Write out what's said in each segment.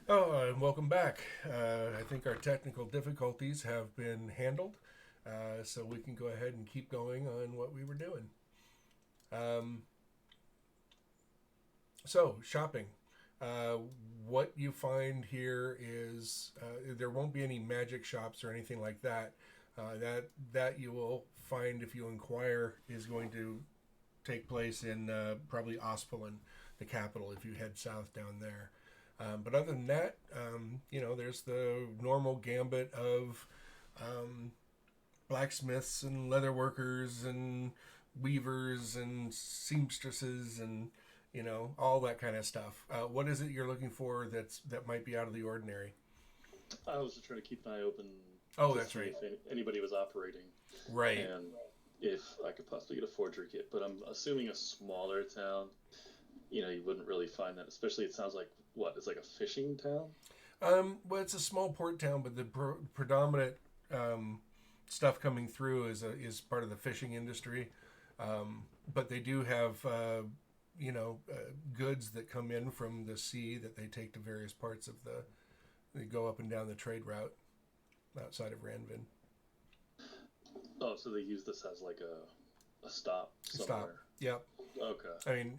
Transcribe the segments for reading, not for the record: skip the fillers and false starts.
Oh, and welcome back. I think our technical difficulties have been handled, so we can go ahead and keep going on what we were doing. Um, so, shopping. Uh, what you find here is there won't be any magic shops or anything like that. That you will find if you inquire is going to take place in probably Ospelin, the capital, if you head south down there. But other than that, there's the normal gambit of um, blacksmiths and leather workers and weavers and seamstresses and all that kind of stuff. What is it you're looking for that might be out of the ordinary? I was just trying to keep an eye open Oh, to that's see right. if anybody was operating Right. and if I could possibly get a forgery kit. But I'm assuming a smaller town, you wouldn't really find that. Especially, it sounds like what? It's like a fishing town. Well, it's a small port town, but the predominant um, stuff coming through is part of the fishing industry. But they do have goods that come in from the sea that they take to various parts of the. They go up and down the trade route outside of Ranvin. Oh, so they use this as like a stop Stop. somewhere. Yep. Okay. I mean,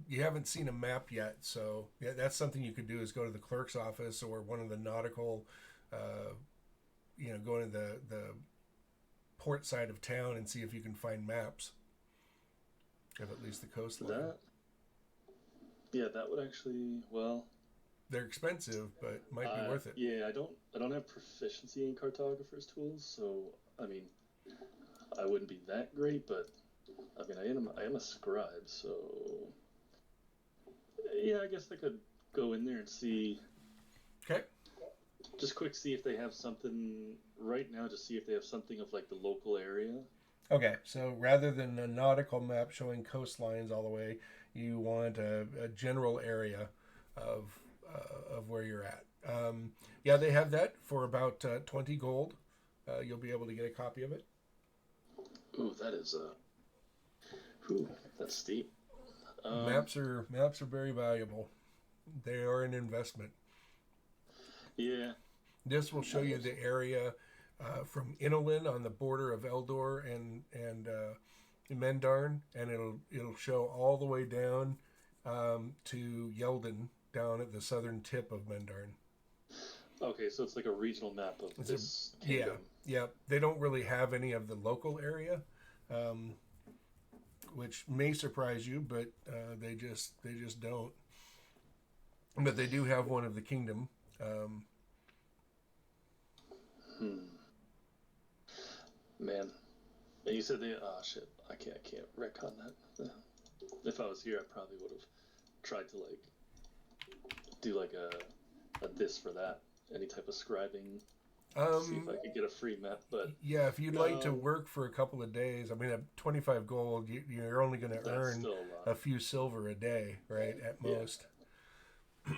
you haven't seen a map yet, so yeah, that's something you could do is go to the clerk's office or one of the nautical, uh, go to the port side of town and see if you can find maps of at least the coastline. That yeah, that would actually well. They're expensive, but might be worth it. Yeah, I don't have proficiency in cartographer's tools, so I mean I wouldn't be that great, but I mean I am a scribe, so yeah, I guess I could go in there and see Okay. just quick see if they have something right now. Just see if they have something of like the local area. Okay. So rather than a nautical map showing coastlines all the way, you want a general area of of where you're at. Yeah, they have that for about 20 gold. You'll be able to get a copy of it. Ooh, that is ooh, that's steep. Um, Maps are very valuable. They are an investment. yeah, This will show I you guess the area from Inolin on the border of Eldor and Mendarn, and it'll show all the way down to Yeldon, down at the southern tip of Mendarn. okay. So it's like a regional map of It's a this yeah, kingdom. yeah. They don't really have any of the local area, um, which may surprise you, but they just don't. But they do have one of the kingdom. Um, Hmm. Man, and you said they. Oh shit! I can't retcon that. If I was here, I probably would have tried to like do like a this for that, any type of scribing to see if um, I could get a free map. But Yeah, if you'd like to no, work for a couple of days, I mean, at 25 gold, you're only going to that's earn still a lot. a few silver a day, right? At Yeah, most.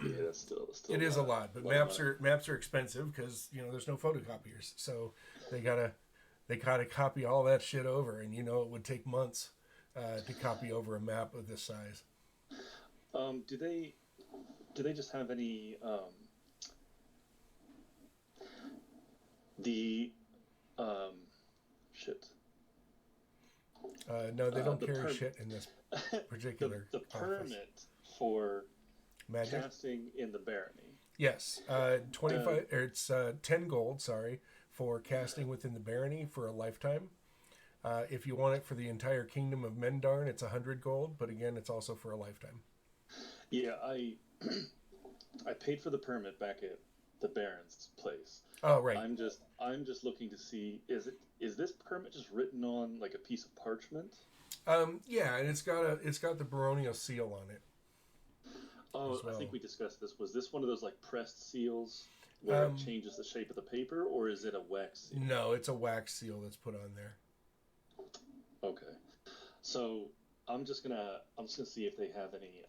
yeah, that's still It a is a lot, lot, but a lot of money. maps are expensive because there's no photocopiers, so they gotta they gotta copy all that shit over, and it would take months to copy over a map of this size. Do they just have any the um shit No, they don't the carry perm shit in this the particular the office. permit for Magic. casting in the barony? Yes, Uh, 25. Or it's 10 gold. Sorry, for casting within the barony for a lifetime. If you want it for the entire kingdom of Mendarn, it's 100 gold. But again, it's also for a lifetime. yeah, I I paid for the permit back at the Baron's place. Oh, right. I'm just looking to see, is this permit just written on like a piece of parchment? Yeah, and it's got the baronial seal on it Oh, as I think well. we discussed this. Was this one of those like pressed seals where it Um, changes the shape of the paper, or is it a wax seal? no, it's a wax seal that's put on there. Okay, so I'm just gonna see if they have any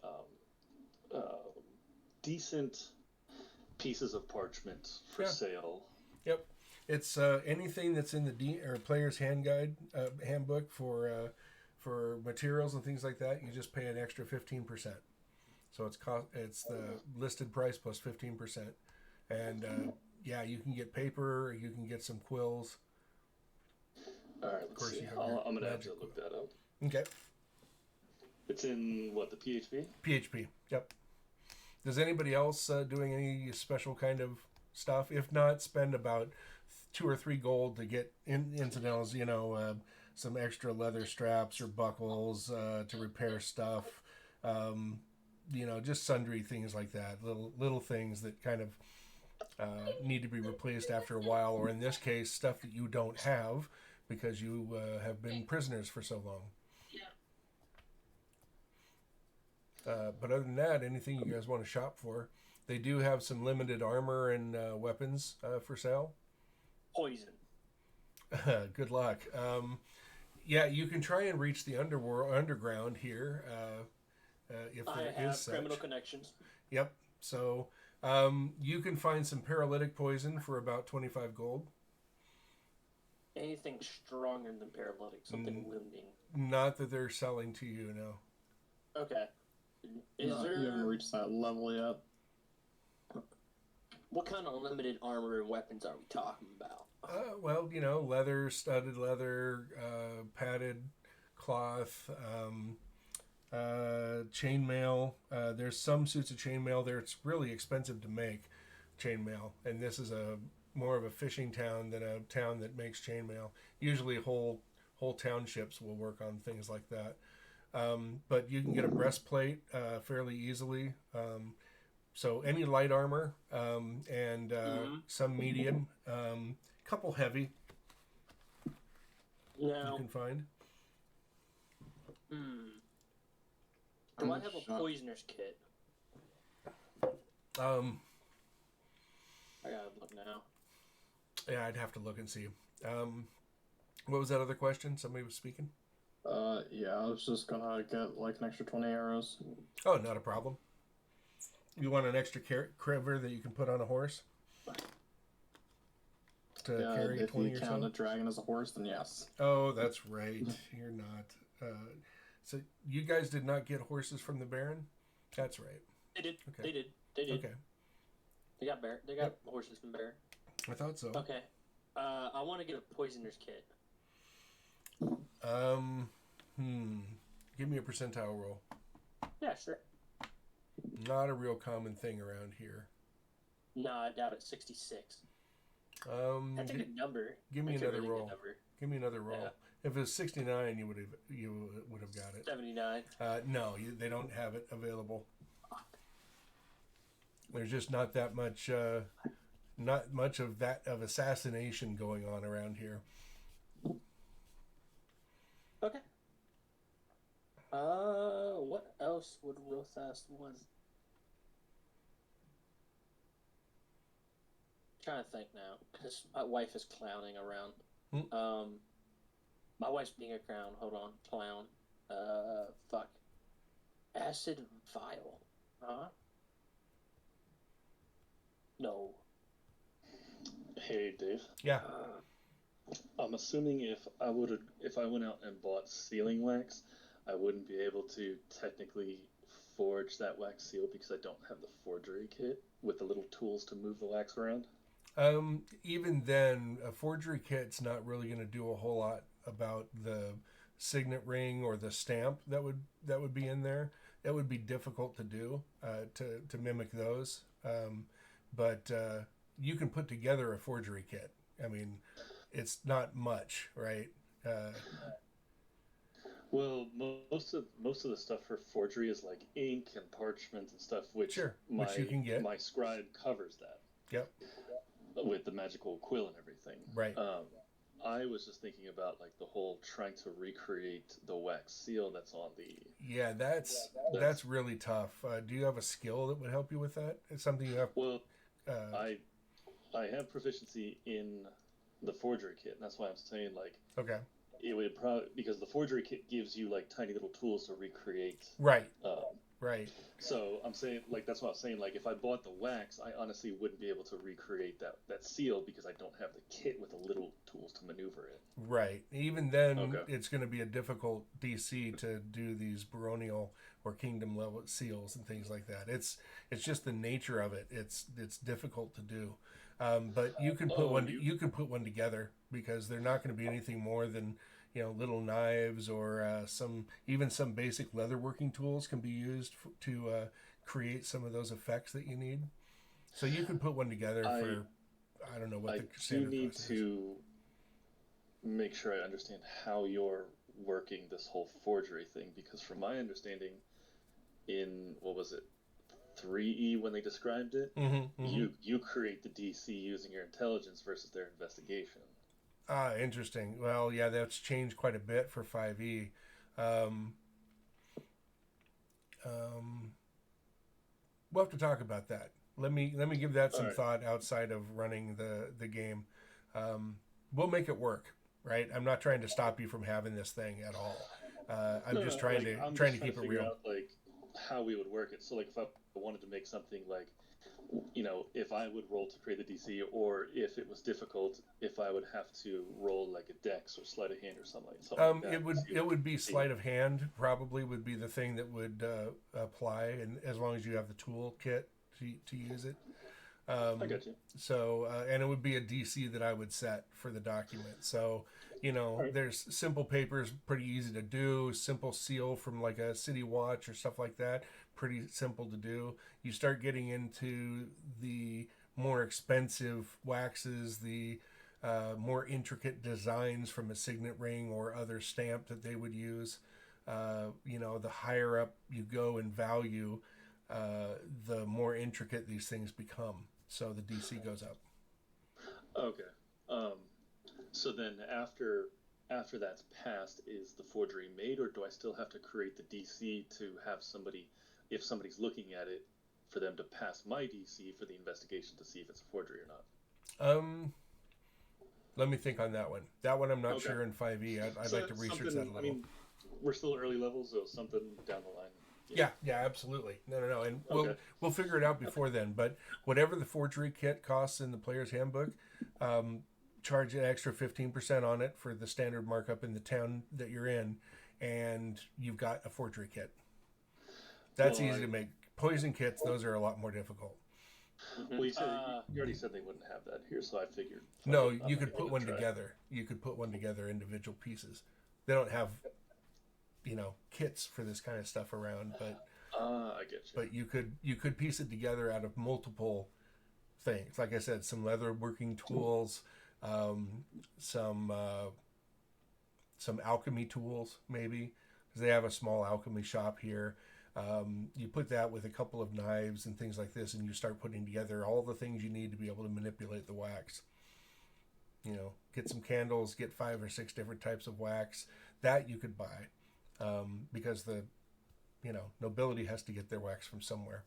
decent pieces of parchment for Yeah. sale. Yep. It's anything that's in the or player's handbook for materials and things like that. You just pay an extra 15%. So it's the listed price plus 15%. And yeah, you can get paper, you can get some quills. All right, let's see. I'm gonna have to look that up. Okay. It's in what, the PHP? PHP. Yep. Does anybody else doing any special kind of stuff? If not, spend about 2 or 3 gold to get incidentals. Some extra leather straps or buckles to repair stuff. Just sundry things like that. Little things that kind of need to be replaced after a while, or in this case, stuff that you don't have because you have been prisoners for so long. But other than that, anything you guys want to shop for? They do have some limited armor and weapons for sale. Poison. Good luck. Yeah, you can try and reach the underground here if there is such. Criminal connections. Yep. So you can find some paralytic poison for about 25 gold. Anything stronger than paralytic, something wounding. Not that they're selling to you, no. Okay. You haven't reached that level yet. What kind of limited armor and weapons are we talking about? Well, leather, studded leather, padded cloth, chainmail. There's some suits of chainmail there. It's really expensive to make chainmail, and this is more of a fishing town than a town that makes chainmail. Usually whole townships will work on things like that. But you can get a breastplate fairly easily. So any light armor and some medium, couple heavy you can find. Do I have a poisoner's kit? I gotta look now. Yeah, I'd have to look and see. What was that other question? Somebody was speaking? Yeah, I was just gonna get like an extra 20 arrows. Oh, not a problem. You want an extra quiver that you can put on a horse? To carry if 20 you or count so? a dragon as a horse, then yes. Oh, that's right. You're not. So you guys did not get horses from the Baron? That's right. They did. Okay. They did. Okay. They got horses from Baron. I thought so. Okay. I want to get a poisoner's kit. Give me a percentile roll. Yeah, sure. Not a real common thing around here. No, I doubt it. 66. That's a good number. Give me another roll. Give me another roll. Yeah. If it was 69, you would have got it. 79. No, they don't have it available. There's just not that much. Not much of assassination going on around here. Okay. What else would Rothast want? Trying to think now, because my wife is clowning around. My wife's being a clown. Hold on, clown. Fuck. Acid vial. Huh? No. Hey, Dave. Yeah. I'm assuming if I went out and bought sealing wax, I wouldn't be able to technically forge that wax seal because I don't have the forgery kit with the little tools to move the wax around. Even then, a forgery kit's not really going to do a whole lot about the signet ring or the stamp that would be in there. It would be difficult to do to mimic those. But you can put together a forgery kit. I mean, it's not much, right? Well, most of the stuff for forgery is like ink and parchment and stuff, which you can get. My scribe covers that. Yep. With the magical quill and everything. Right. I was just thinking about like the whole trying to recreate the wax seal that's on the. Yeah, that's really tough. Do you have a skill that would help you with that? It's something you have. Well, I have proficiency in the forgery kit, and that's why I'm saying like. Okay. It would probably because the forgery kit gives you like tiny little tools to recreate. Right. Right. So I'm saying, like, that's what I was saying. Like, if I bought the wax, I honestly wouldn't be able to recreate that seal because I don't have the kit with the little tools to maneuver it. Right. Even then, Okay. it's going to be a difficult DC to do these baronial or kingdom level seals and things like that. It's just the nature of it. It's difficult to do. But you can put you can put one together because they're not going to be anything more than little knives or some basic leatherworking tools can be used to create some of those effects that you need. So you can put one together for I don't know what the standard do need cost is. to make sure I understand how you're working this whole forgery thing, because from my understanding, in what was it, 3E when they described it, you create the DC using your intelligence versus their investigation. Ah, interesting. Well, yeah, that's changed quite a bit for 5E. We'll have to talk about that. Let me give that some thought outside of running the game. We'll make it work, right? I'm not trying to stop you from having this thing at all. I'm just trying to keep it real. Out, like, how we would work it. So, like, if I wanted to make something like, if I would roll to create the DC, or if it was difficult, if I would have to roll like a dex or sleight of hand or something like that. It would be sleight of hand probably would be the thing that would apply, and as long as you have the tool kit to use it. I got you. So, and it would be a DC that I would set for the document. So, there's simple papers, pretty easy to do. Simple seal from like a city watch or stuff like that, pretty simple to do. You start getting into the more expensive waxes, the more intricate designs from a signet ring or other stamp that they would use. The higher up you go in value, the more intricate these things become. So the DC goes up. Okay. So then after that's passed, is the forgery made, or do I still have to create the DC to have somebody, if somebody's looking at it, for them to pass my DC for the investigation to see if it's a forgery or not? Let me think on that one. That one I'm not sure in 5e. I'd like to research that a little. I mean, we're still early levels, so something down the line. Yeah, absolutely. No, and we'll figure it out before then. But whatever the forgery kit costs in the player's handbook, charge an extra 15% on it for the standard markup in the town that you're in, and you've got a forgery kit. That's easy to make. Poison kits, those are a lot more difficult. Well, you already said they wouldn't have that here, so I figured. No, you could put one together. You could put one together, individual pieces. They don't have kits for this kind of stuff around, but I get you. But you could piece it together out of multiple things. Like I said, some leather working tools, some alchemy tools maybe, because they have a small alchemy shop here. You put that with a couple of knives and things like this, and you start putting together all the things you need to be able to manipulate the wax. Get some candles, get 5 or 6 different types of wax that you could buy. Because the nobility has to get their wax from somewhere.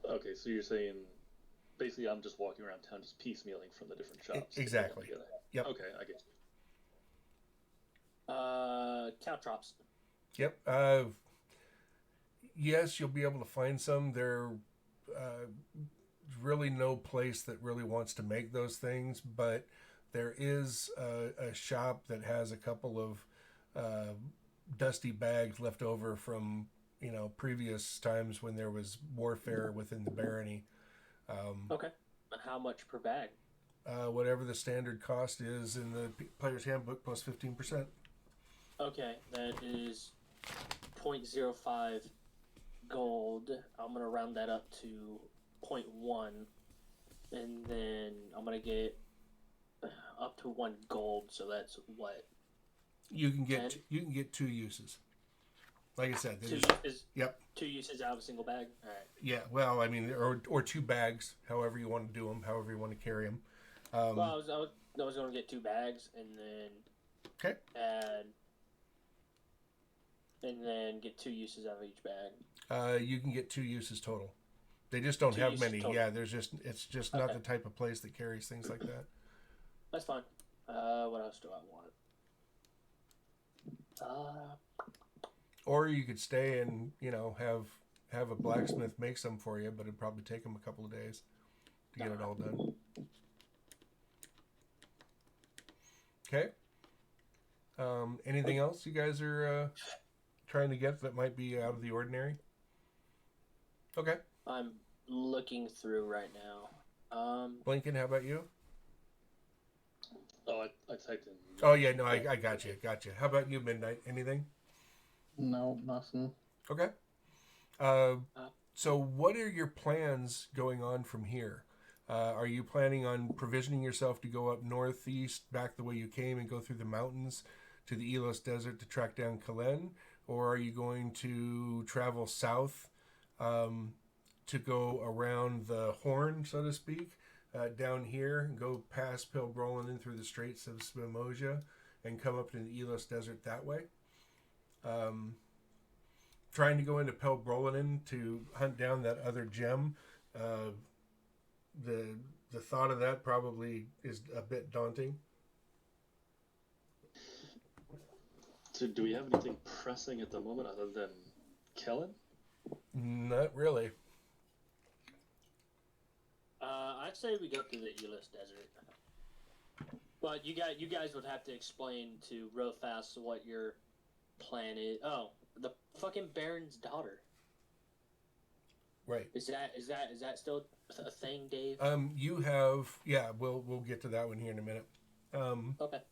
Okay, so you're saying basically I'm just walking around town just piecemealing from the different shops. Exactly. Yep. Okay, I get you. Caltrops. Yep. Yes, you'll be able to find some. There's really no place that really wants to make those things, but there is a shop that has a couple of dusty bags left over from previous times when there was warfare within the barony. Okay. How much per bag? Whatever the standard cost is in the player's handbook plus 15%. Okay, that is 0.05 gold. I'm gonna round that up to 0.1, and then I'm gonna get up to 1 gold. So that's what. You can get 2 uses. Like I said, yep. 2 uses out of a single bag. All right. Yeah, well, I mean, or 2 bags, however you want to do them, however you want to carry them. Well, I was going to get 2 bags and then and then get 2 uses out of each bag. You can get 2 uses total. They just don't have many. Total. Yeah, it's just not the type of place that carries things like that. That's fine. What else do I want? Or you could stay and have a blacksmith make some for you, but it'd probably take him a couple of days to get it all done. Okay. Anything else you guys are trying to get that might be out of the ordinary? Okay. I'm looking through right now. Blinken, how about you? Oh, I typed in. Oh yeah, no, I got you. How about you, Midnight? Anything? No, nothing. Okay. So what are your plans going on from here? Are you planning on provisioning yourself to go up northeast, back the way you came, and go through the mountains to the Elos Desert to track down Kalen? Or are you going to travel south to go around the Horn, so to speak, down here, and go past Pilbrolin in through the Straits of Spimosia and come up to the Elos Desert that way? Trying to go into Pelbrolin to hunt down that other gem. The thought of that probably is a bit daunting. So, do we have anything pressing at the moment other than Kellen? Not really. I'd say we go through the Elis Desert. But you guys would have to explain to Rothas what your plan is. Oh, the fucking Baron's daughter. Right. Is that still a thing, Dave? You have, yeah. We'll get to that one here in a minute. Okay.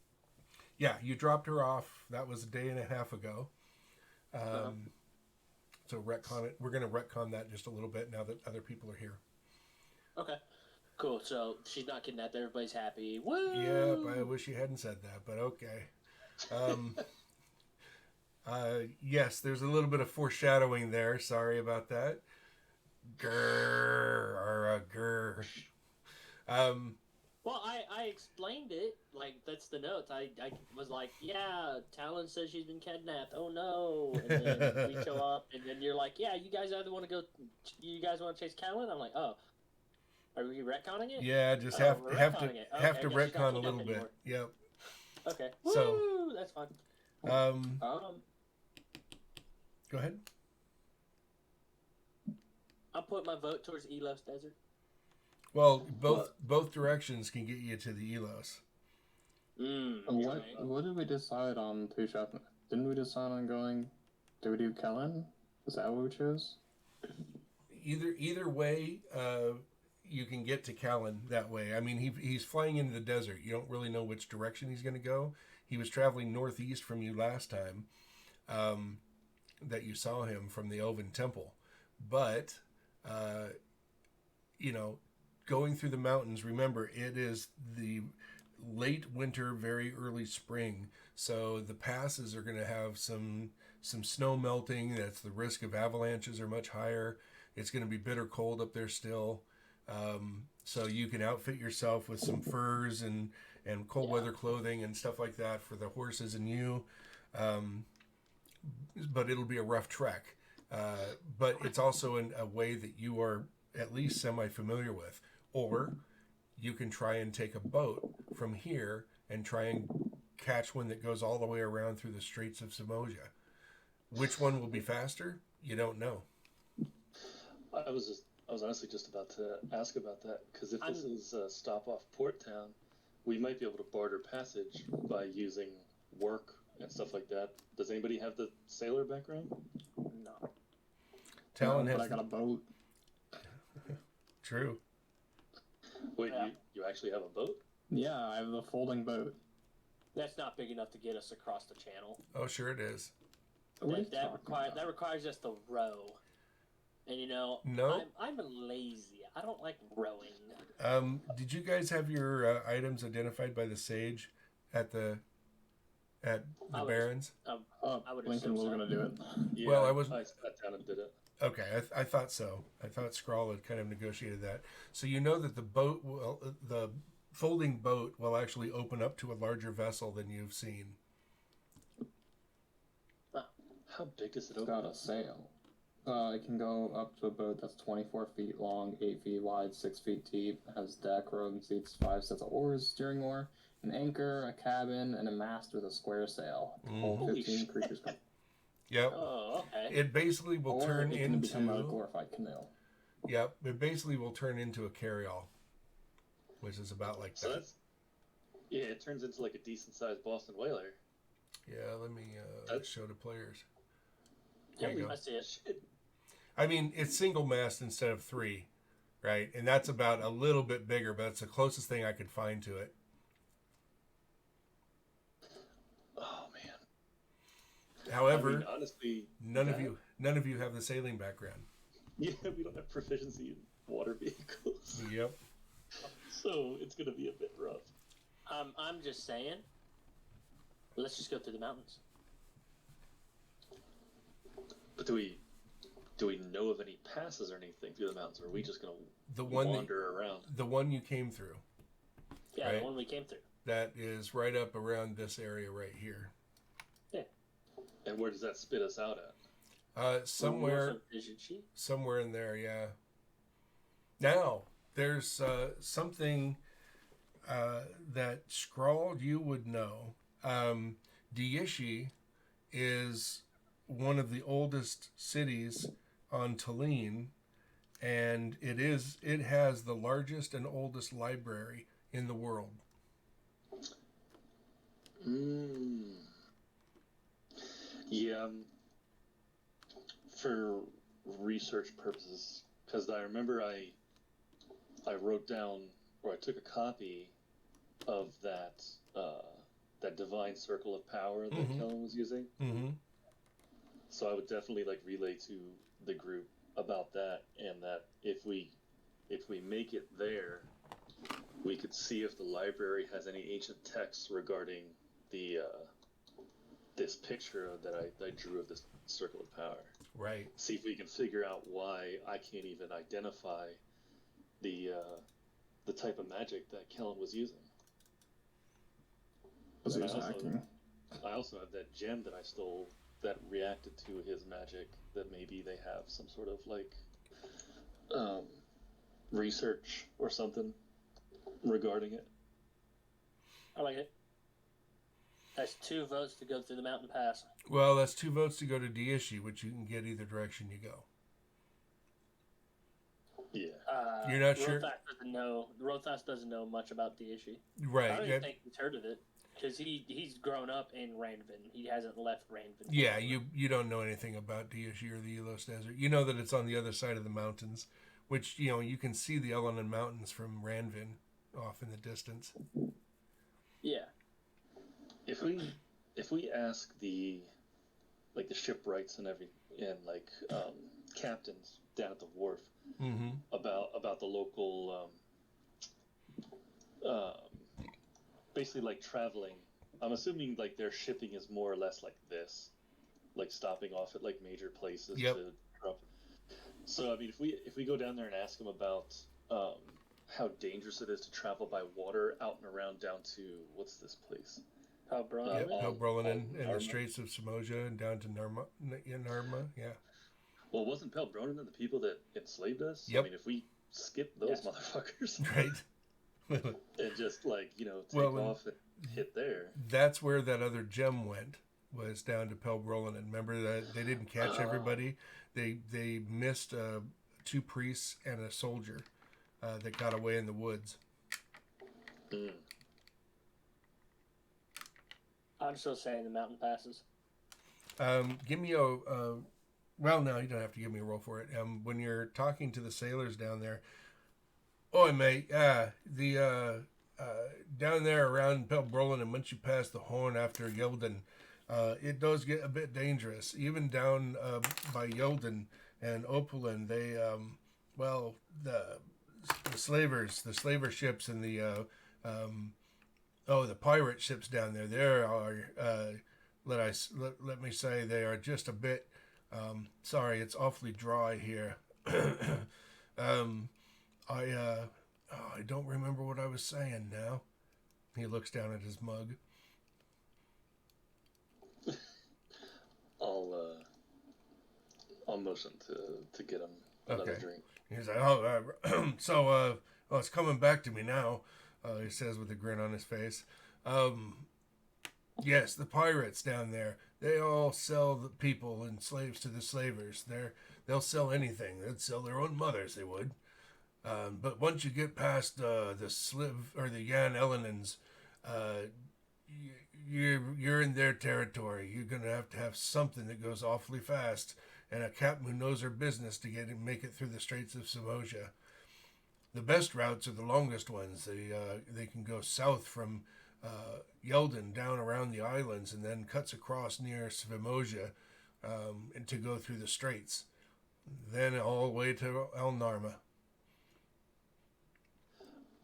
Yeah, you dropped her off. That was a day and a half ago. So retcon it. We're going to retcon that just a little bit now that other people are here. Okay. Cool. So she's not kidnapped. Everybody's happy. Woo! Yep. I wish you hadn't said that, but okay. Yes, there's a little bit of foreshadowing there. Sorry about that. Grrr. Well, I explained it. Like, that's the notes. I was like, yeah, Talon says she's been kidnapped. Oh, no. And then we show up, and then you're like, yeah, you guys either want to go... You guys want to chase Talon? I'm like, oh. Are we retconning it? Yeah, just have to retcon a little bit. Yep. Okay. So, woo! That's fine. Go ahead. I'll put my vote towards Elos Desert. Well, both directions can get you to the Elos. What did we decide on 2-shot? Didn't we decide on going... Did we do Kellen? Is that what we chose? Either way, you can get to Callan that way. I mean, he's flying into the desert. You don't really know which direction he's going to go. He was traveling northeast from you last time that you saw him from the Elven Temple. But, going through the mountains, remember, it is the late winter, very early spring. So the passes are going to have some snow melting. That's the risk of avalanches are much higher. It's going to be bitter cold up there still. So you can outfit yourself with some furs and cold weather clothing and stuff like that for the horses and you. But it'll be a rough trek. But it's also in a way that you are at least semi-familiar with. Or you can try and take a boat from here and try and catch one that goes all the way around through the Straits of Samoja. Which one will be faster? You don't know. I was honestly just about to ask about that, because if this is a stop-off port town, we might be able to barter passage by using work and stuff like that. Does anybody have the sailor background? No. Talon but has. I got a boat. True. Wait, you actually have a boat? Yeah, I have a folding boat. That's not big enough to get us across the channel. Oh, sure it is. That requires us to row. And no. I'm lazy. I don't like rowing. Did you guys have your items identified by the sage at the Barrens? I would Lincoln assume was going to do it. Yeah, Well, I wasn't. I sat down and did it. Okay, I thought so. I thought Skrull had kind of negotiated that. So you know that the folding boat will actually open up to a larger vessel than you've seen. How big does it It's open? got a sail. It can go up to a boat that's 24 feet long, 8 feet wide, 6 feet deep, has deck, rowing seats, 5 sets of oars, steering oar, an anchor, a cabin, and a mast with a square sail. Hold 15 creatures. Yep. Oh, okay. It basically will Or turn it can into... become a glorified canoe. Yep. It basically will turn into a carry-all, which is about like So that. that's it turns into like a decent sized Boston whaler. Yeah, let me show the players. Yeah, There you go. I see it. Shit. I mean, it's single mast instead of 3, right? And that's about a little bit bigger, but it's the closest thing I could find to it. Oh man. However, I mean, honestly, none of you have the sailing background. Yeah, we don't have proficiency in water vehicles. Yep. So it's gonna be a bit rough. I'm just saying. Let's just go through the mountains. But do we know of any passes or anything through the mountains, or are we just gonna wander around? The one you came through. Yeah, Right. the one we came through. That is right up around this area right here. Yeah. And where does that spit us out at? Somewhere in there, yeah. Now, there's something that Scrawled you would know. Diishi is one of the oldest cities on Talene, and it has the largest and oldest library in the world. Yeah, for research purposes, because I remember I wrote down, or I took a copy of that divine circle of power that Kellen was using. Mm-hmm. So I would definitely like relay to the group about that, and that if we make it there, we could see if the library has any ancient texts regarding the this picture that I drew of this circle of power. Right. See if we can figure out why I can't even identify the type of magic that Kellen was using. Was he hacking? I also have that gem that I stole that reacted to his magic, that maybe they have some sort of like research or something regarding it. I like it. That's 2 votes to go through the mountain pass. Well, that's 2 votes to go to Diishi, which you can get either direction you go. Yeah. You're not sure? Rothas doesn't know much about Diishi. Right. I don't even think he's heard of it, because he's grown up in Ranvin. He hasn't left Ranvin. Yeah, you don't know anything about Diishi or the Elos Desert. You know that it's on the other side of the mountains, which, you can see the Elenan Mountains from Ranvin off in the distance. Yeah. If we ask the shipwrights and captains down at the wharf about the local basically like traveling, I'm assuming like their shipping is more or less like this, like stopping off at like major places to drop. So I mean, if we go down there and ask them about how dangerous it is to travel by water out and around down to what's this place? Pelbrolanen and the Straits of Samoja and down to Narma, yeah. Well, wasn't Pelbrolanen the people that enslaved us? Yep. I mean, if we skip those motherfuckers, right, and just take off and hit there. That's where that other gem went, was down to Pelbrolanen. Remember that they didn't catch everybody? They missed 2 priests and a soldier that got away in the woods. I'm still saying the mountain passes. Give me a... well, no, you don't have to give me a roll for it. When you're talking to the sailors down there, oi, mate, the down there around Pelbrolanen, and once you pass the Horn after Yelden, it does get a bit dangerous. Even down by Yelden and Opalen, they, the slaver ships and the pirate ships down there, let me say, they are just a bit, sorry, it's awfully dry here. I don't remember what I was saying now. He looks down at his mug. I'll motion to get him another drink. He's like, so it's coming back to me now, he says with a grin on his face. Yes, the pirates down there, They all sell the people and slaves to the slavers. They'll sell anything. They'd sell their own mothers. They would. But once you get past the Sliv or the Yan Elenans, you're in their territory. You're gonna have to have something that goes awfully fast, and a captain who knows her business to make it through the Straits of Samoja. The best routes are the longest ones. They can go south from Yeldon down around the islands and then cuts across near Svimoja and to go through the straits. Then all the way to El Narma.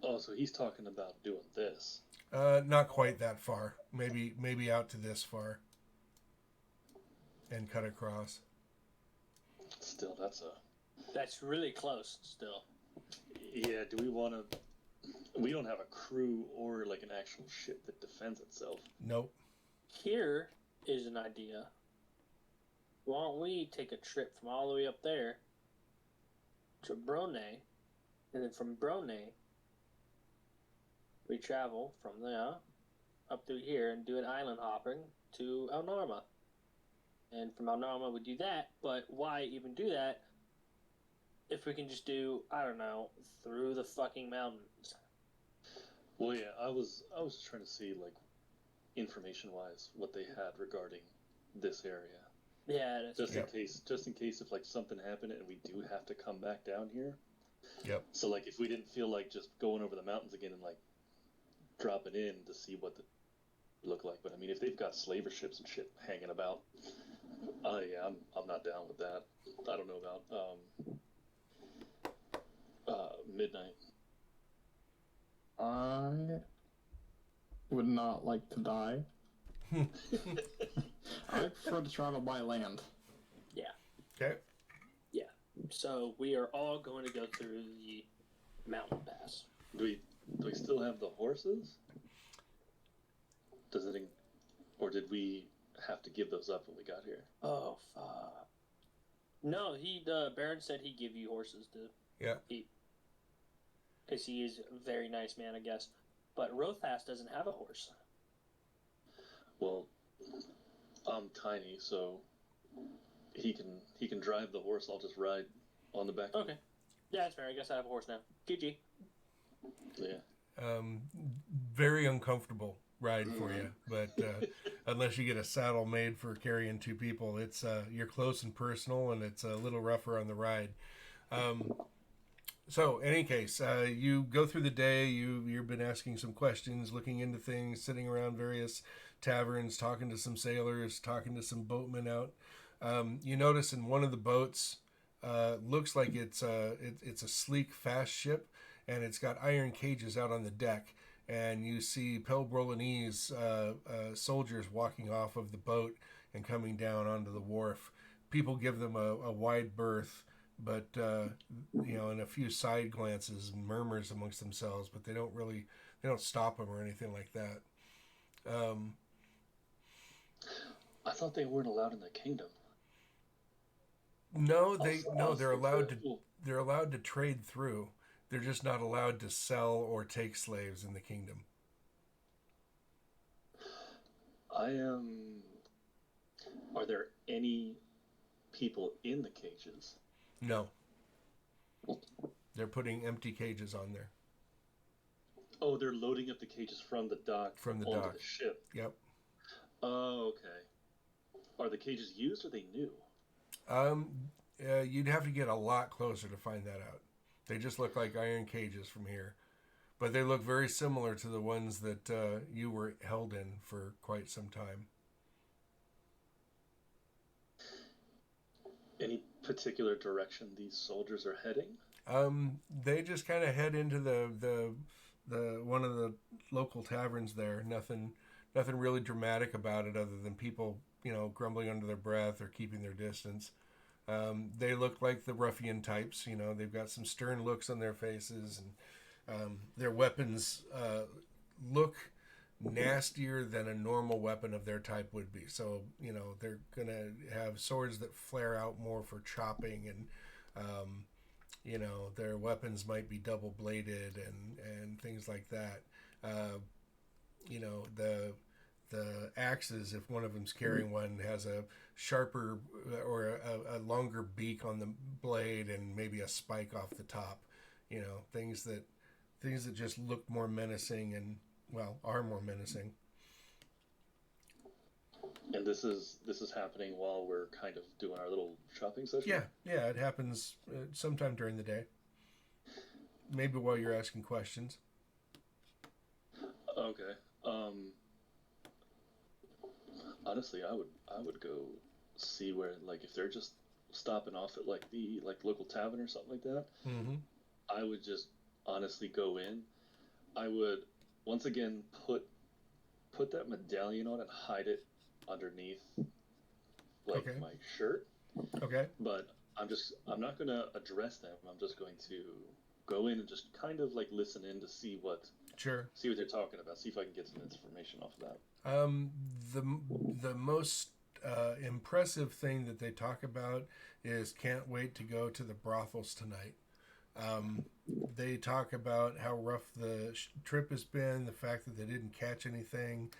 Oh, so he's talking about doing this. Not quite that far. Maybe out to this far. And cut across. Still, That's really close, still. Yeah, do we want to... We don't have a crew or, like, an actual ship that defends itself. Nope. Here is an idea. Why don't we take a trip from all the way up there to Brone, and then from Brone, we travel from there up through here and do an island hopping to El Narma. And from El Narma we do that, but why even do that if we can just do, I don't know, through the fucking mountains? Well, yeah, I was trying to see, like, information-wise, what they had regarding this area. Yeah, just in case if like something happened and we do have to come back down here. Yep. So like if we didn't feel like just going over the mountains again and like dropping in to see what the look like, but I mean if they've got slaver ships and shit hanging about, yeah, I'm not down with that. I don't know about midnight. I would not like to die. I prefer to travel by land. Yeah. Okay. Yeah. So we are all going to go through the mountain pass. Do we still have the horses? Or did we have to give those up when we got here? Oh fuck. No, Baron said he'd give you horses to eat. Because he is a very nice man, I guess. But Rothas doesn't have a horse. Well, I'm tiny, so he can drive the horse. I'll just ride on the back. Okay. Yeah, that's fair. I guess I have a horse now. GG. Yeah. Very uncomfortable ride for you, but unless you get a saddle made for carrying two people, it's you're close and personal, and it's a little rougher on the ride. So, in any case, you go through the day. You've been asking some questions, looking into things, sitting around various taverns, talking to some sailors, talking to some boatmen out. You notice in one of the boats, looks like it's a sleek, fast ship, and it's got iron cages out on the deck. And you see Pelbrolanese soldiers walking off of the boat and coming down onto the wharf. People give them a wide berth, but and a few side glances and murmurs amongst themselves, but they don't stop them or anything like that. I thought they weren't allowed in the kingdom. No, they're allowed to trade through. They're just not allowed to sell or take slaves in the kingdom. Are there any people in the cages? No. They're putting empty cages on there. Oh, they're loading up the cages from the dock onto the ship. Yep. Oh, okay. Are the cages used or are they new? You'd have to get a lot closer to find that out. They just look like iron cages from here. But they look very similar to the ones that you were held in for quite some time. Any particular direction these soldiers are heading? They just kind of head into the one of the local taverns there. Nothing really dramatic about it other than people, grumbling under their breath or keeping their distance. They look like the ruffian types. They've got some stern looks on their faces, and their weapons look nastier than a normal weapon of their type would be. So, they're going to have swords that flare out more for chopping, and, their weapons might be double-bladed and things like that. the axes, if one of them's carrying one, has a sharper or a longer beak on the blade and maybe a spike off the top. You know, things that just look more menacing and, well, are more menacing. And this is happening while we're kind of doing our little shopping session? Yeah, it happens sometime during the day. Maybe while you're asking questions. Okay. Honestly, I would go see where, like, if they're just stopping off at like the local tavern or something like that. Mm-hmm. I would just honestly go in. I would once again put that medallion on and hide it underneath like Okay. my shirt. Okay. But I'm not going to address them. I'm just going to go in and just kind of like listen in to see what they're talking about. See if I can get some information off of that. The most impressive thing that they talk about is can't wait to go to the brothels tonight. They talk about how rough the trip has been, the fact that they didn't catch anything.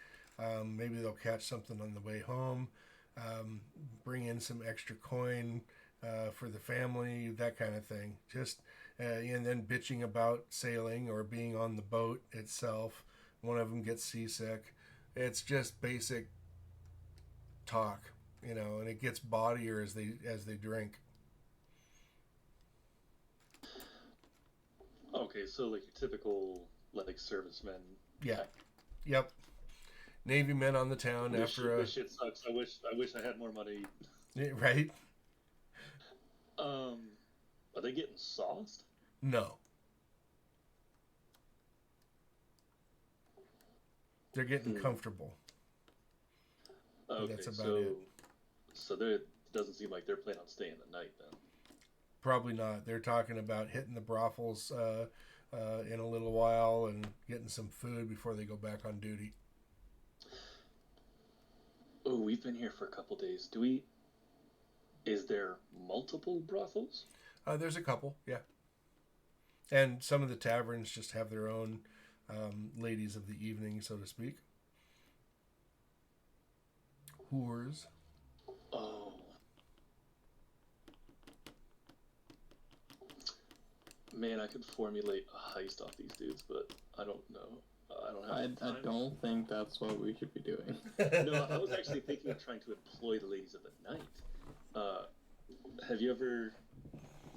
Maybe they'll catch something on the way home. Bring in some extra coin for the family, that kind of thing. Just and then bitching about sailing or being on the boat itself. One of them gets seasick. It's just basic talk, you know, and it gets bawdier as they drink. Okay, so like your typical like servicemen. Yeah. Yep. Navy men on the town after shit sucks. I wish I had more money. Right? Are they getting sauced? No. They're getting comfortable. Okay, that's about it. So it doesn't seem like they're planning on staying the night then. Probably not. They're talking about hitting the brothels in a little while and getting some food before they go back on duty. Oh, we've been here for a couple days. Is there multiple brothels? There's a couple, yeah. And some of the taverns just have their own ladies of the evening, so to speak. Whores. Oh. Man, I could formulate a heist off these dudes, but I don't know. I don't have time. I don't think that's what we should be doing. No, I was actually thinking of trying to employ the ladies of the night. Have you ever...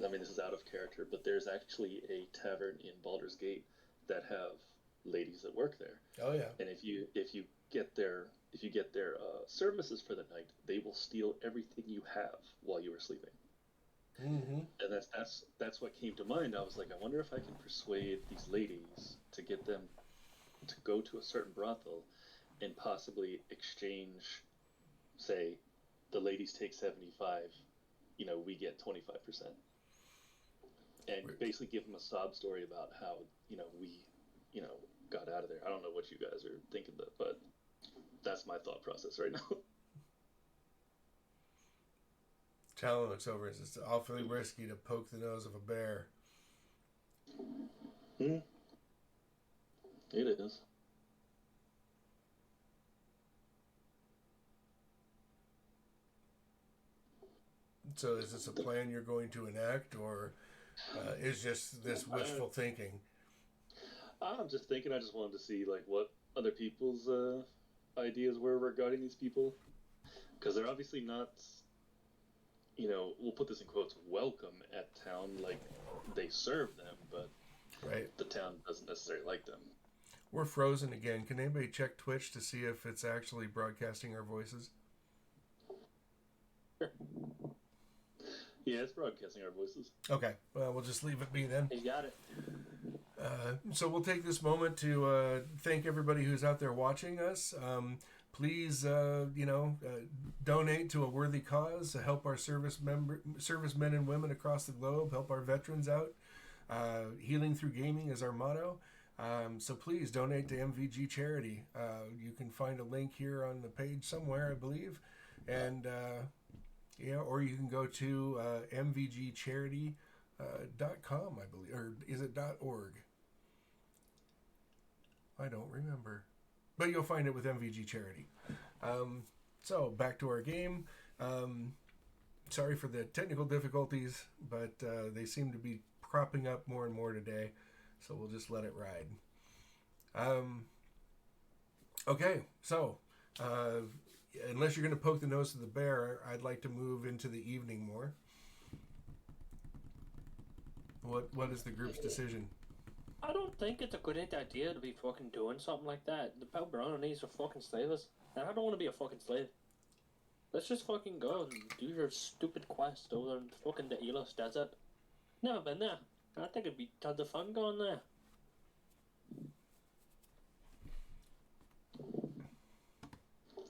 I mean, this is out of character, but there's actually a tavern in Baldur's Gate that have ladies that work there. Oh yeah. And if you get their services for the night, they will steal everything you have while you are sleeping. Mm-hmm. And that's what came to mind. I was like, I wonder if I can persuade these ladies to get them to go to a certain brothel and possibly exchange, say, the ladies take 75, we get 25%. And basically give them a sob story about how, we, got out of there. I don't know what you guys are thinking, but that's my thought process right now. Talon looks over and says, it's awfully risky to poke the nose of a bear. It is. So is this a plan you're going to enact, or is just this wishful thinking? I'm just thinking. I just wanted to see like what other people's ideas were regarding these people, because they're obviously not, we'll put this in quotes, welcome at town. Like they serve them, but right, the town doesn't necessarily like them. We're frozen again. Can anybody check Twitch to see if it's actually broadcasting our voices? Sure. Yeah, it's broadcasting our voices. Okay, well, we'll just leave it be then. You got it. So we'll take this moment to thank everybody who's out there watching us. Please, donate to a worthy cause to help our servicemen and women across the globe, help our veterans out. Healing through gaming is our motto. So please donate to MVG Charity. You can find a link here on the page somewhere, I believe. And, or you can go to mvgcharity.com, I believe. Or is it .org? I don't remember. but you'll find it with MVG Charity. So back to our game. Sorry for the technical difficulties, but they seem to be cropping up more and more today, so we'll just let it ride. Okay, so unless you're going to poke the nose of the bear, I'd like to move into the evening more. What is the group's decision? I don't think it's a good idea to be fucking doing something like that. The Palbrona needs are fucking slaves, and I don't want to be a fucking slave. Let's just fucking go and do your stupid quest over in fucking the Elos Desert. Never been there. I think it'd be tons of fun going there.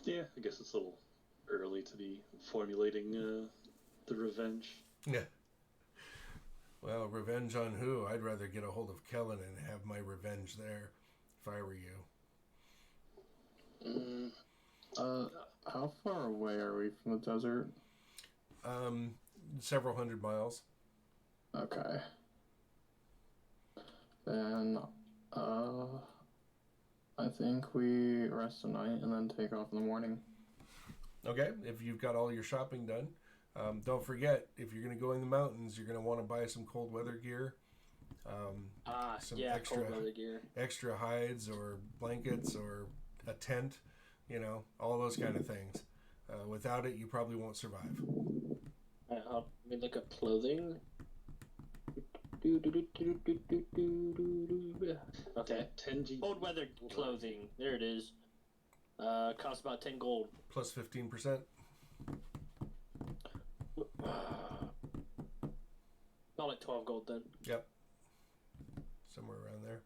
Yeah, I guess it's a little early to be formulating the revenge. Yeah. Well, revenge on who? I'd rather get a hold of Kellen and have my revenge there, if I were you. How far away are we from the desert? Several hundred miles. Okay. Then, I think we rest a night and then take off in the morning. Okay, if you've got all your shopping done. Don't forget, if you're going to go in the mountains, you're going to want to buy some cold weather gear. Some cold weather gear. Extra hides or blankets or a tent, all those kind of things. Without it, you probably won't survive. Let me look up clothing. Okay. 10G. Cold weather clothing. There it is. Costs about 10 gold. Plus 15%. Not like 12 gold then. Yep. Somewhere around there.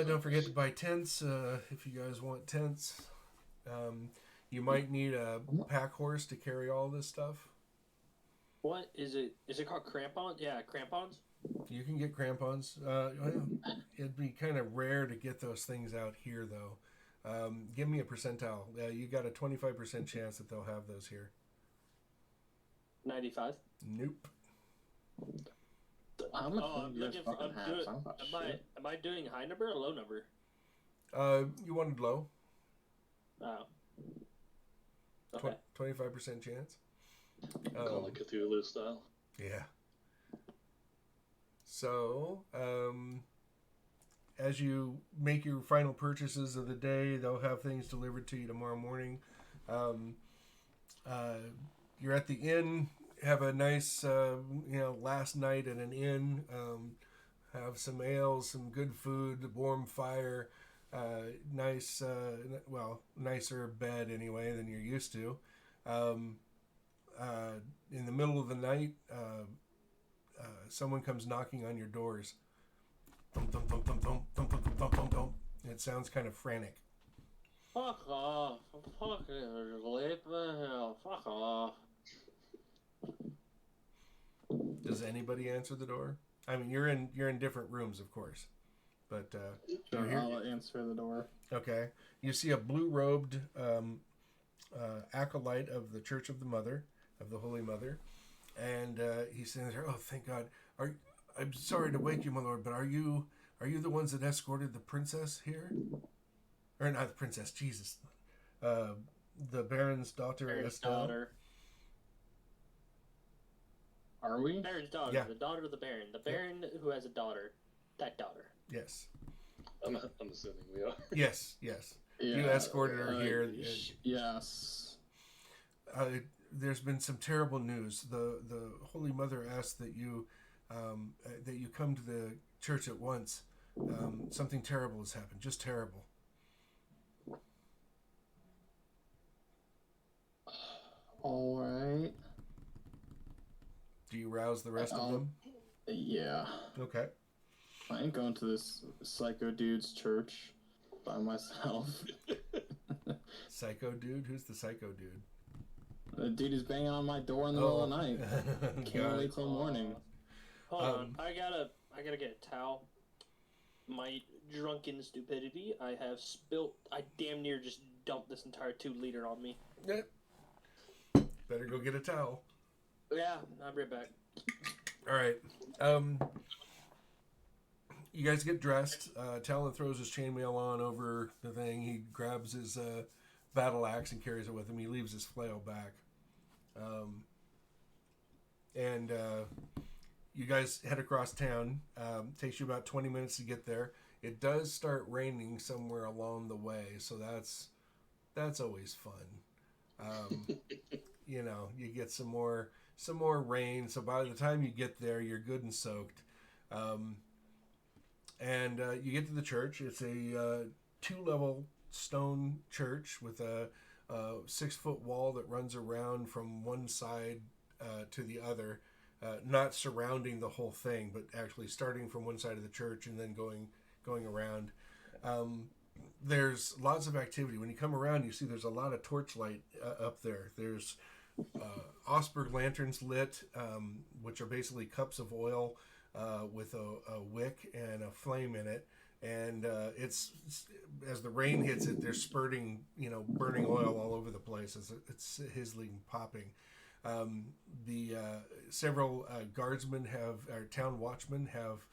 Don't forget to buy tents if you guys want tents. You might need a pack horse to carry all this stuff. What is it? Is it called crampons? Yeah, crampons. You can get crampons. It'd be kind of rare to get those things out here, though. Give me a percentile. You got a 25% chance that they'll have those here. 95. Nope. How much I'm looking for. Am I doing high number or low number? You wanted low. Oh. Okay. 25% chance. Call it Cthulhu style. Yeah. So, as you make your final purchases of the day, they'll have things delivered to you tomorrow morning. You're at the inn, have a nice, last night at an inn, have some ales, some good food, warm fire, nice, nicer bed anyway than you're used to. In the middle of the night, someone comes knocking on your doors. Thump, thump, thump, thump, thump, thump, thump, thump, thump, thump. It sounds kind of frantic. Fuck off! I'm fucking sleeping. Fuck off! Does anybody answer the door? I mean, you're in different rooms, of course, but I'll answer the door. Okay. You see a blue-robed acolyte of the Church of the Mother, of the Holy Mother, and he's saying, "Oh, thank God! I'm sorry to wake you, my lord, but are you the ones that escorted the princess here, or not the princess? Jesus, the Baron's daughter, Estelle." Are we? Baron's daughter, Yeah. The daughter of the Baron. The Baron who has a daughter. That daughter. Yes. I'm assuming we are. Yes. Yeah, You escorted her here. Yes. There's been some terrible news. The Holy Mother asked that you come to the church at once. Something terrible has happened. Just terrible. All right. Do you rouse the rest of them? Yeah. Okay. I ain't going to this psycho dude's church by myself. Psycho dude? Who's the psycho dude? The dude is banging on my door in the middle of the night. Can't wait till morning. Hold on. I gotta get a towel. My drunken stupidity. I damn near just dumped this entire 2-liter on me. Yeah. Better go get a towel. Yeah, I'll be right back. All right. You guys get dressed. Talon throws his chainmail on over the thing. He grabs his battle axe and carries it with him. He leaves his flail back. And you guys head across town. Takes you about 20 minutes to get there. It does start raining somewhere along the way, so that's always fun. You know, you get some more rain. So by the time you get there, you're good and soaked. And you get to the church. It's a 2-level stone church with a 6-foot wall that runs around from one side to the other, not surrounding the whole thing, but actually starting from one side of the church and then going around. There's lots of activity. When you come around, you see there's a lot of torchlight up there. There's Augsburg lanterns lit, which are basically cups of oil with a wick and a flame in it. And it's as the rain hits it, they're spurting, burning oil all over the place as it's hizzling, popping. The several guardsmen our town watchmen have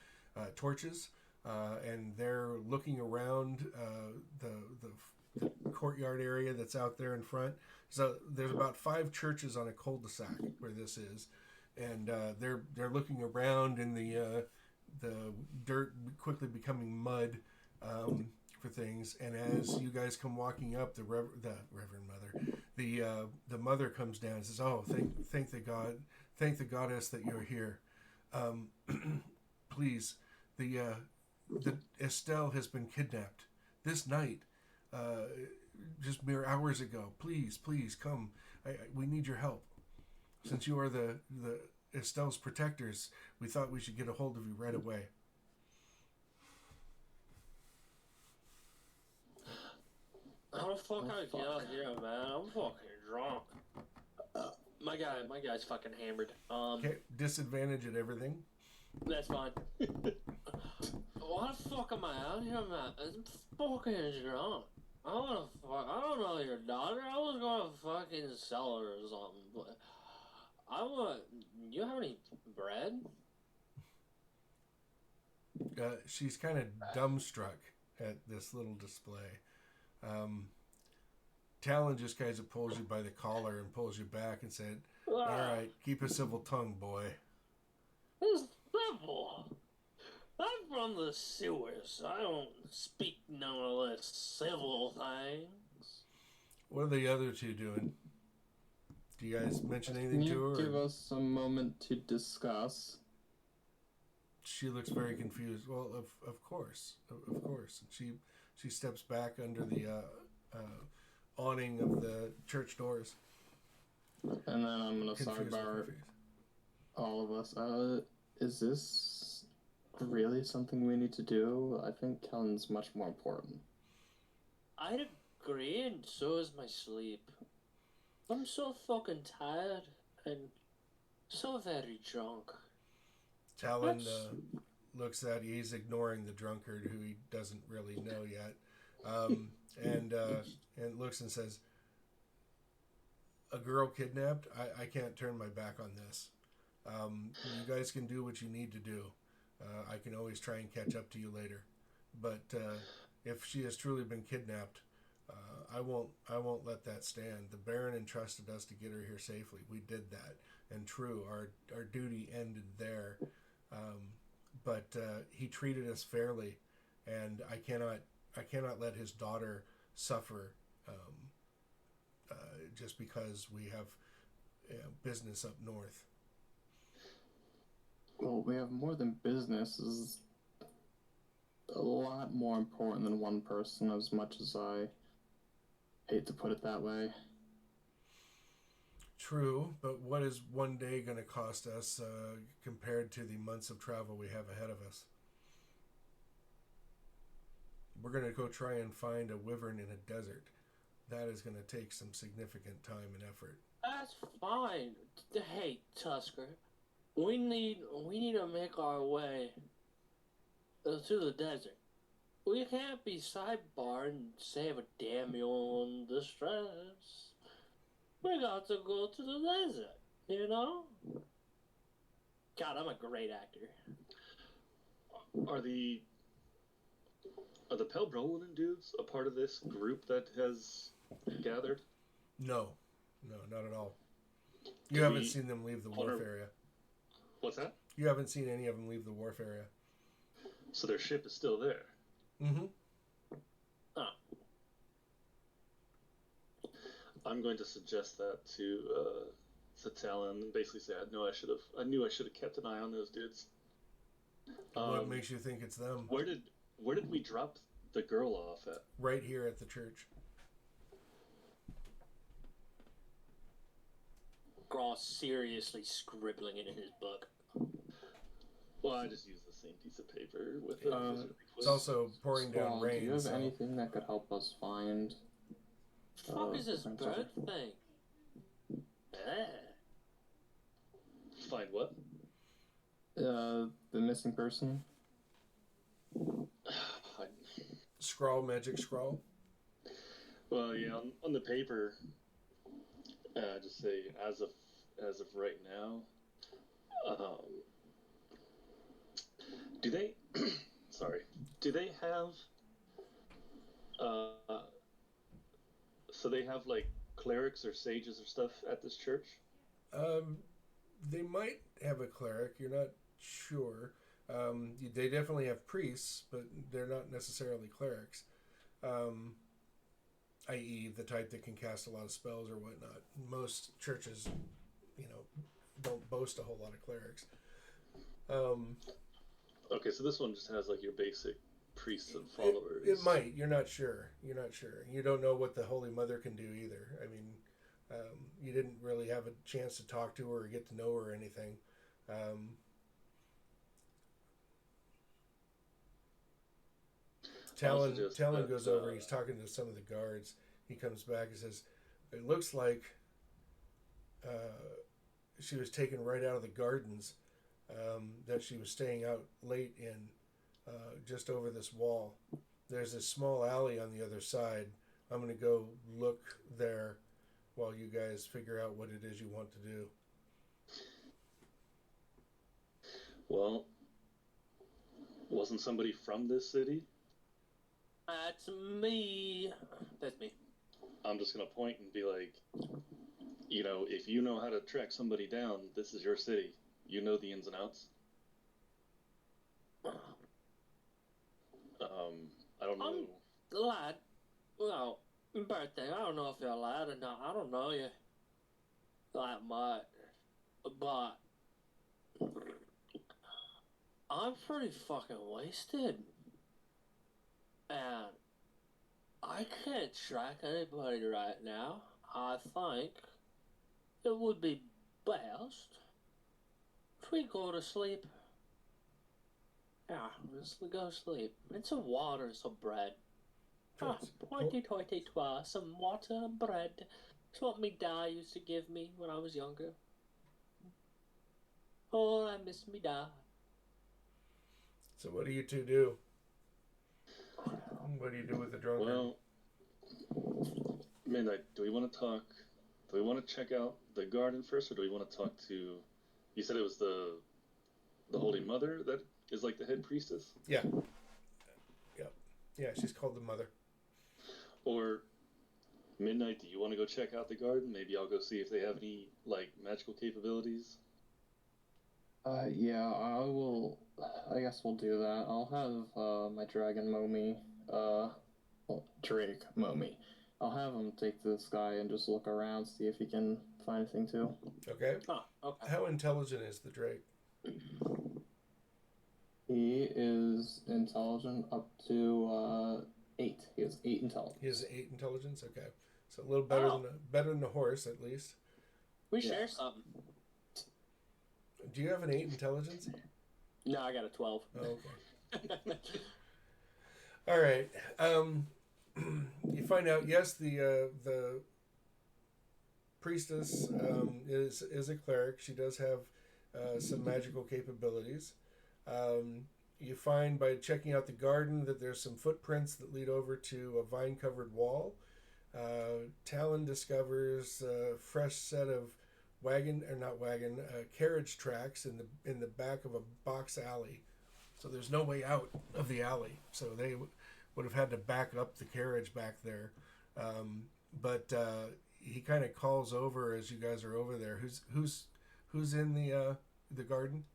torches, and they're looking around the courtyard area that's out there in front. So there's about 5 churches on a cul-de-sac where this is, and they're looking around in the dirt quickly becoming mud for things. And as you guys come walking up, the Reverend Mother, the mother comes down and says, "Oh, thank the goddess that you're here. Please, the Estelle has been kidnapped this night, just mere hours ago. Please come. We need your help. Since you are the Estelle's protectors, we thought we should get a hold of you right away." How the fuck I get out here, man? I'm fucking drunk. My guy's fucking hammered. Okay, disadvantage at everything. That's fine. Why the fuck am I out here, man? I'm fucking drunk. I don't know your daughter. I was gonna fucking sell her or something, but you have any bread? She's kind of dumbstruck at this little display. Talon just kind of pulls you by the collar and pulls you back and said, "All right, keep a civil tongue, boy." It's civil. I'm from the sewers. I don't speak none of this civil things. What are the other two doing? Do you guys mention anything Can to her? you give us a moment to discuss? She looks very confused. Well, of course. She steps back under the awning of the church doors. And then I'm gonna Confused sidebar with her face. all of us. Is this really something we need to do? I think Kellen's much more important. I'd agree, and so is my sleep. I'm so fucking tired and so very drunk. Talon looks at you. He's ignoring the drunkard who he doesn't really know yet, and looks and says, "A girl kidnapped? I can't turn my back on this. You guys can do what you need to do. I can always try and catch up to you later. But if she has truly been kidnapped, I won't let that stand. The Baron entrusted us to get her here safely. We did that, and true, our duty ended there. But he treated us fairly, and I cannot let his daughter suffer just because we have business up north." Well, we have more than business. This is a lot more important than one person, as much as I hate to put it that way. True, but what is one day going to cost us compared to the months of travel we have ahead of us? We're going to go try and find a wyvern in a desert. That is going to take some significant time and effort. That's fine. Hey, Tusker, we need to make our way to the desert. We can't be sidebar and save a damsel in distress. We got to go to the desert, you know? God, I'm a great actor. Are the Pelbrolanen dudes a part of this group that has gathered? No, not at all. You haven't seen them leave the wharf area. What's that? You haven't seen any of them leave the wharf area. So their ship is still there. Mm-hmm. Oh. I'm going to suggest that to Talon and basically say I knew I should have kept an eye on those dudes. What makes you think it's them? Where did we drop the girl off at? Right here at the church. Gross seriously scribbling it in his book. Well, I just used the same piece of paper with it. It's also pouring down rain. Do you have anything that could help us find? The fuck is this bird thing? Find what? The missing person. Scrawl, magic scrawl. Well, yeah, on the paper, just say as of right now. Do they? Sorry. Do they have? So they have like clerics or sages or stuff at this church. They might have a cleric. You're not sure. They definitely have priests, but they're not necessarily clerics. I.e., the type that can cast a lot of spells or whatnot. Most churches, don't boast a whole lot of clerics. Okay, so this one just has like your basic priests and followers. It might. You're not sure. You don't know what the Holy Mother can do either. I mean, you didn't really have a chance to talk to her or get to know her or anything. Talon goes over. He's talking to some of the guards. He comes back and says, "It looks like she was taken right out of the gardens. That she was staying out late in, just over this wall. There's a small alley on the other side. I'm going to go look there while you guys figure out what it is you want to do." Well, wasn't somebody from this city? That's me. That's me. I'm just going to point and be like, if you know how to track somebody down, this is your city. You know the ins and outs. I don't know. Lad, well, birthday, I don't know if you're a lad or not. I don't know you that much. But I'm pretty fucking wasted. And I can't track anybody right now. I think it would be best if we go to sleep. Yeah, just go sleep. And some water, some bread. Pointy-toity-twa, some water and bread. It's what me dad used to give me when I was younger. Oh, I miss me dad. So what do you two do? What do you do with the drunkard? Well, Midnight, do we want to check out the garden first, or do we want to talk to... You said it was the Holy Mother that is like the head priestess? Yeah. Yeah, she's called the Mother. Or Midnight, do you want to go check out the garden? Maybe I'll go see if they have any like magical capabilities. Yeah, I guess we'll do that. I'll have my dragon Momi, Drake Momi. I'll have him take this guy and just look around, see if he can find anything too. Okay. Okay. How intelligent is the Drake? He is intelligent up to 8. He has 8 intelligence. He has 8 intelligence. Okay, so a little better than the horse at least. We share something. Do you have an 8 intelligence? No, I got a 12. Oh, okay. All right. You find out, yes, the priestess is a cleric. She does have some magical capabilities. You find by checking out the garden that there's some footprints that lead over to a vine-covered wall. Talon discovers a fresh set of carriage tracks in the back of a box alley. So there's no way out of the alley. So they would have had to back up the carriage back there. But he kind of calls over as you guys are over there. Who's in the garden?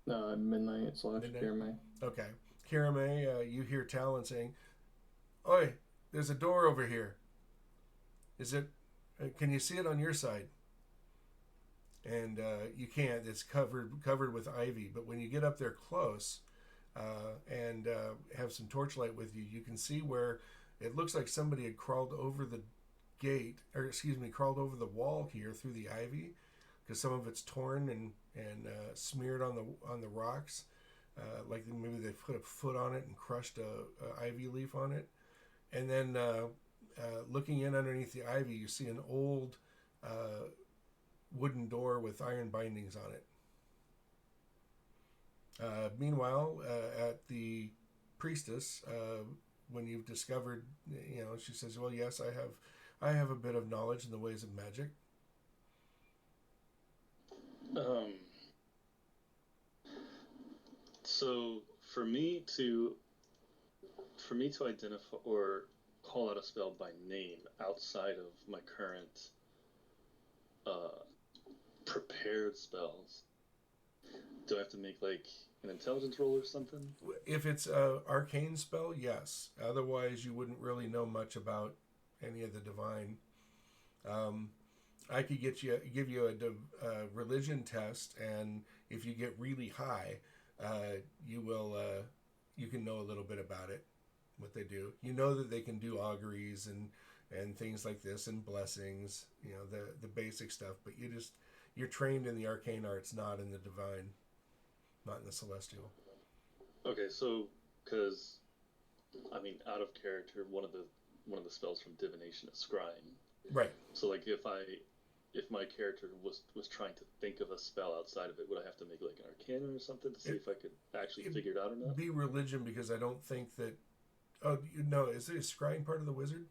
Midnight / Kirame. Okay. Kirame, you hear Talon saying, "Oi, there's a door over here. Is it? Can you see it on your side?" And you can't. It's covered with ivy. But when you get up there close and have some torchlight with you, you can see where it looks like somebody had crawled over the gate, or excuse me, crawled over the wall here through the ivy, because some of it's torn and smeared on the rocks. Like maybe they put a foot on it and crushed a ivy leaf on it. And then looking in underneath the ivy, you see an old wooden door with iron bindings on it. Meanwhile, at the priestess, when you've discovered, she says, "Well, yes, I have a bit of knowledge in the ways of magic." So for me to identify or call out a spell by name outside of my current prepared spells, do I have to make like an intelligence roll or something? If it's an arcane spell, yes. Otherwise, you wouldn't really know much about any of the divine. I could give you a religion test, and if you get really high, you can know a little bit about it, what they do. You know that they can do auguries and things like this and blessings, the basic stuff, but you're trained in the arcane arts, not in the divine, not in the celestial. Okay, so because out of character, one of the spells from divination is scrying. Right. So like if my character was trying to think of a spell outside of it, would I have to make like an arcana or something to see if I could actually figure it out or not? Be religion, because I don't think that. Oh no! Is the scrying part of the wizard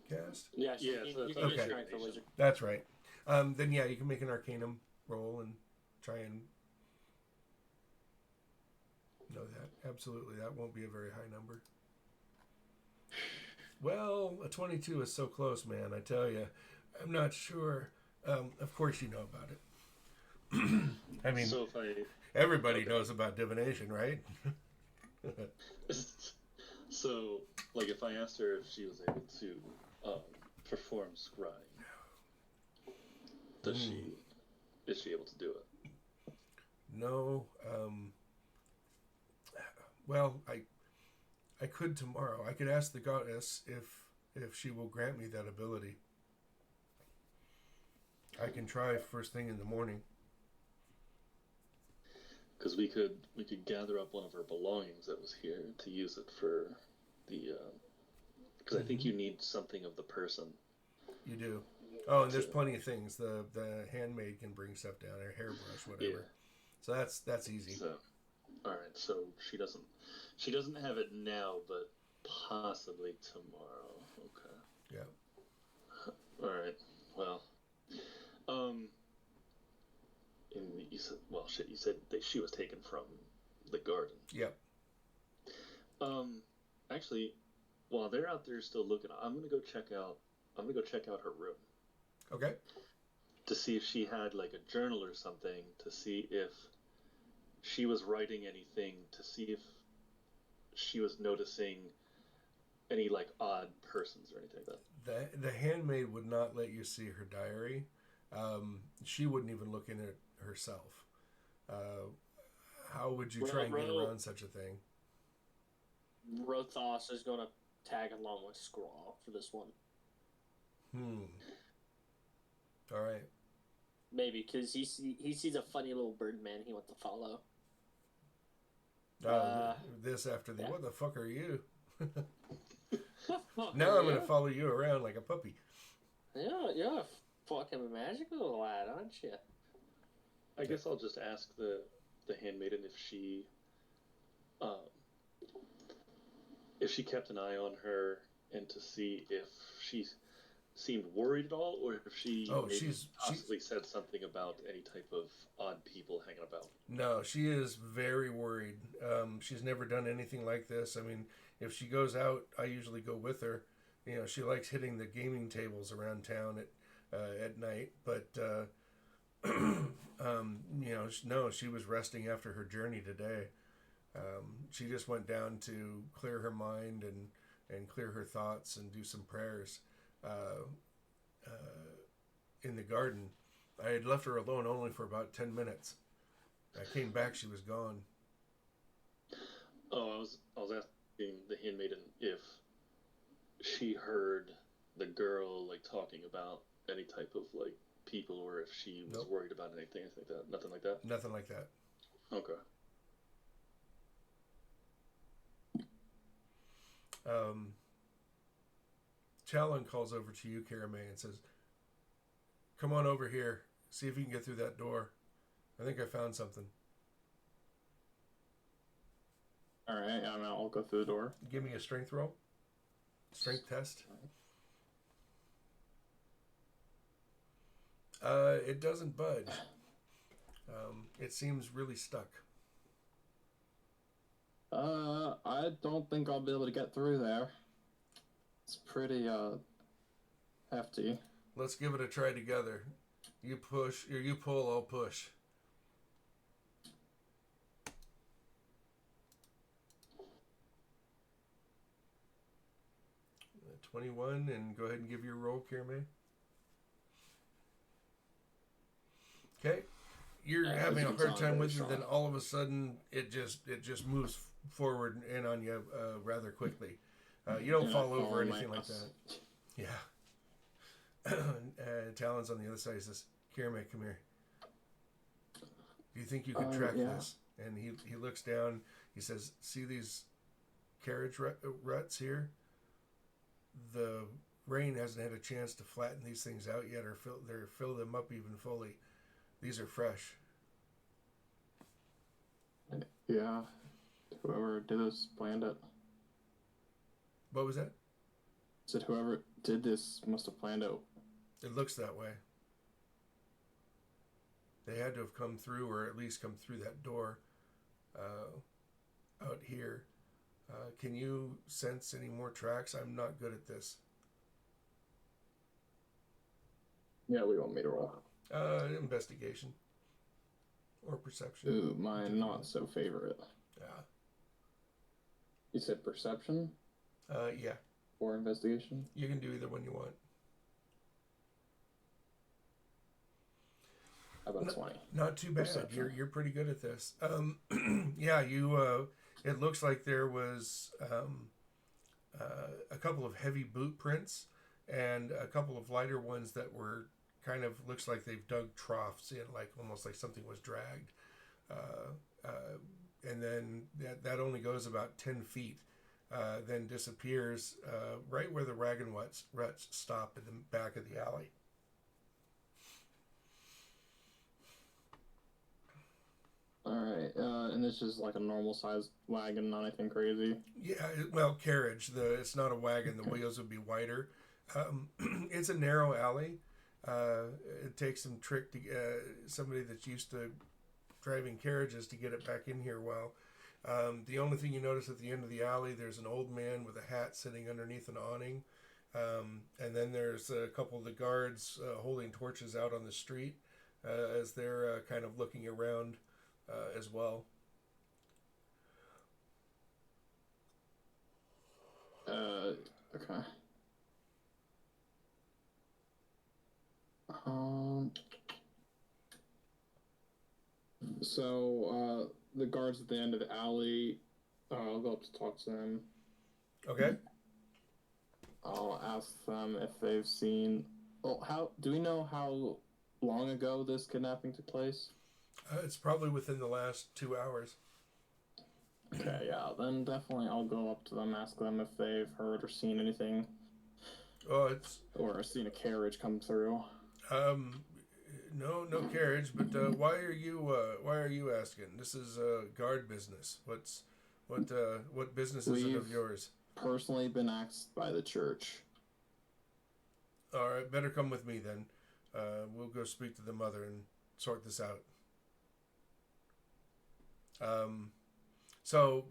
cast? Yes. Yeah. You can okay. scry for wizard. That's right. Then yeah, you can make an arcanum roll and try and know that. Absolutely, that won't be a very high number. Well, a 22 is so close, man. I tell you, I'm not sure. Of course, you know about it. So everybody knows about divination, right? So, like, if I asked her if she was able to perform scrying, is she able to do it? No. Well, I could tomorrow. I could ask the goddess if she will grant me that ability. I can try first thing in the morning. Because we could gather up one of her belongings that was here to use it for the. Because I think you need something of the person. You do. Oh, and there's plenty of things. The handmaid can bring stuff down, her hairbrush, whatever. Yeah. So that's easy. So, all right. So she doesn't have it now, but possibly tomorrow. Okay. Yeah. All right. Well. And you said that she was taken from the garden. Yep. Actually, while they're out there still looking, I'm gonna go check out her room. Okay. To see if she had like a journal or something, to see if she was writing anything, to see if she was noticing any like odd persons or anything like that. The handmaid would not let you see her diary. She wouldn't even look in it herself. How would you try and get around such a thing? Rothos is going to tag along with Scrawl for this one. All right. Maybe, because he sees a funny little bird man he wants to follow. This after the, yeah. What the fuck are you? Now I'm going to follow you around like a puppy. Yeah, you're a fucking magical lad, aren't you? I guess I'll just ask the handmaiden if she kept an eye on her, and to see if she seemed worried at all, or if she she's possibly said something about any type of odd people hanging about. No, she is very worried. She's never done anything like this. I mean, if she goes out, I usually go with her. You know, she likes hitting the gaming tables around town at night, but you know, no, she was resting after her journey today. She just went down to clear her mind and clear her thoughts and do some prayers in the garden. I had left her alone only for about 10 minutes. I came back, she was gone. Oh, I was asking the handmaiden if she heard the girl like talking about any type of like people, or if she was worried about anything like that. Nothing like that. Nothing like that. Okay. Talon calls over to you, Karamay, and says, "Come on over here. See if you can get through that door. I think I found something." All right, I'll go through the door. Give me a strength roll. Strength test. It doesn't budge. It seems really stuck. I don't think I'll be able to get through there. It's pretty, hefty. Let's give it a try together. You push, or you pull, I'll push. 21, and go ahead and give your roll, Karamay. Okay. You're having a hard time with it, then all of a sudden it just moves forward in on you rather quickly. You don't fall over or anything like that. Yeah. Talon's on the other side. He says, "Karamay, come here. Do you think you could track this?" And he looks down. He says, "See these carriage ruts here? The rain hasn't had a chance to flatten these things out yet, or fill them up even fully. These are fresh." Yeah. Whoever did this planned it. What was that? Said whoever did this must have planned it. It looks that way. They had to have come through, or at least come through that door out here. Can you sense any more tracks? I'm not good at this. Yeah, we want me to roll. Investigation. Or perception. Ooh, my not so favorite. Yeah. You said perception? Yeah. Or investigation? You can do either one you want. How about 20? Not too bad. Perception. You're pretty good at this. Yeah, you. It looks like there was a couple of heavy boot prints and a couple of lighter ones that were kind of, looks like they've dug troughs in, like almost like something was dragged. And then that only goes about 10 feet, then disappears right where the wagon ruts stop in the back of the alley. Alright, and this is like a normal sized wagon, not anything crazy? Yeah, well, carriage. It's not a wagon. The wheels would be wider. It's a narrow alley. It takes some trick to somebody that's used to driving carriages to get it back in here well. The only thing you notice at the end of the alley, there's an old man with a hat sitting underneath an awning. And then there's a couple of the guards holding torches out on the street as they're kind of looking around as well. Okay. So, the guards at the end of the alley, I'll go up to talk to them. Okay. I'll ask them if they've seen... Well, do we know how long ago this kidnapping took place? It's probably within the last 2 hours. Okay, yeah, then definitely I'll go up to them, ask them if they've heard or seen anything. Or seen a carriage come through. No carriage, but why are you asking? This is guard business. What business is it of yours? Personally been asked by the church. All right, better come with me then. We'll go speak to the mother and sort this out. So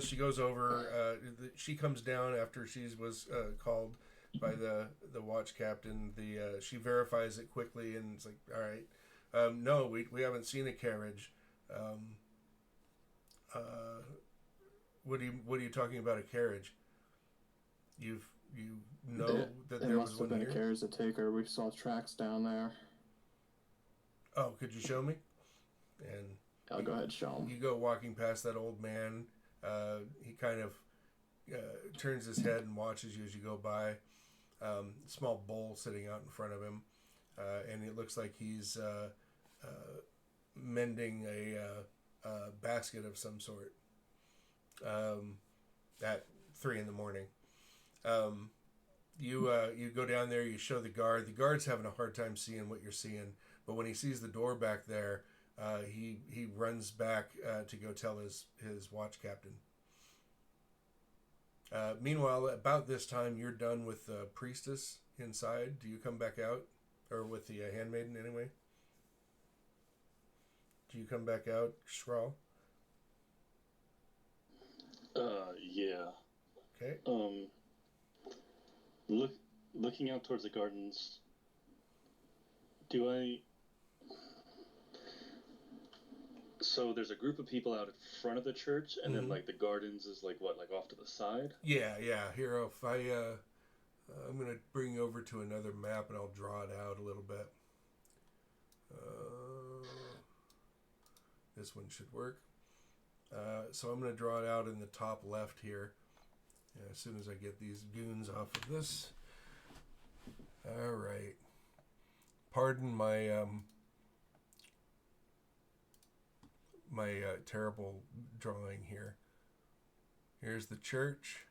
she goes over. She comes down after she was called by the watch captain. She verifies it quickly and it's like, all right, no, we haven't seen a carriage. What are you talking about a carriage? You know that there was one here? It must have been a carriage to take her. We saw tracks down there. Oh, could you show me? And I'll go ahead and show him. You go walking past that old man. He kind of turns his head and watches you as you go by. Small bowl sitting out in front of him. And it looks like he's mending a basket of some sort at 3 a.m. You go down there, you show the guard. The guard's having a hard time seeing what you're seeing, but when he sees the door back there, he runs back to go tell his watch captain. Meanwhile, about this time, you're done with the priestess inside. Do you come back out? Or with the handmaiden, anyway? Do you come back out, Skrull? Yeah. Okay. Looking out towards the gardens, so there's a group of people out in front of the church, and then like the gardens is like what, like off to the side? Yeah. Hero, if I'm gonna bring you over to another map and I'll draw it out a little bit. This one should work. So I'm gonna draw it out in the top left here. As soon as I get these goons off of this. All right. Pardon my terrible drawing here. Here's the church.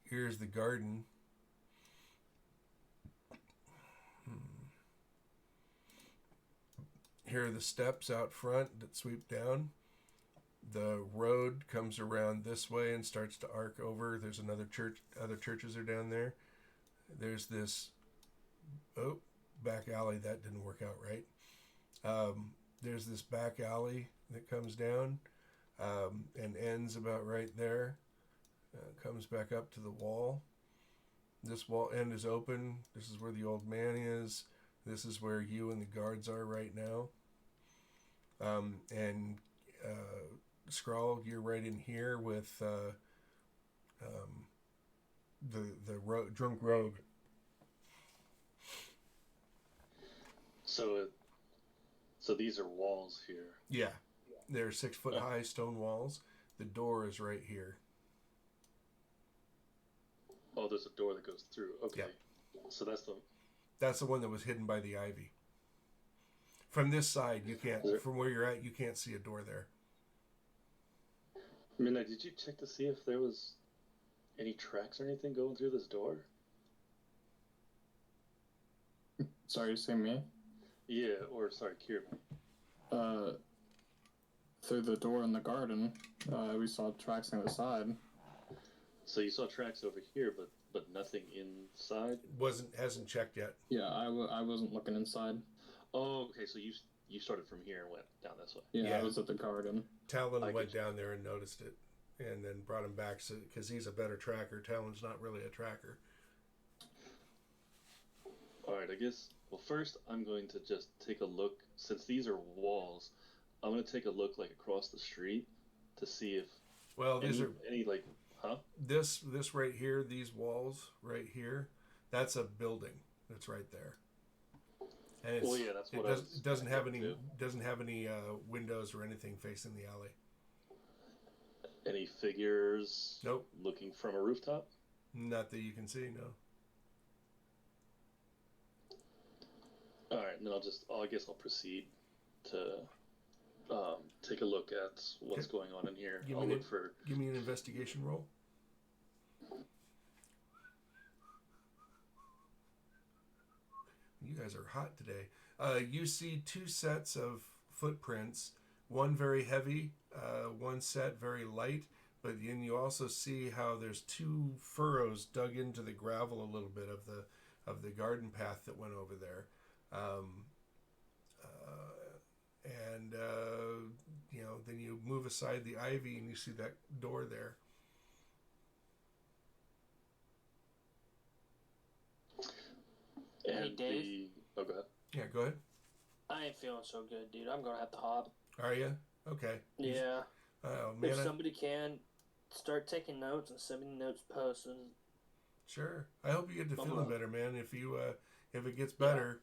Here's the garden. Here are the steps out front that sweep down. The road comes around this way and starts to arc over. There's another church. Other churches are down there. There's this back alley. That didn't work out right. There's this back alley that comes down and ends about right there. Comes back up to the wall. This wall end is open. This is where the old man is. This is where you and the guards are right now. And Skrull, you're right in here with the drunk rogue. So these are walls here. Yeah, they're 6 foot high stone walls. The door is right here. Oh, there's a door that goes through. Okay, yeah. So that's the one that was hidden by the ivy. From this side, you can't. From where you're at, you can't see a door there. Midnight, did you check to see if there was any tracks or anything going through this door? Sorry, you say me? Yeah, or sorry, Kieran. Through the door in the garden, we saw tracks on the side. So you saw tracks over here, but nothing inside? Hasn't checked yet. Yeah, I wasn't looking inside. Oh, okay, so you started from here and went down this way. Yeah, I was at the garden. Talon went down there and noticed it, and then brought him back because he's a better tracker. Talon's not really a tracker. Alright, I guess, well, first I'm going to just take a look, since these are walls, I'm going to take a look, like, across the street to see if any like, huh? This right here, these walls right here, that's a building that's right there. And well, yeah, that's what it doesn't have any windows or anything facing the alley. Any figures? Nope. Looking from a rooftop? Not that you can see, no. All right, then I guess I'll proceed to take a look at what's going on in here. Give me an investigation roll. You guys are hot today. You see 2 sets of footprints. One very heavy, one set very light. but then you also see how there's 2 furrows dug into the gravel a little bit of the garden path that went over there. Um, and then you move aside the ivy and you see that door there. Hey, Dave. Oh, go ahead. Yeah, go ahead. I ain't feeling so good, dude. I'm gonna have to hop. Are you? Okay. Yeah. Oh, man. If somebody can, start taking notes and send me notes posting. Sure. I hope you get to feeling better, man. If it gets better,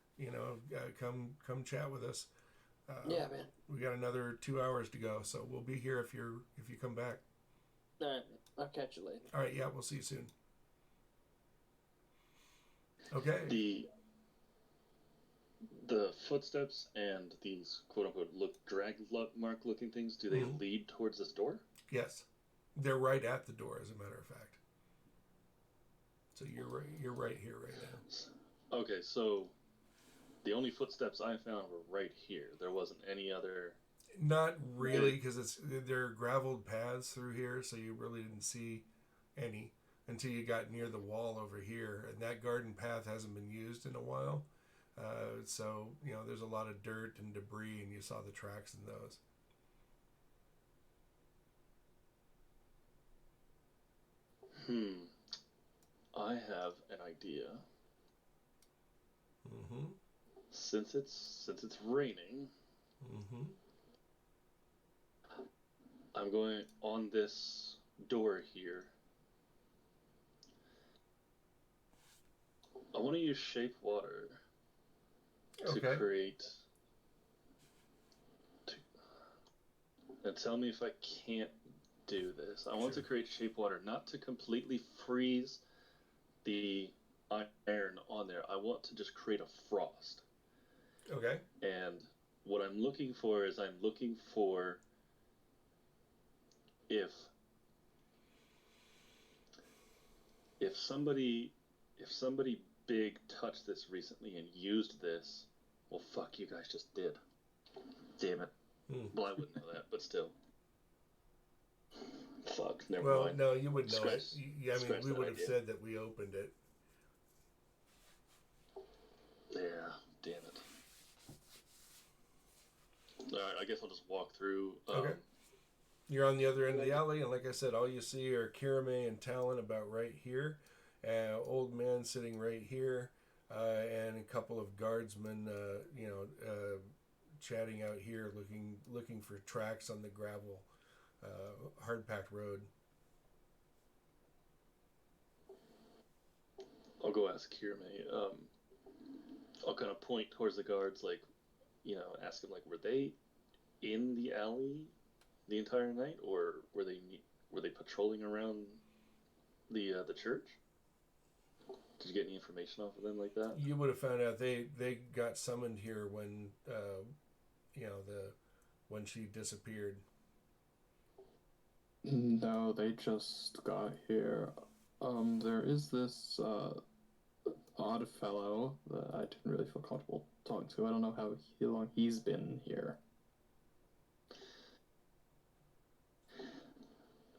come chat with us. Yeah, man. We got another 2 hours to go, so we'll be here if you come back. All right, I'll catch you later. All right, yeah, we'll see you soon. Okay. The footsteps and these quote-unquote drag mark looking things, do they lead towards this door? Yes. They're right at the door, as a matter of fact. So you're right here right now. Okay, so the only footsteps I found were right here. There wasn't any other... Not really, because they're graveled paths through here, so you really didn't see any until you got near the wall over here. And that garden path hasn't been used in a while. So, there's a lot of dirt and debris, and you saw the tracks in those. I have an idea. Mm-hmm. Since it's raining, I'm going on this door here. I want to use shape water to create. And tell me if I can't do this. I want to create shape water, not to completely freeze the iron on there. I want to just create a frost. Okay. And what I'm looking for is if somebody big touched this recently and used this, well, fuck, you guys just did. Damn it. Well, I wouldn't know that, but still. Fuck, never mind. Well, no, you would know it. I mean, we would have said that we opened it. Yeah, damn it. Alright, I guess I'll just walk through. Okay. You're on the other end of the alley, and like I said, all you see are Kirame and Talon about right here. Old man sitting right here, and a couple of guardsmen, chatting out here, looking for tracks on the gravel, hard-packed road. I'll go ask Kirame. I'll kind of point towards the guards, ask them, were they in the alley the entire night, or were they patrolling around the church? Did you get any information off of them like that? You would have found out they got summoned here when when she disappeared. No, they just got here. There is this odd fellow that I didn't really feel comfortable talking to. I don't know how long he's been here.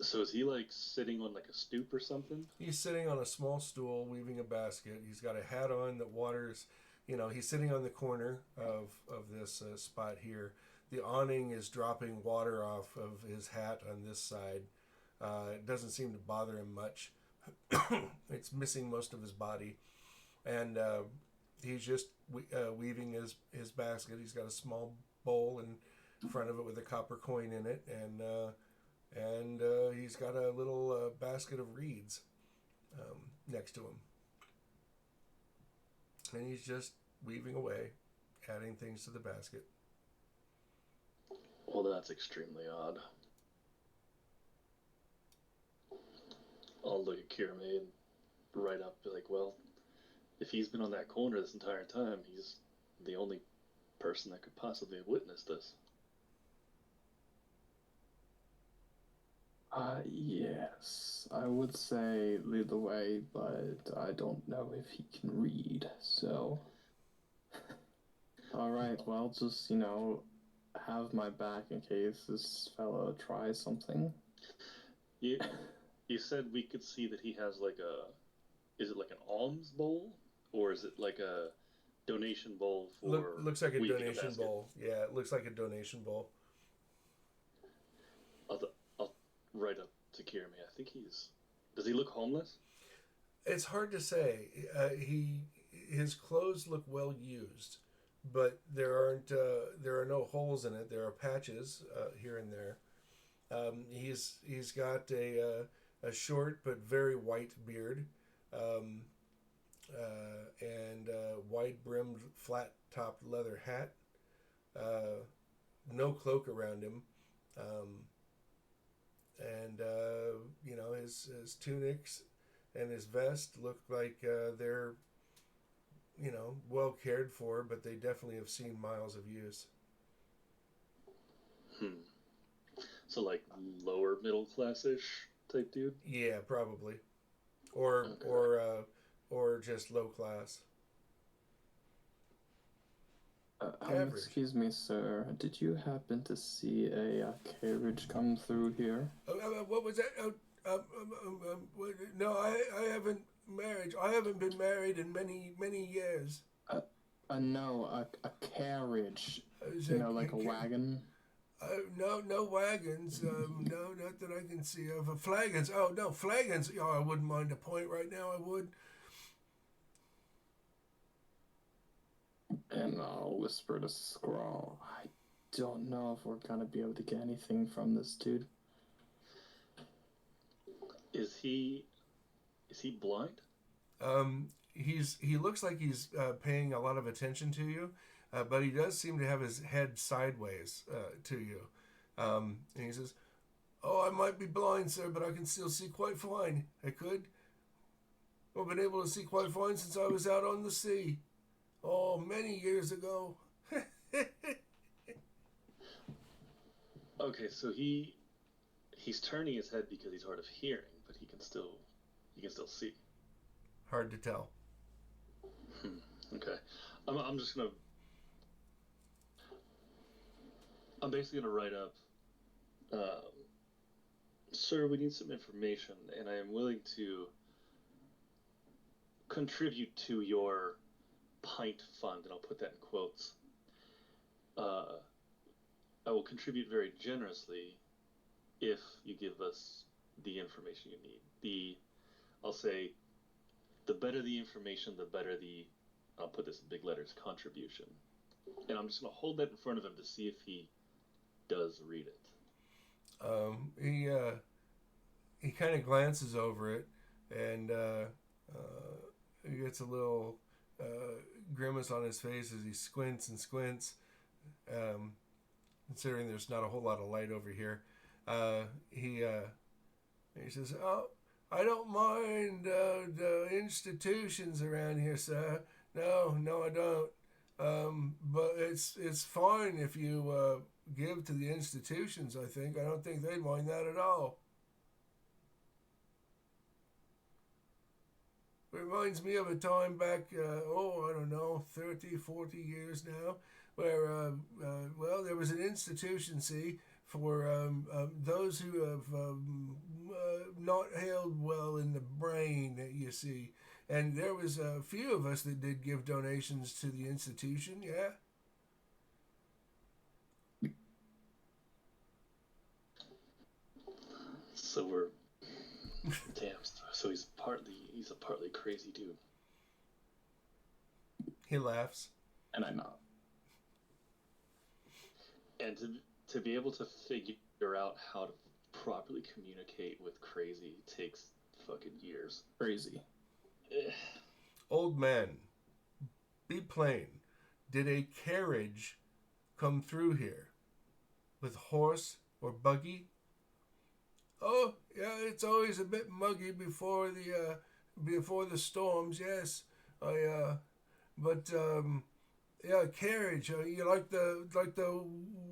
So is he sitting on a stoop or something? He's sitting on a small stool weaving a basket. He's got a hat on that waters. He's sitting on the corner of this spot here. The awning is dropping water off of his hat on this side. It doesn't seem to bother him much. It's missing most of his body. And he's just weaving his basket. He's got a small bowl in front of it with a copper coin in it. And he's got a little basket of reeds next to him. And he's just weaving away, adding things to the basket. Well, that's extremely odd. I'll look at Kirame and write up, be like, well, if he's been on that corner this entire time, he's the only person that could possibly have witnessed this. Yes, I would say lead the way, but I don't know if he can read, so... Alright, well, just, Mm-hmm. have my back in case this fella tries something. You you said we could see that he has like a, is it like an alms bowl, or is it like a donation bowl for Looks like a weaving a donation basket? bowl. Yeah, it looks like a donation bowl. I'll write up to Kirimi. I think he's. Does he look homeless? It's hard to say. His clothes look well used, but there are no holes in it. There are patches here and there. He's got a short but very white beard, um, and wide brimmed flat topped leather hat. Uh, no cloak around him, um, and his tunics and his vest look like they're well cared for, but they definitely have seen miles of use. Hmm. So like lower middle class-ish type dude. Yeah, probably, or Okay. or just low class. Average. Excuse me, sir. Did you happen to see a carriage come through here? What was that? No, I haven't married. I haven't been married in many years. No, a carriage. Is You that- know, like a wagon. no wagons. No, not that I can see of. Flagons. Oh no, flagons. Oh, I wouldn't mind a point right now. I would. And I'll whisper to Scrawl. I don't know if we're gonna be able to get anything from this dude. Is he blind? He looks like he's paying a lot of attention to you, but he does seem to have his head sideways to you. And he says, "Oh, I might be blind, sir, but I can still see quite fine. I could. I've been able to see quite fine since I was out on the sea. Oh, many years ago." Okay, so he's turning his head because he's hard of hearing, but he can still see. Hard to tell. Okay, I'm just gonna I'm basically gonna write up, um, sir, we need some information, and I am willing to contribute to your pint fund, and I'll put that in quotes. Uh, I will contribute very generously if you give us the information you need. I'll say, the better the information, the better I'll put this in big letters, contribution. And I'm just going to hold that in front of him to see if he does read it. He kind of glances over it, and he gets a little grimace on his face as he squints and squints. Considering there's not a whole lot of light over here, he says, "Oh, I don't mind the institutions around here, sir. No, I don't. But it's fine if you give to the institutions. I don't think they'd mind that at all. It reminds me of a time back, I don't know, 30, 40 years now, where, there was an institution, see, for those who have not held well in the brain, you see. And there was a few of us that did give donations to the institution, yeah. So we're damn. So he's a partly crazy dude. He laughs. And I nod. And to be able to figure out how to properly communicate with crazy takes fucking years. Crazy. Old man, be plain. Did a carriage come through here? With horse or buggy? Oh, yeah, it's always a bit muggy before the storms, yes. Carriage. You like the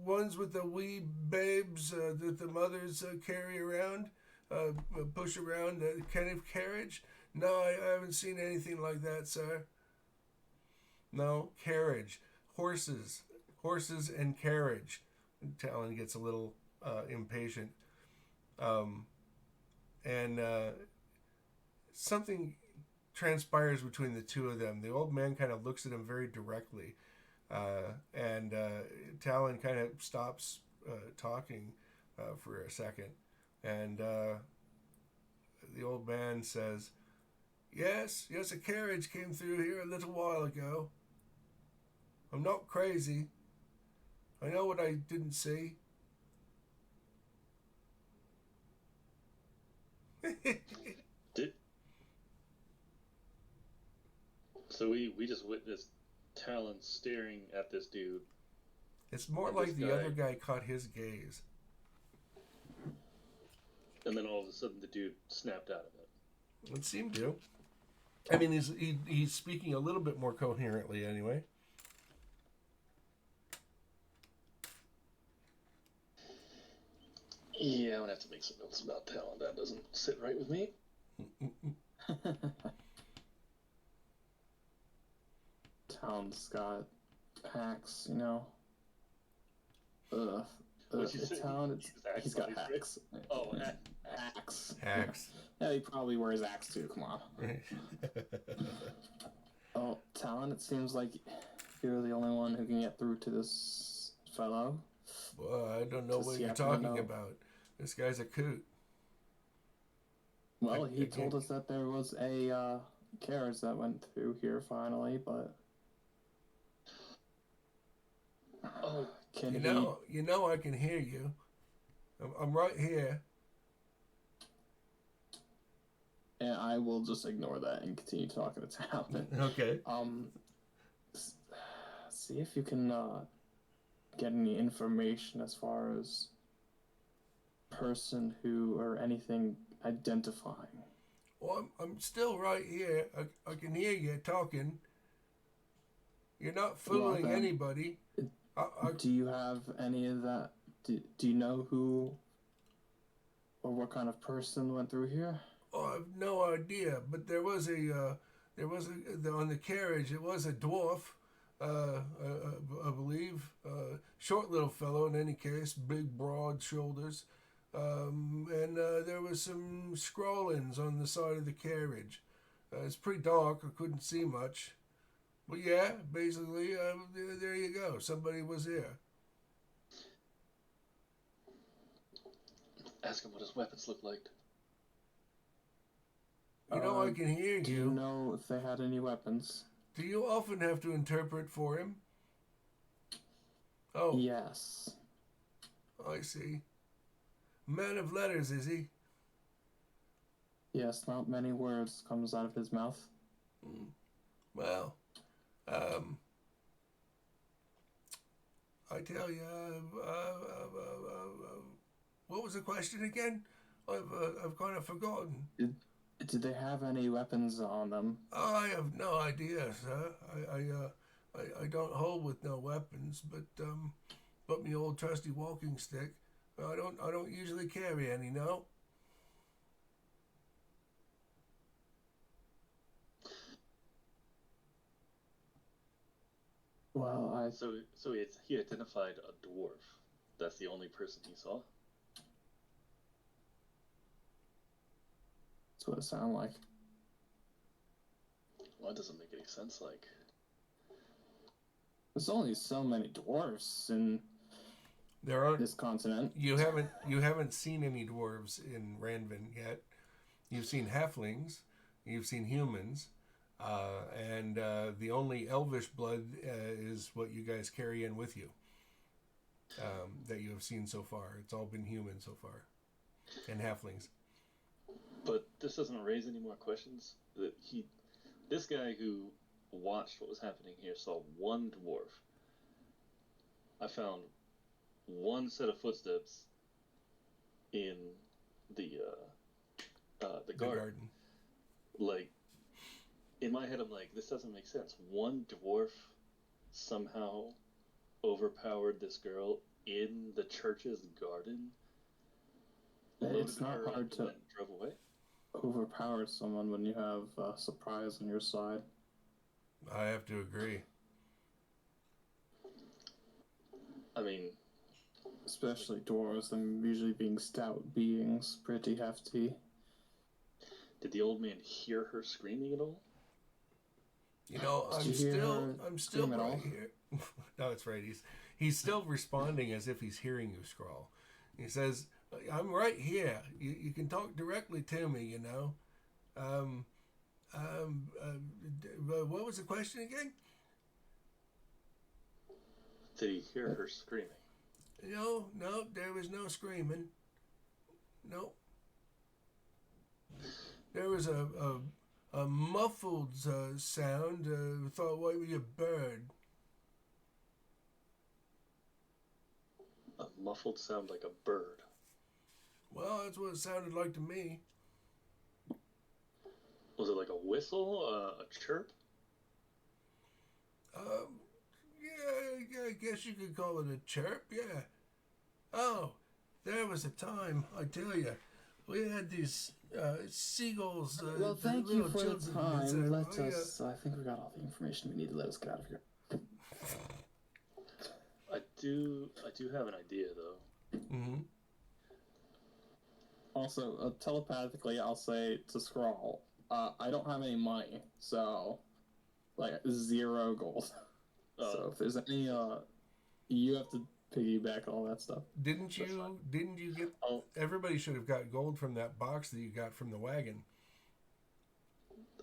ones with the wee babes that the mothers carry around, push around the kind of carriage? No, I haven't seen anything like that, sir. No, carriage, horses and carriage. Talon gets a little impatient. and something transpires between the two of them. The old man kind of looks at him very directly, and Talon kind of stops talking for a second, and the old man says, yes, a carriage came through here a little while ago. I'm not crazy. I know what I didn't see. So we just witnessed Talon staring at this dude. It's more like the other guy caught his gaze. And then all of a sudden the dude snapped out of it. It seemed to. I mean, he's speaking a little bit more coherently anyway. Yeah, I'm gonna have to make some notes about Talon. That doesn't sit right with me. Talon's got hacks, you know. Talon, he's got hacks. Oh, hacks. Hacks. Yeah, he probably wears axe too. Come on. Oh, Talon, it seems like you're the only one who can get through to this fellow. Well, I don't know what you're talking about. This guy's a coot. Well, he told us that there was a carriage that went through here finally, but you know, I can hear you. I'm right here. And I will just ignore that and continue talking to Talon. Okay. See if you can get any information as far as person who or anything identifying. Well, I'm still right here. I can hear you talking. You're not fooling anybody. Do you have any of that? Do you know who or what kind of person went through here? Oh, I have no idea. But there was on the carriage. It was a dwarf, I believe, short little fellow. In any case, big broad shoulders, and there was some scrawlings on the side of the carriage. It's pretty dark. I couldn't see much. But yeah, basically, there you go. Somebody was here. Ask him what his weapons look like. You know, I can hear you. Do you know if they had any weapons? Do you often have to interpret for him? Oh. Yes. I see. Man of letters, is he? Yes, not many words comes out of his mouth. Well, I tell you, what was the question again? I've kind of forgotten. Did they have any weapons on them? I have no idea, sir. I don't hold with no weapons, but me old trusty walking stick. I don't usually carry any, no. Well, So he identified a dwarf. That's the only person he saw? That's what it sounded like. Well, that doesn't make any sense, like... There's only so many dwarves in this continent. You haven't seen any dwarves in Ranvin yet. You've seen halflings, you've seen humans, and the only elvish blood is what you guys carry in with you. That you have seen so far. It's all been human so far, and halflings. But this doesn't raise any more questions. This guy who watched what was happening here saw one dwarf. I found one set of footsteps in the garden. Like, in my head, I'm like, this doesn't make sense. One dwarf somehow overpowered this girl in the church's garden. It's not hard to drove away. Overpower someone when you have a surprise on your side. I have to agree. I mean, especially dwarves, them usually being stout beings, pretty hefty. Did the old man hear her screaming at all? You know, Did you hear her I'm still scream at all? right here. No, it's right. He's still responding as if he's hearing you scrawl. He says, "I'm right here. You can talk directly to me. You know." What was the question again? Did he hear her screaming? No, there was no screaming. No. There was a muffled sound. Thought, what was a bird? A muffled sound like a bird. Well, that's what it sounded like to me. Was it like a whistle, a chirp? Yeah, I guess you could call it a chirp, yeah. Oh, there was a time, I tell you, we had these seagulls. Well, thank you for the time. I think we got all the information we need to let us get out of here. I do have an idea though. Mm-hmm. Also, telepathically, I'll say to Scrawl, I don't have any money, so, like, 0 gold. So if there's any, you have to piggyback all that stuff. Didn't you get... Oh, Everybody should have got gold from that box that you got from the wagon.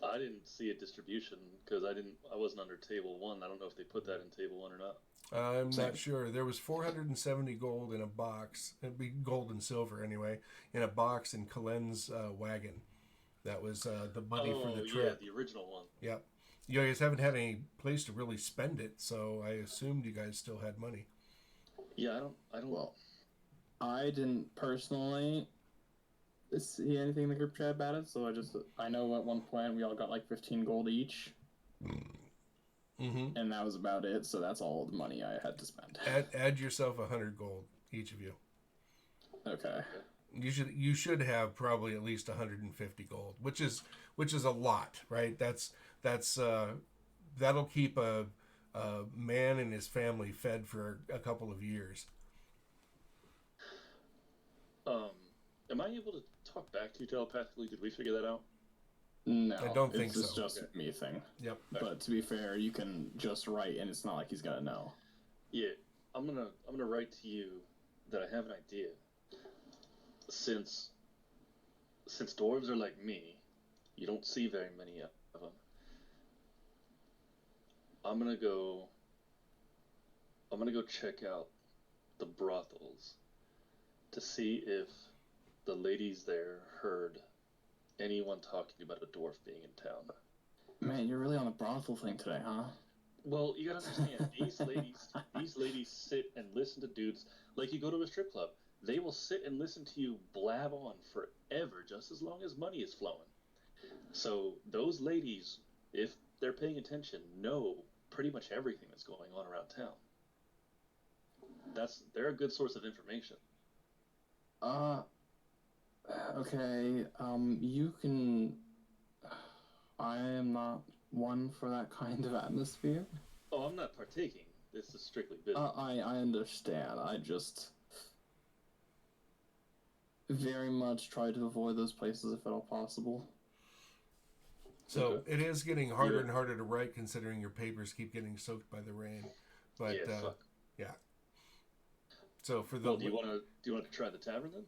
I didn't see a distribution because I wasn't under table 1. I don't know if they put that in table 1 or not. I'm not sure. There was 470 gold in a box. It'd be gold and silver anyway, in a box in Colen's wagon. That was the money for the trip. Yeah, the original one. Yep. You guys haven't had any place to really spend it, so I assumed you guys still had money. Yeah, I don't. Well, I didn't personally see anything in the group chat about it, so I know at one point we all got like 15 gold each. Mm-hmm. And that was about it, so that's all the money I had to spend. Add yourself 100 gold, each of you. Okay. You should have probably at least 150 gold, which is a lot, right? That'll keep a man and his family fed for a couple of years. Am I able to talk back to you telepathically? Did we figure that out? No, I don't think it's so. just me thing. Yep. But to be fair, you can just write, and it's not like he's gonna know. Yeah, I'm gonna write to you that I have an idea. Since dwarves are like me, you don't see very many of them. I'm gonna go check out the brothels to see if the ladies there heard anyone talking about a dwarf being in town. Man, you're really on the brothel thing today, huh? Well, you gotta understand, these ladies sit and listen to dudes like you go to a strip club. They will sit and listen to you blab on forever, just as long as money is flowing. So those ladies, if they're paying attention, know pretty much everything that's going on around town. They're a good source of information. Okay, you can... I am not one for that kind of atmosphere. Oh, I'm not partaking. This is strictly business. I understand. I just very much try to avoid those places if at all possible. So Okay. it is getting harder and harder to write, considering your papers keep getting soaked by the rain. But yeah, fuck. yeah. So for the Well, do you want to try the tavern then?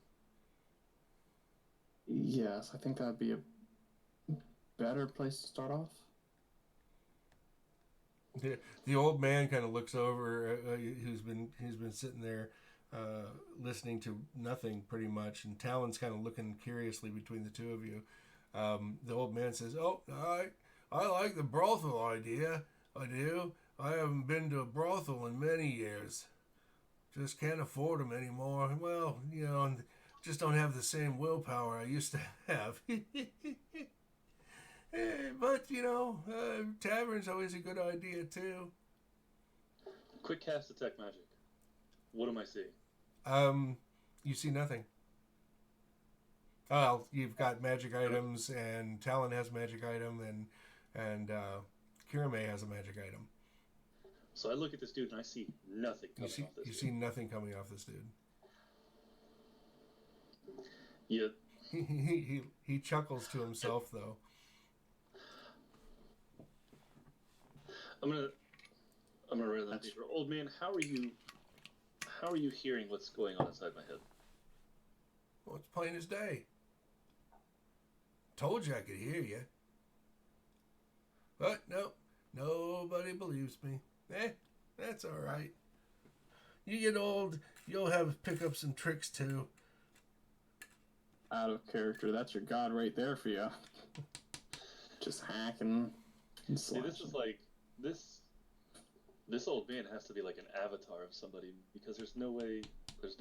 Yes, I think that'd be a better place to start off. the old man kind of looks over, who's been sitting there listening to nothing pretty much, and Talon's kind of looking curiously between the two of you. The old man says, "Oh, I like the brothel idea. I do. I haven't been to a brothel in many years. Just can't afford them anymore. Well, just don't have the same willpower I used to have." But, tavern's always a good idea, too. Quick cast detect magic. What am I seeing? You see nothing. Well, you've got magic items, and Talon has a magic item, and Kirame has a magic item. So I look at this dude and I see nothing coming off this You dude. see nothing coming off this dude. Yeah. He chuckles to himself though. I'm gonna write that paper. Old man, how are you hearing what's going on inside my head? Well, it's plain as day. Told you I could hear you. But no, nobody believes me. That's all right. You get old, you'll have pick up some tricks too. Out of character. That's your god right there for you. Just hacking and See, slashing. this is like this old man has to be like an avatar of somebody because there's no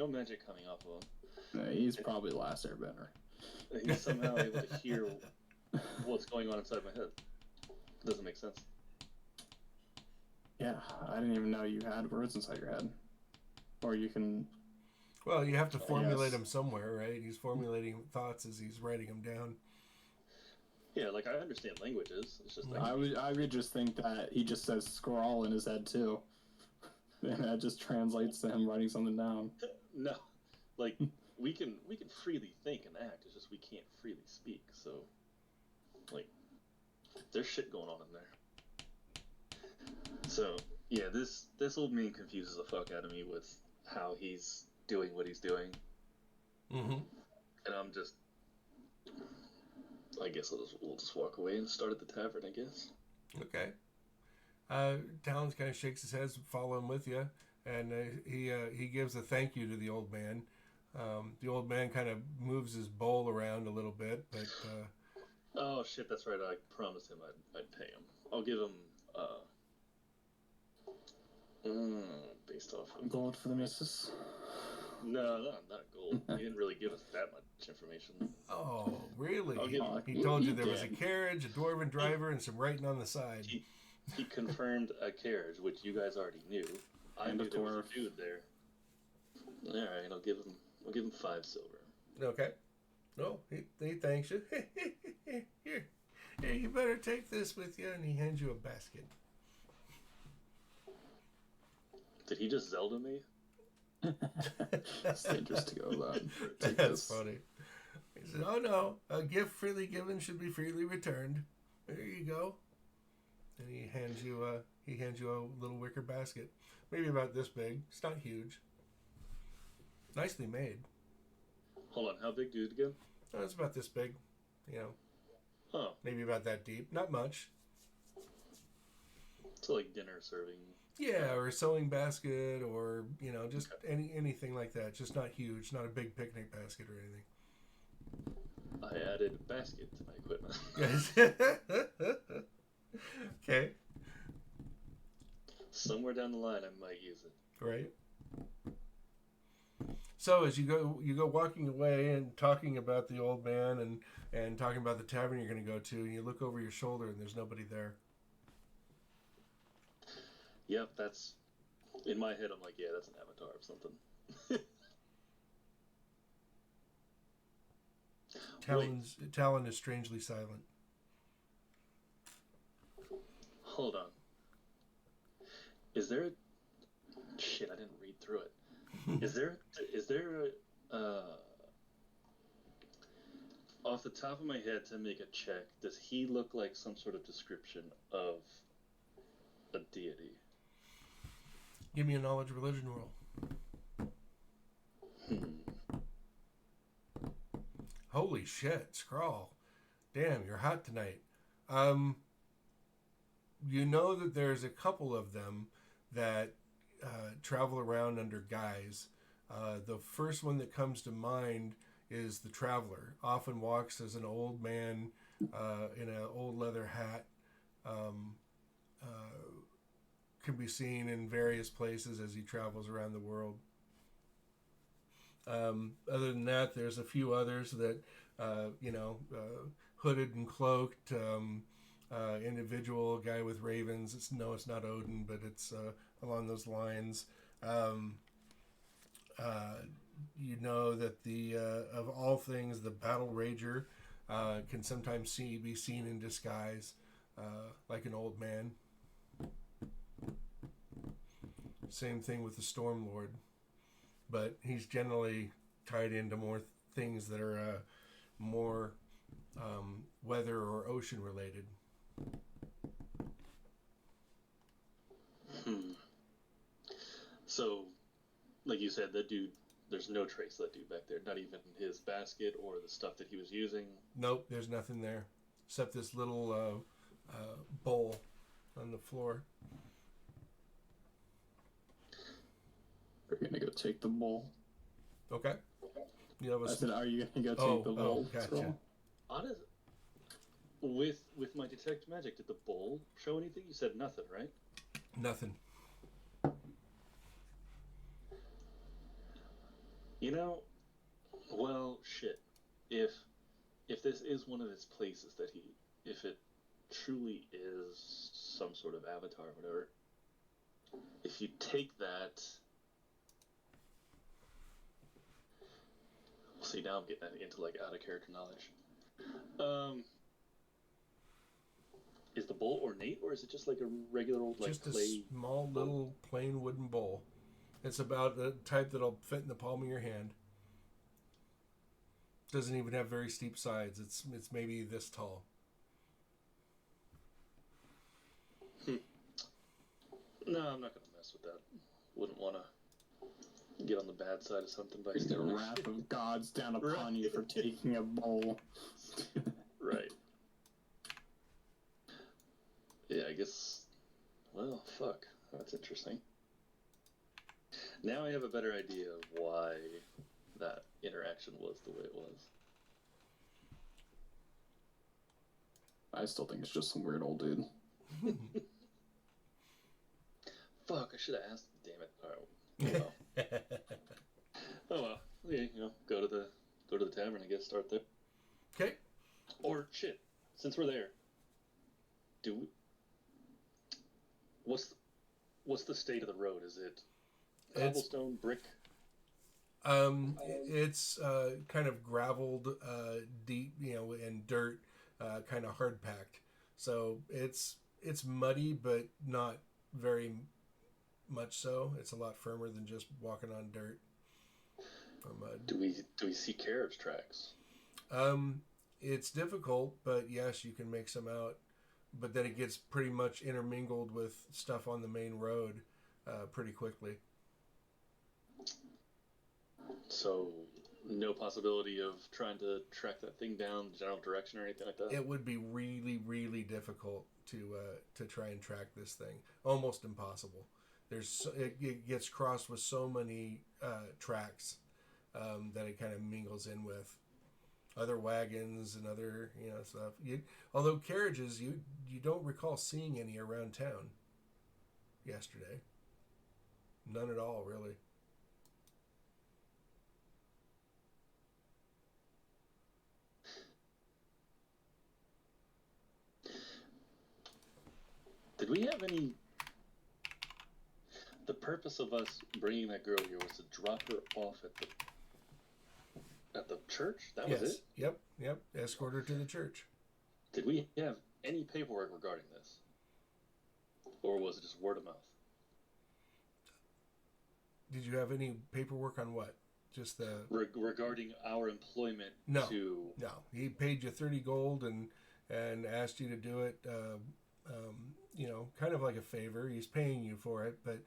magic coming off of him. Yeah, he's probably the last airbender. He's somehow able to hear what's going on inside my head. Doesn't make sense. Yeah, I didn't even know you had words inside your head. Or you can... Well, you have to formulate Yes. them somewhere, right? He's formulating thoughts as he's writing them down. Yeah, like I understand languages. It's just like I would just think that he just says scrawl in his head too. And that just translates to him writing something down. no, like we can freely think and act. It's just we can't freely speak. So, like, there's shit going on in there. So yeah, this old man confuses the fuck out of me with how he's doing what he's doing. Mm-hmm. And I'm just, I guess we'll just walk away and start at the tavern, I guess. Okay. Talons kind of shakes his head, following with you, and he gives a thank you to the old man. The old man kind of moves his bowl around a little bit, but oh shit, that's right. I promised him I'd pay him. I'll give him based off of Gold for the missus. no, not gold. He didn't really give us that much information. oh, really? I'll give him. He told you He there was a did. carriage, a dwarven driver, and some writing on the side. He confirmed a carriage, which you guys already knew. I And a knew there was dwarf. a dude there. All right, I'll give him 5 silver. Okay. No, he thanks you. Here, you better take this with you, and he hands you a basket. Did he just Zelda me? It's dangerous to go that. Take That's this. funny. He said, "Oh no, a gift freely given should be freely returned. There you go." And he hands you a little wicker basket, maybe about this big. It's not huge. Nicely made. Hold on, how big do it again? Oh, it's about this big. You know, Oh, maybe about that deep. Not much. so like dinner serving. Yeah, or a sewing basket, or just anything like that. Just not huge, not a big picnic basket or anything. I added basket to my equipment. Okay, Somewhere down the line, I might use it. right. So as you go walking away and talking about the old man and talking about the tavern you're going to go to, and you look over your shoulder and there's nobody there. Yep, that's in my head. I'm like, yeah, that's an avatar of something. Talon is strangely silent. Hold on. Is there a... Shit, I didn't read through it. Is there off the top of my head to make a check, does he look like some sort of description of a deity? Give me a knowledge religion roll. Holy shit, Scrawl. Damn, you're hot tonight. You know that there's a couple of them that travel around under guise. The first one that comes to mind is the Traveler. Often walks as an old man in an old leather hat. Can be seen in various places as he travels around the world. Other than that, there's a few others that, hooded and cloaked, individual, guy with ravens. It's not Odin, but it's along those lines. You know that the of all things, the Battle Rager can sometimes be seen in disguise, like an old man. Same thing with the Storm Lord, but he's generally tied into more things that are more weather or ocean related. So, like you said, that dude, there's no trace of that dude back there. Not even his basket or the stuff that he was using. Nope, there's nothing there except this little bowl on the floor. We're gonna go take the bowl. Okay. You have I said, are you gonna go take the bowl? Gotcha. Honest, with my detect magic, did the bowl show anything? You said nothing, right? Nothing. You know, well, shit. If this is one of his places that if it truly is some sort of avatar or whatever, if you take that, well, see, now I'm getting into like out of character knowledge. Is the bowl ornate, or is it just like a regular old like just clay? a small little plain wooden bowl. It's about the type that'll fit in the palm of your hand. Doesn't even have very steep sides. It's maybe this tall. No, I'm not gonna mess with that. Wouldn't want to get on the bad side of something by The wrath of gods down upon you for taking a bowl. Right. Yeah, I guess. Well, fuck. That's interesting. Now I have a better idea of why that interaction was the way it was. I still think it's just some weird old dude. Fuck, I should have asked. Damn it. All right. Oh well. Yeah, you know, go to the tavern, I guess, start there. Okay. Or shit. Since we're there, what's the state of the road? Is it cobblestone, brick? It's kind of graveled, deep, and dirt, kind of hard packed. So it's muddy, but not very much so. It's a lot firmer than just walking on dirt or mud. Do we see carriage tracks? It's difficult, but yes, you can make some out. But then it gets pretty much intermingled with stuff on the main road pretty quickly. So, no possibility of trying to track that thing down the general direction or anything like that? It would be really, really difficult to try and track this thing. Almost impossible. It gets crossed with so many tracks that it kind of mingles in with other wagons and other stuff. Although carriages, you don't recall seeing any around town yesterday. None at all, really. Did we have any... The purpose of us bringing that girl here was to drop her off at the church? That was it? Yep. Escort her to the church. Did we have any paperwork regarding this? Or was it just word of mouth? Did you have any paperwork on what? Just the... regarding our employment No. to... No. He paid you 30 gold and asked you to do it, kind of like a favor. He's paying you for it, but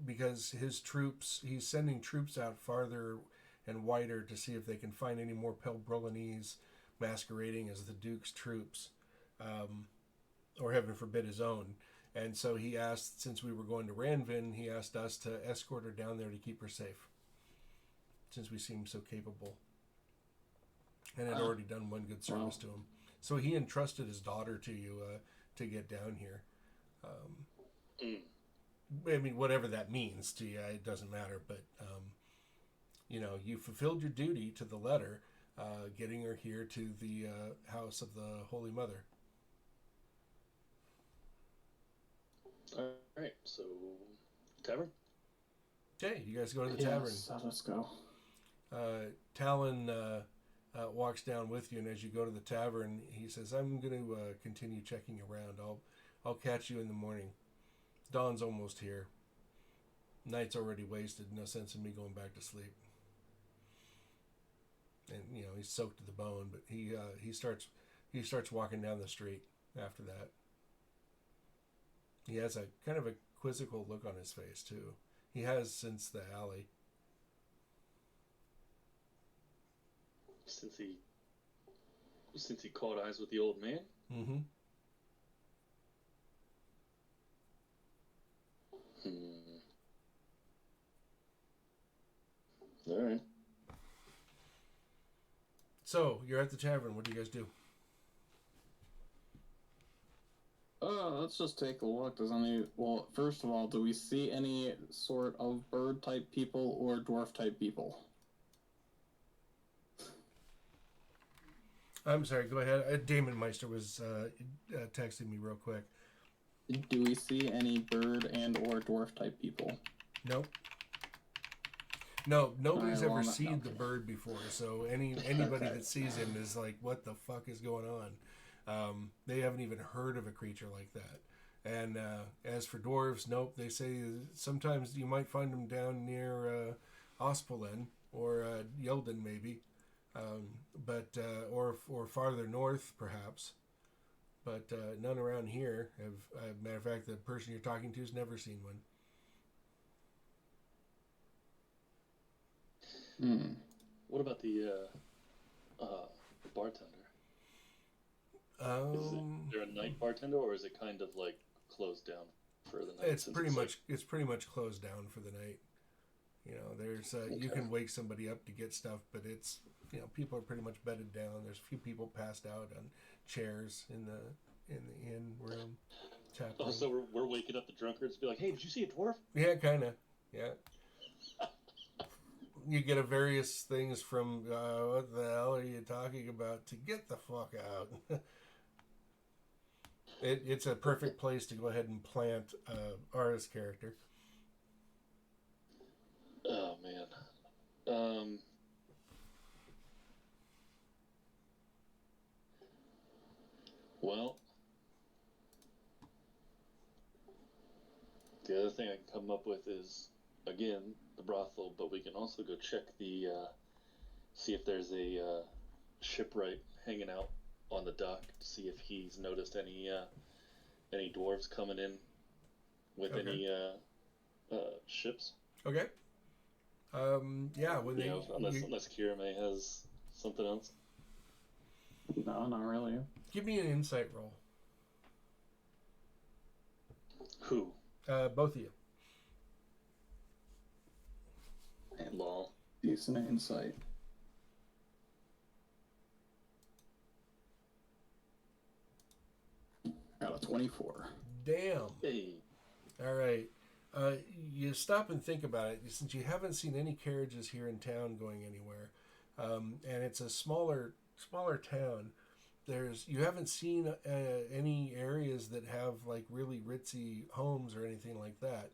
because his troops, he's sending troops out farther and wider to see if they can find any more Pelbrolanese masquerading as the Duke's troops, or heaven forbid his own. And so he asked, since we were going to Ranvin, he asked us to escort her down there to keep her safe, since we seemed so capable and had already done one good service to him. So he entrusted his daughter to you to get down here. I mean, whatever that means to you, it doesn't matter. But, you fulfilled your duty to the letter, getting her here to the house of the Holy Mother. All right, so tavern? Okay, you guys go to the tavern. Let's go. Talon walks down with you, and as you go to the tavern, he says, "I'm going to continue checking around. I'll catch you in the morning. Dawn's almost here. Night's already wasted. No sense in me going back to sleep." And he's soaked to the bone, but he starts walking down the street after that. He has a kind of a quizzical look on his face too. He has since the alley. Since he caught eyes with the old man. Mm-hmm. All right. So you're at the tavern. What do you guys do? Let's just take a look. Well, first of all, do we see any sort of bird type people or dwarf type people? I'm sorry, go ahead. Damon Meister was texting me real quick. Do we see any bird and or dwarf type people? Nope. No, nobody's Alright, ever well, seen okay. the bird before, so anybody Okay. that sees him is like, what the fuck is going on? They haven't even heard of a creature like that. And as for dwarves, nope, they say sometimes you might find them down near Ospelen or Yelden maybe, but or farther north perhaps, but none around here have. Matter of fact, the person you're talking to has never seen one. What about the bartender? Is there a night bartender, or is it kind of like closed down for the night? It's pretty much closed down for the night. There's you can wake somebody up to get stuff, but it's people are pretty much bedded down. There's a few people passed out on chairs in the inn room. Tap room. Oh, so we're waking up the drunkards, be like, "Hey, did you see a dwarf?" Yeah, kind of. Yeah. You get a various things from what the hell are you talking about to get the fuck out. It's a perfect place to go ahead and plant Ara's character. Oh man. Well, the other thing I can come up with is, again, the brothel, but we can also go check see if there's a shipwright hanging out on the dock to see if he's noticed any dwarves coming in with any ships. Okay. Yeah. When Unless Kirame has something else. No, not really. Give me an insight roll. Who? Both of you. And lol. Decent insight. Got a 24. Damn. Hey. All right. You stop and think about it. Since you haven't seen any carriages here in town going anywhere, and it's a smaller town, you haven't seen any areas that have like really ritzy homes or anything like that.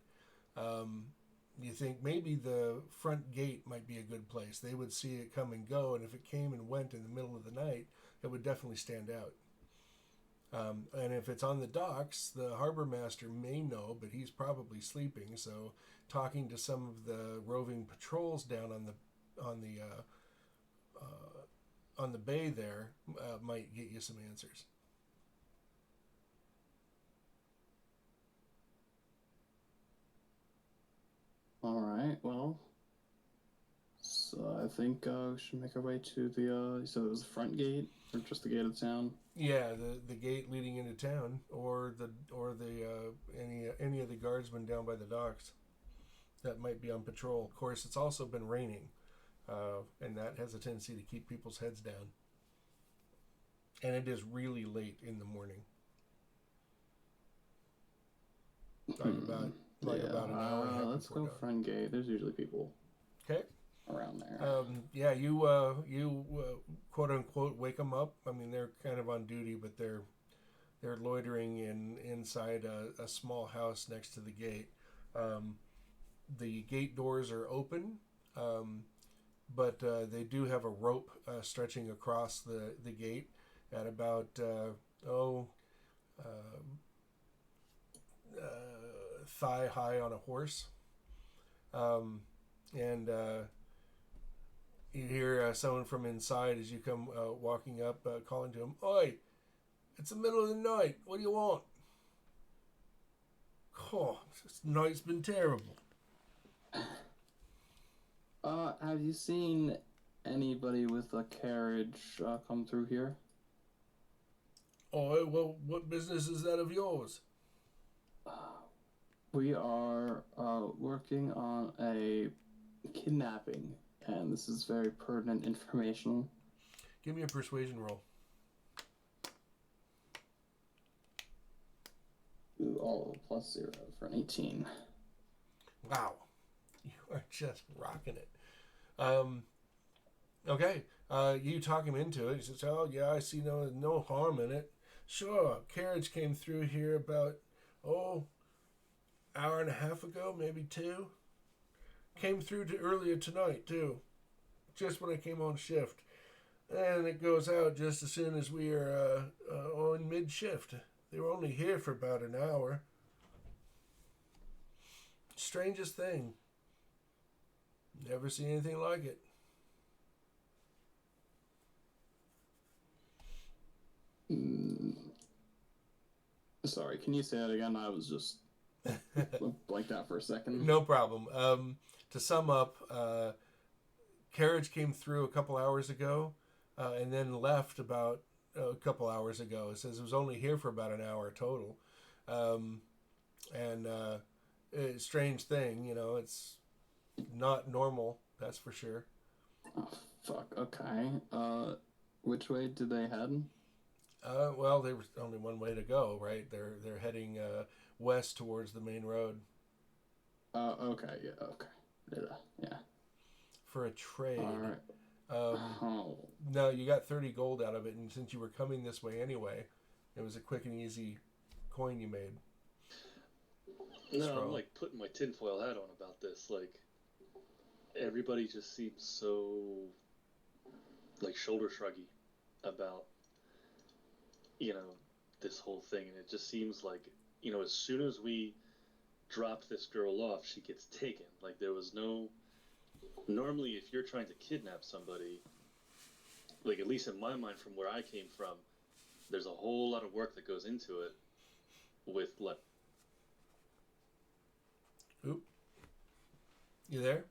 You think maybe the front gate might be a good place. They would see it come and go, and if it came and went in the middle of the night, it would definitely stand out. And if it's on the docks, the harbor master may know, but he's probably sleeping. So, talking to some of the roving patrols down on the bay there might get you some answers. All right. Well, so I think we should make our way to the. You said it was the front gate, or just the gate of town? Yeah, the gate leading into town, or the any of the guardsmen down by the docks that might be on patrol. Of course, it's also been raining, and that has a tendency to keep people's heads down. And it is really late in the morning. About an hour and a half. Let's go dawn. front gate. There's usually people. Okay. Around there. Yeah, you quote unquote wake them up. I mean, they're kind of on duty, but they're loitering inside a small house next to the gate. The gate doors are open, but they do have a rope stretching across the gate at about thigh high on a horse, and You hear someone from inside as you come walking up, calling to him, "Oi, it's the middle of the night. What do you want?" "Oh, this night's been terrible." Have you seen anybody with a carriage come through here? "Oh, well, what business is that of yours?" We are working on a kidnapping, and this is very pertinent information. Give me a persuasion roll. Ooh, all +0 for an 18. Wow. You are just rocking it. Okay. You talk him into it. He says, "Oh, yeah, I see no harm in it. Sure, carriage came through here about, hour and a half ago, maybe 2. Came through earlier tonight, too. Just when I came on shift. And it goes out just as soon as we are on mid-shift. They were only here for about an hour. Strangest thing. Never seen anything like it." Sorry, can you say that again? I was just blanked out for a second. No problem. To sum up, carriage came through a couple hours ago and then left about a couple hours ago. It says it was only here for about an hour total. Strange thing, it's not normal, that's for sure. Oh, fuck, okay. Which way did they head? Well, there was only one way to go, right? They're heading west towards the main road. Okay, yeah, okay. Yeah. For a trade. All right. No, you got 30 gold out of it, and since you were coming this way anyway, it was a quick and easy coin you made. No, Strong. I'm like putting my tinfoil hat on about this. Like, everybody just seems so like shoulder shruggy about this whole thing, and it just seems like as soon as we drop this girl off, she gets taken. Like, there was no. Normally, if you're trying to kidnap somebody, like, at least in my mind, from where I came from, there's a whole lot of work that goes into it. With like. Oop. You there?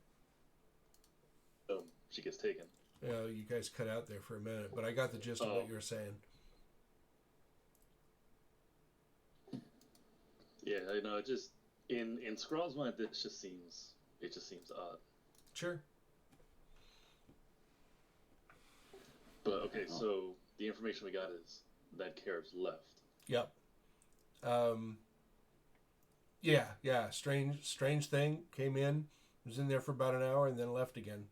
She gets taken. Yeah, you guys cut out there for a minute, but I got the gist of what you were saying. Yeah, it just in Skrull's mind, it just seems odd. Sure. But okay, so the information we got is that carriage left. Yep. Yeah. Strange thing. Came in, was in there for about an hour, and then left again.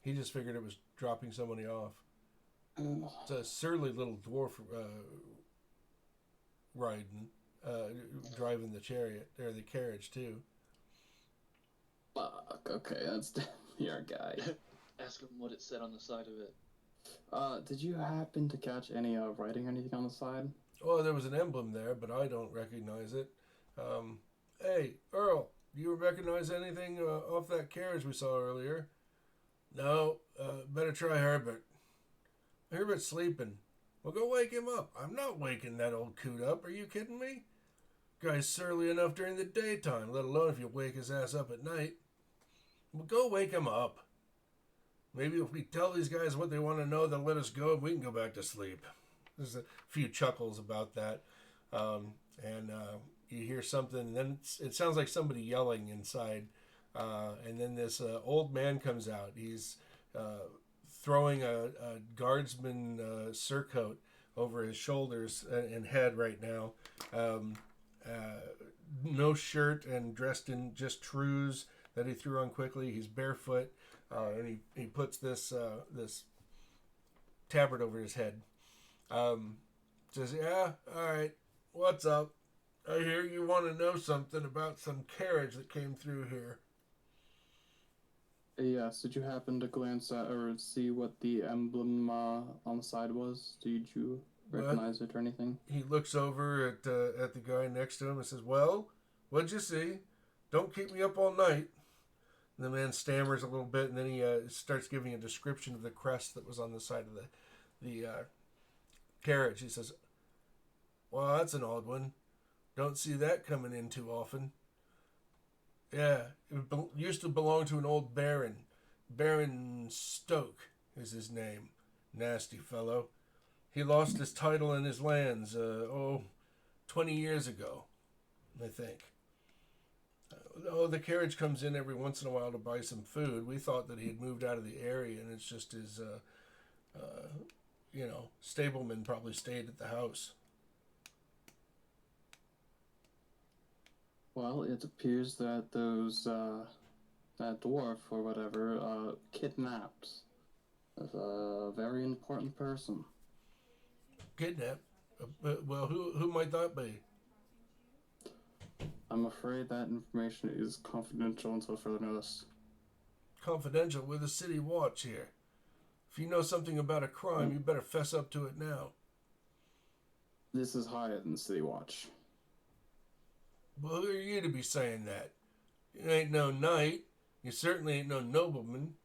He just figured it was dropping somebody off. It's a surly little dwarf driving the chariot, or the carriage, too. Fuck, okay, that's definitely our guy. Ask him what it said on the side of it. Did you happen to catch any writing or anything on the side? Oh, there was an emblem there, but I don't recognize it. Hey, Earl, do you recognize anything off that carriage we saw earlier? No, better try Herbert. Herbert's sleeping. Well, go wake him up. I'm not waking that old coot up. Are you kidding me? Guy's surly enough during the daytime, let alone if you wake his ass up at night. Well, go wake him up. Maybe if we tell these guys what they want to know, they'll let us go and we can go back to sleep. There's a few chuckles about that. You hear something, and then it sounds like somebody yelling inside. And then this old man comes out. He's throwing a guardsman surcoat over his shoulders and head right now. No shirt and dressed in just trews that he threw on quickly. He's barefoot, and he puts this tabard over his head. Says, "Yeah, all right, what's up? I hear you want to know something about some carriage that came through here." Yes, did you happen to glance at or see what the emblem on the side was? Did you recognize it or anything? He looks over at the guy next to him and says, "Well, what'd you see? Don't keep me up all night. And the man stammers a little bit, and then he starts giving a description of the crest that was on the side of the carriage. He says, "Well, that's an odd one. Don't see that coming in too often." "Yeah, it used to belong to an old baron. Baron Stoke is his name. Nasty fellow. He lost his title and his lands, 20 years ago, I think. The carriage comes in every once in a while to buy some food. We thought that he had moved out of the area, and it's just his, stableman probably stayed at the house." Well, it appears that that dwarf or whatever, kidnapped a very important person. "Kidnap? Well, who might that be?" I'm afraid that information is confidential until further notice. "Confidential? We're the city watch here. If you know something about a crime, you better fess up to it now." This is higher than City Watch. "Well, who are you to be saying that? You ain't no knight. You certainly ain't no nobleman.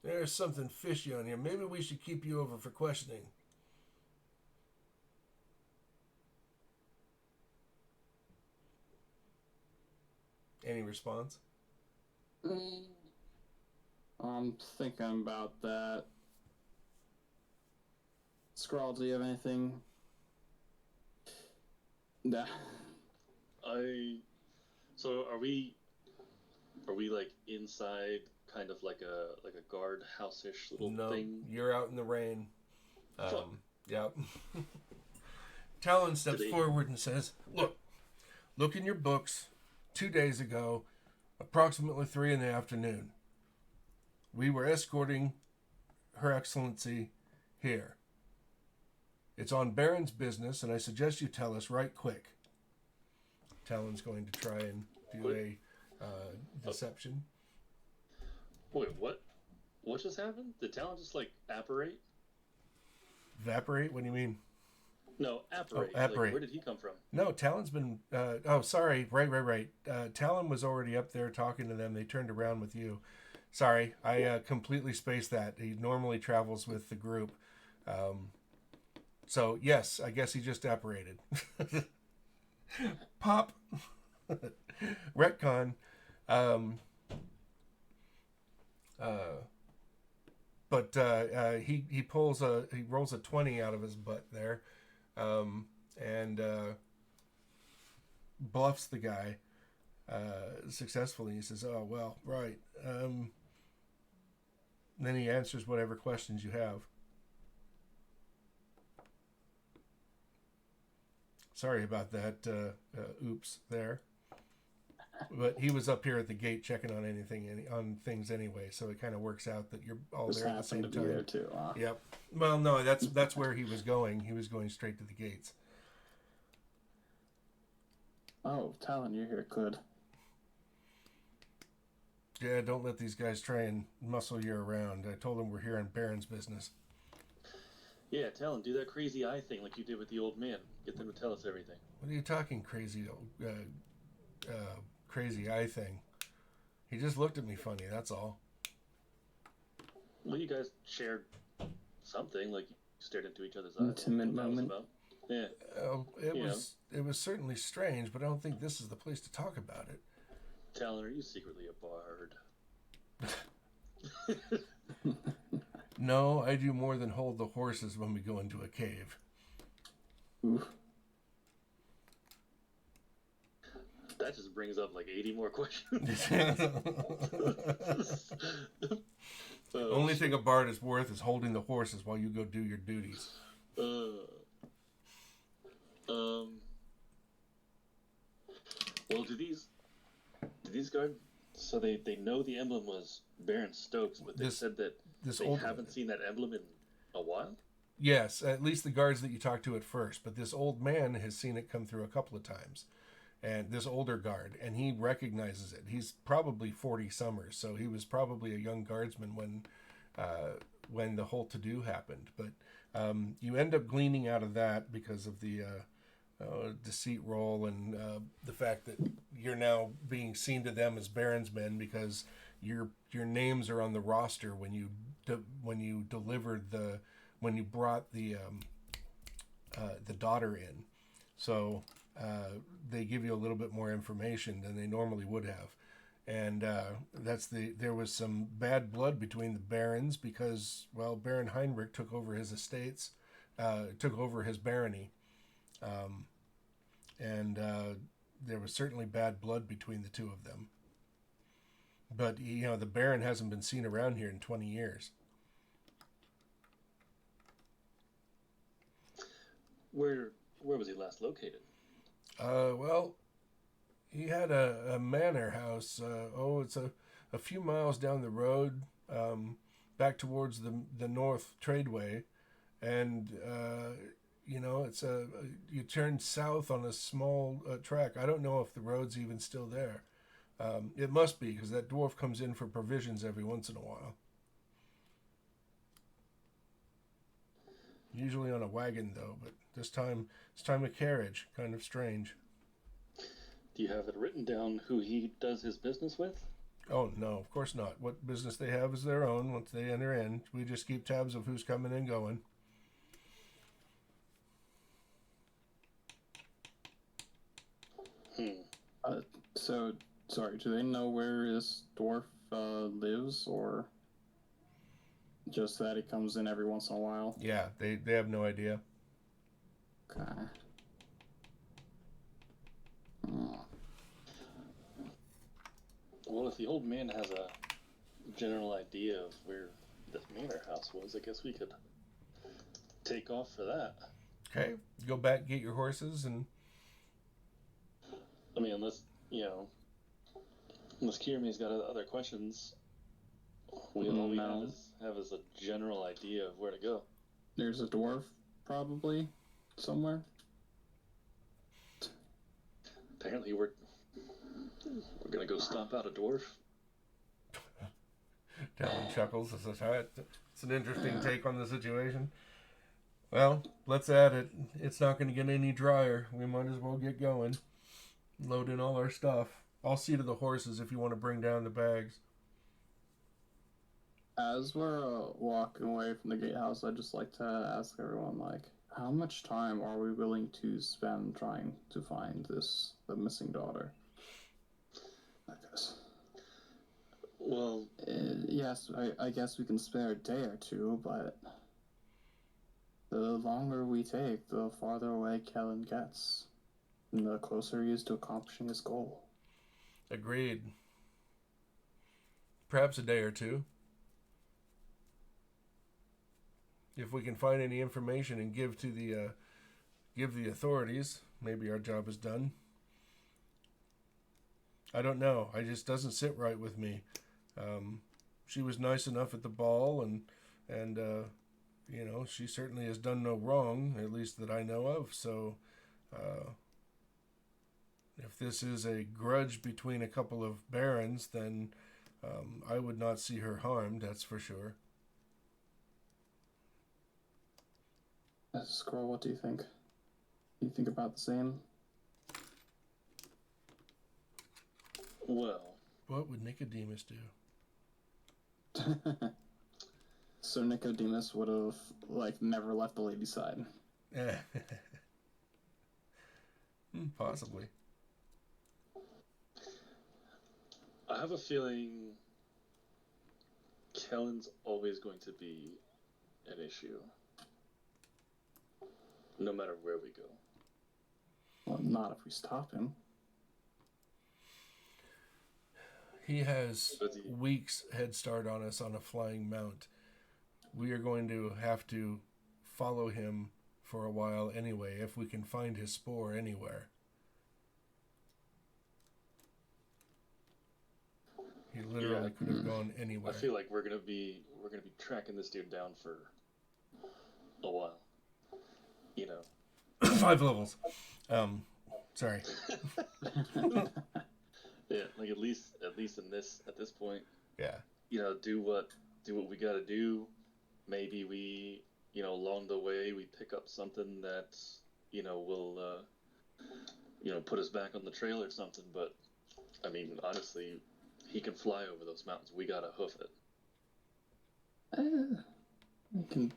There's something fishy on here. Maybe we should keep you over for questioning." Any response? I'm thinking about that. Scrawl, do you have anything? Nah. So are we like inside, kind of like a guard house-ish little No, thing? you're out in the rain. Fuck. Yep. Talon steps forward and says, Look in your books. 2 days ago, approximately 3 in the afternoon, we were escorting Her Excellency here. It's on Baron's business, and I suggest you tell us right quick." Talon's going to try and do a deception. Wait, what? What just happened? Did Talon just apparate? Evaporate? What do you mean? No, apparate. Oh, apparate. Where did he come from? No, Talon's been... sorry. Right. Talon was already up there talking to them. They turned around with you. Sorry, I completely spaced that. He normally travels with the group. So, yes, I guess he just apparated. Pop. Retcon. He rolls a 20 out of his butt there. And bluffs the guy successfully. He says, "Oh, well, right." Then he answers whatever questions you have. Sorry about that. Oops there. But he was up here at the gate checking on things anyway, so it kind of works out that you're all Just there at the same happened to be time. there too, huh? Yep. Well, no, that's where he was going. He was going straight to the gates. Oh, Talon, you're here. Good. Yeah, don't let these guys try and muscle you around. I told them we're here on Baron's business. Yeah, Talon, do that crazy eye thing like you did with the old man. Get them to tell us everything. What are you talking crazy eye thing? He just looked at me funny, that's all. Well, you guys shared something, like you stared into each other's eyes. Intimate moment. Yeah. It was certainly strange, but I don't think this is the place to talk about it. Talon, are you secretly a bard? No, I do more than hold the horses when we go into a cave. Oof. That just brings up 80 more questions. Only thing a bard is worth is holding the horses while you go do your duties. Well, do these guards? So they know the emblem was Baron Stokes, but they said that they haven't seen that emblem in a while? Yes, at least the guards that you talked to at first. But this old man has seen it come through a couple of times. And this older guard, and he recognizes it. He's probably 40 summers, so he was probably a young guardsman when the whole to-do happened. But you end up gleaning out of that because of the deceit roll, and the fact that you're now being seen to them as Baron's men because your names are on the roster when you when you brought the daughter in. So they give you a little bit more information than they normally would have. And there was some bad blood between the barons because, well, Baron Heinrich took over his estates, took over his barony. And there was certainly bad blood between the two of them. But, the Baron hasn't been seen around here in 20 years. Where was he last located? Well, he had a manor house. It's a few miles down the road, back towards the North Tradeway, and it's you turn south on a small track. I don't know if the road's even still there. It must be because that dwarf comes in for provisions every once in a while. Usually on a wagon though, but this time a carriage. Kind of strange. Do you have it written down who he does his business with? Oh, no, of course not. What business they have is their own once they enter in. We just keep tabs of who's coming and going. So, sorry, do they know where this dwarf lives, or just that he comes in every once in a while? Yeah, they have no idea. Okay. Well, if the old man has a general idea of where this manor house was, I guess we could take off for that. Okay, go back, get your horses, and... I mean, unless Kiramir's got other questions, all we have is a general idea of where to go. There's a dwarf, probably, somewhere. Apparently we're gonna go stomp out a dwarf. Talon chuckles. It's an interesting take on the situation. Well, let's add it. It's not going to get any drier. We might as well get going. Load in all our stuff. I'll see to the horses if you want to bring down the bags. As we're walking away from the gatehouse, I'd just like to ask everyone, how much time are we willing to spend trying to find the missing daughter? I guess. Well, yes, I guess we can spare a day or two, but the longer we take, the farther away Kellen gets, and the closer he is to accomplishing his goal. Agreed. Perhaps a day or two. If we can find any information and give the authorities, maybe our job is done. I don't know. It just doesn't sit right with me. She was nice enough at the ball, and she certainly has done no wrong, at least that I know of. So, if this is a grudge between a couple of barons, then I would not see her harmed. That's for sure. Squirrel, what do you think? Do you think about the same? Well, what would Nicodemus do? So Nicodemus would have never left the lady's side. Possibly. I have a feeling Kellen's always going to be an issue, no matter where we go. Well, not if we stop him. He has weeks head start on us on a flying mount. We are going to have to follow him for a while anyway, if we can find his spoor anywhere. He literally could have gone anywhere. I feel like we're gonna be tracking this dude down for a while. 5 levels. Sorry. Yeah, at least at this point. Yeah. Do what we gotta do. Maybe we, along the way we pick up something that, will put us back on the trail or something. But I mean, honestly, he can fly over those mountains. We gotta hoof it. We can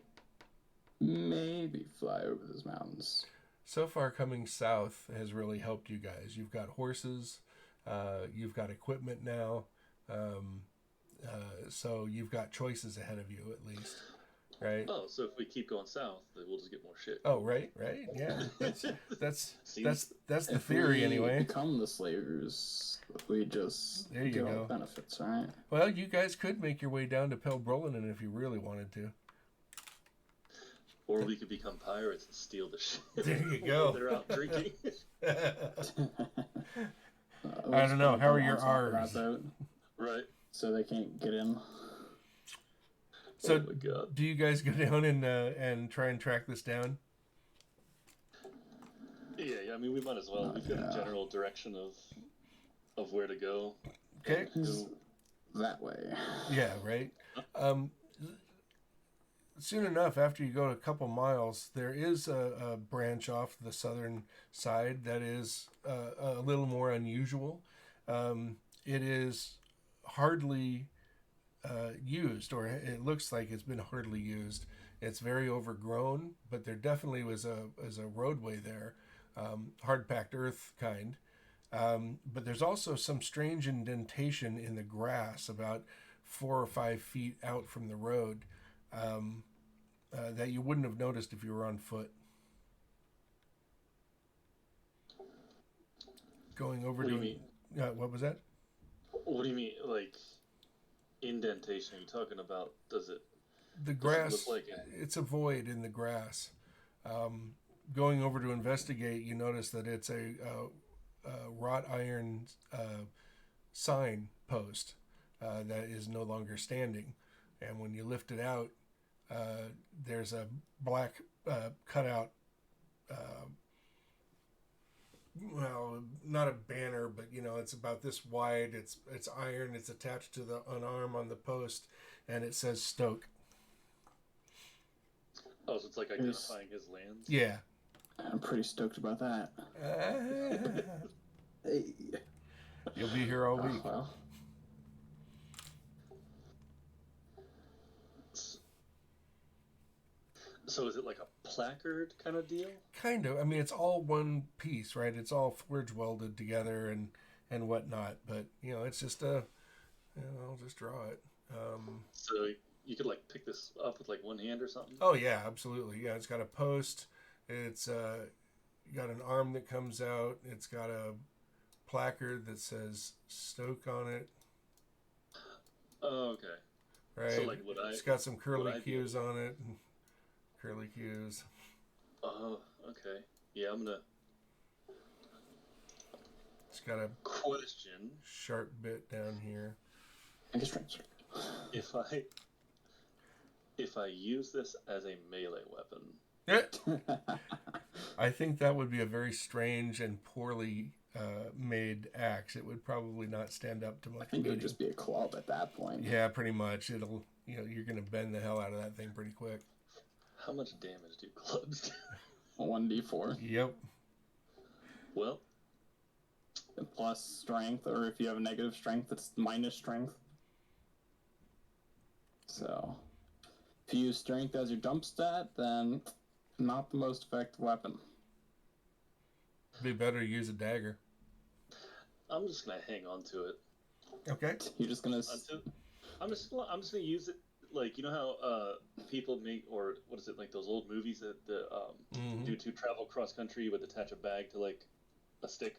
maybe fly over those mountains. So far, coming south has really helped you guys. You've got horses, you've got equipment now, so you've got choices ahead of you at least, right? Oh, so if we keep going south, then we'll just get more shit. Oh, right, yeah. That's the If theory we anyway. become the slavers, we just There you get all go. the benefits, right? Well, you guys could make your way down to Pelbrolinen if you really wanted to. Or we could become pirates and steal the shit. There you go. While they're out drinking. I don't know. How are your R's? Right. So they can't get in. So, oh my God. Do you guys go down and try and track this down? Yeah. I mean, we might as well. We've got a general direction of where to go. Okay. That way. Yeah. Right. Soon enough, after you go a couple miles, there is a branch off the southern side that is a little more unusual. It is hardly used, or it looks like it's been hardly used. It's very overgrown, but there definitely was a roadway there, hard-packed earth kind. But there's also some strange indentation in the grass about 4 or 5 feet out from the road. That you wouldn't have noticed if you were on foot. Going over What to... do you mean? What was that? What do you mean, like, indentation? Are you talking about, The grass, look like it's a void in the grass. Going over to investigate, you notice that it's a wrought iron sign post that is no longer standing. And when you lift it out, there's a black cutout, well, not a banner, but it's about this wide. It's iron. It's attached to an arm on the post, and it says Stoke. Oh, so it's like identifying his lands? Yeah. I'm pretty stoked about that. Hey. You'll be here all week. Well. So is it like a placard kind of deal? Kind of. I mean, it's all one piece, right? It's all forge welded together and whatnot. But it's just I'll just draw it. So you could like pick this up with like one hand or something? Oh yeah, absolutely. Yeah, it's got a post. It's got an arm that comes out. It's got a placard that says Stoke on it. Oh, okay. Right. So like it's got some curly cues on it. Curly cues. Oh, okay. Yeah, I'm gonna. It's got a question. Sharp bit down here. I just tried. If I use this as a melee weapon. I think that would be a very strange and poorly made axe. It would probably not stand up to much. I think it would just be a club at that point. Yeah, pretty much. It'll, you're going to bend the hell out of that thing pretty quick. How much damage do clubs do? 1d4. Yep. Well. Plus strength, or if you have a negative strength, it's minus strength. So, if you use strength as your dump stat, then not the most effective weapon. Be better to use a dagger. I'm just gonna hang on to it. Okay. You're just gonna. I'm just gonna use it like how people make, or what is it, like those old movies that do to travel cross country would attach a bag to like a stick.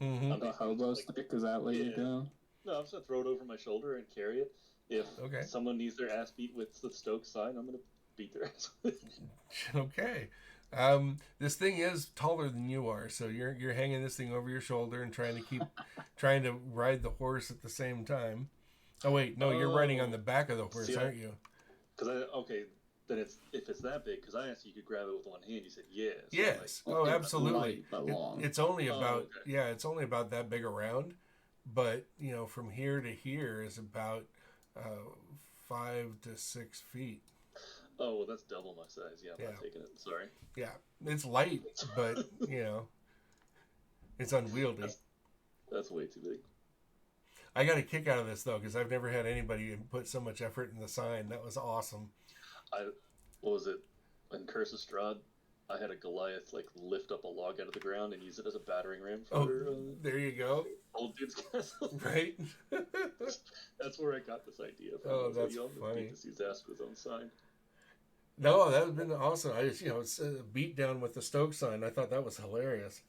Mm-hmm. A hobo stick, is that what you're doing? No, I'm just gonna throw it over my shoulder and carry it. If someone needs their ass beat with the Stoke sign, I'm gonna beat their ass with it. Okay. This thing is taller than you are, so you're hanging this thing over your shoulder and trying to ride the horse at the same time. Oh wait, no, you're riding on the back of the horse, aren't you? Then if it's that big, because I asked you could grab it with one hand, you said yes. Yes. Oh, absolutely. It's only about it's only about that big around, but from here to here is about 5 to 6 feet. Oh, well, that's double my size. Yeah, I'm not taking it. Sorry. Yeah, it's light, but It's unwieldy. That's way too big. I got a kick out of this though because I've never had anybody put so much effort in the sign. That was awesome. What was it? In Curse of Strahd, I had a Goliath like lift up a log out of the ground and use it as a battering ram for there you go. old dude's castle. Right. That's where I got this idea from. Oh, that's funny. Beat this dude's ass with his own sign. No, that would have been awesome. I just, it's a beat down with the Stoke sign. I thought that was hilarious.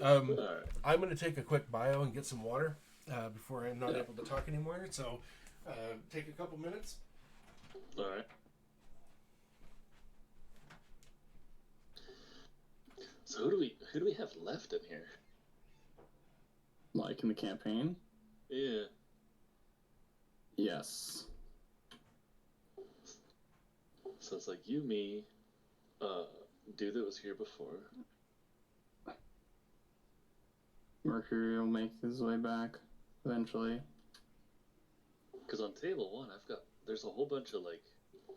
I'm going to take a quick bio and get some water before I'm not able to talk anymore. So, take a couple minutes. All right. So who do we have left in here? Like in the campaign? Yeah. Yes. So it's like you, me, dude that was here before. Mercury will make his way back eventually. Because on table 1, there's a whole bunch of like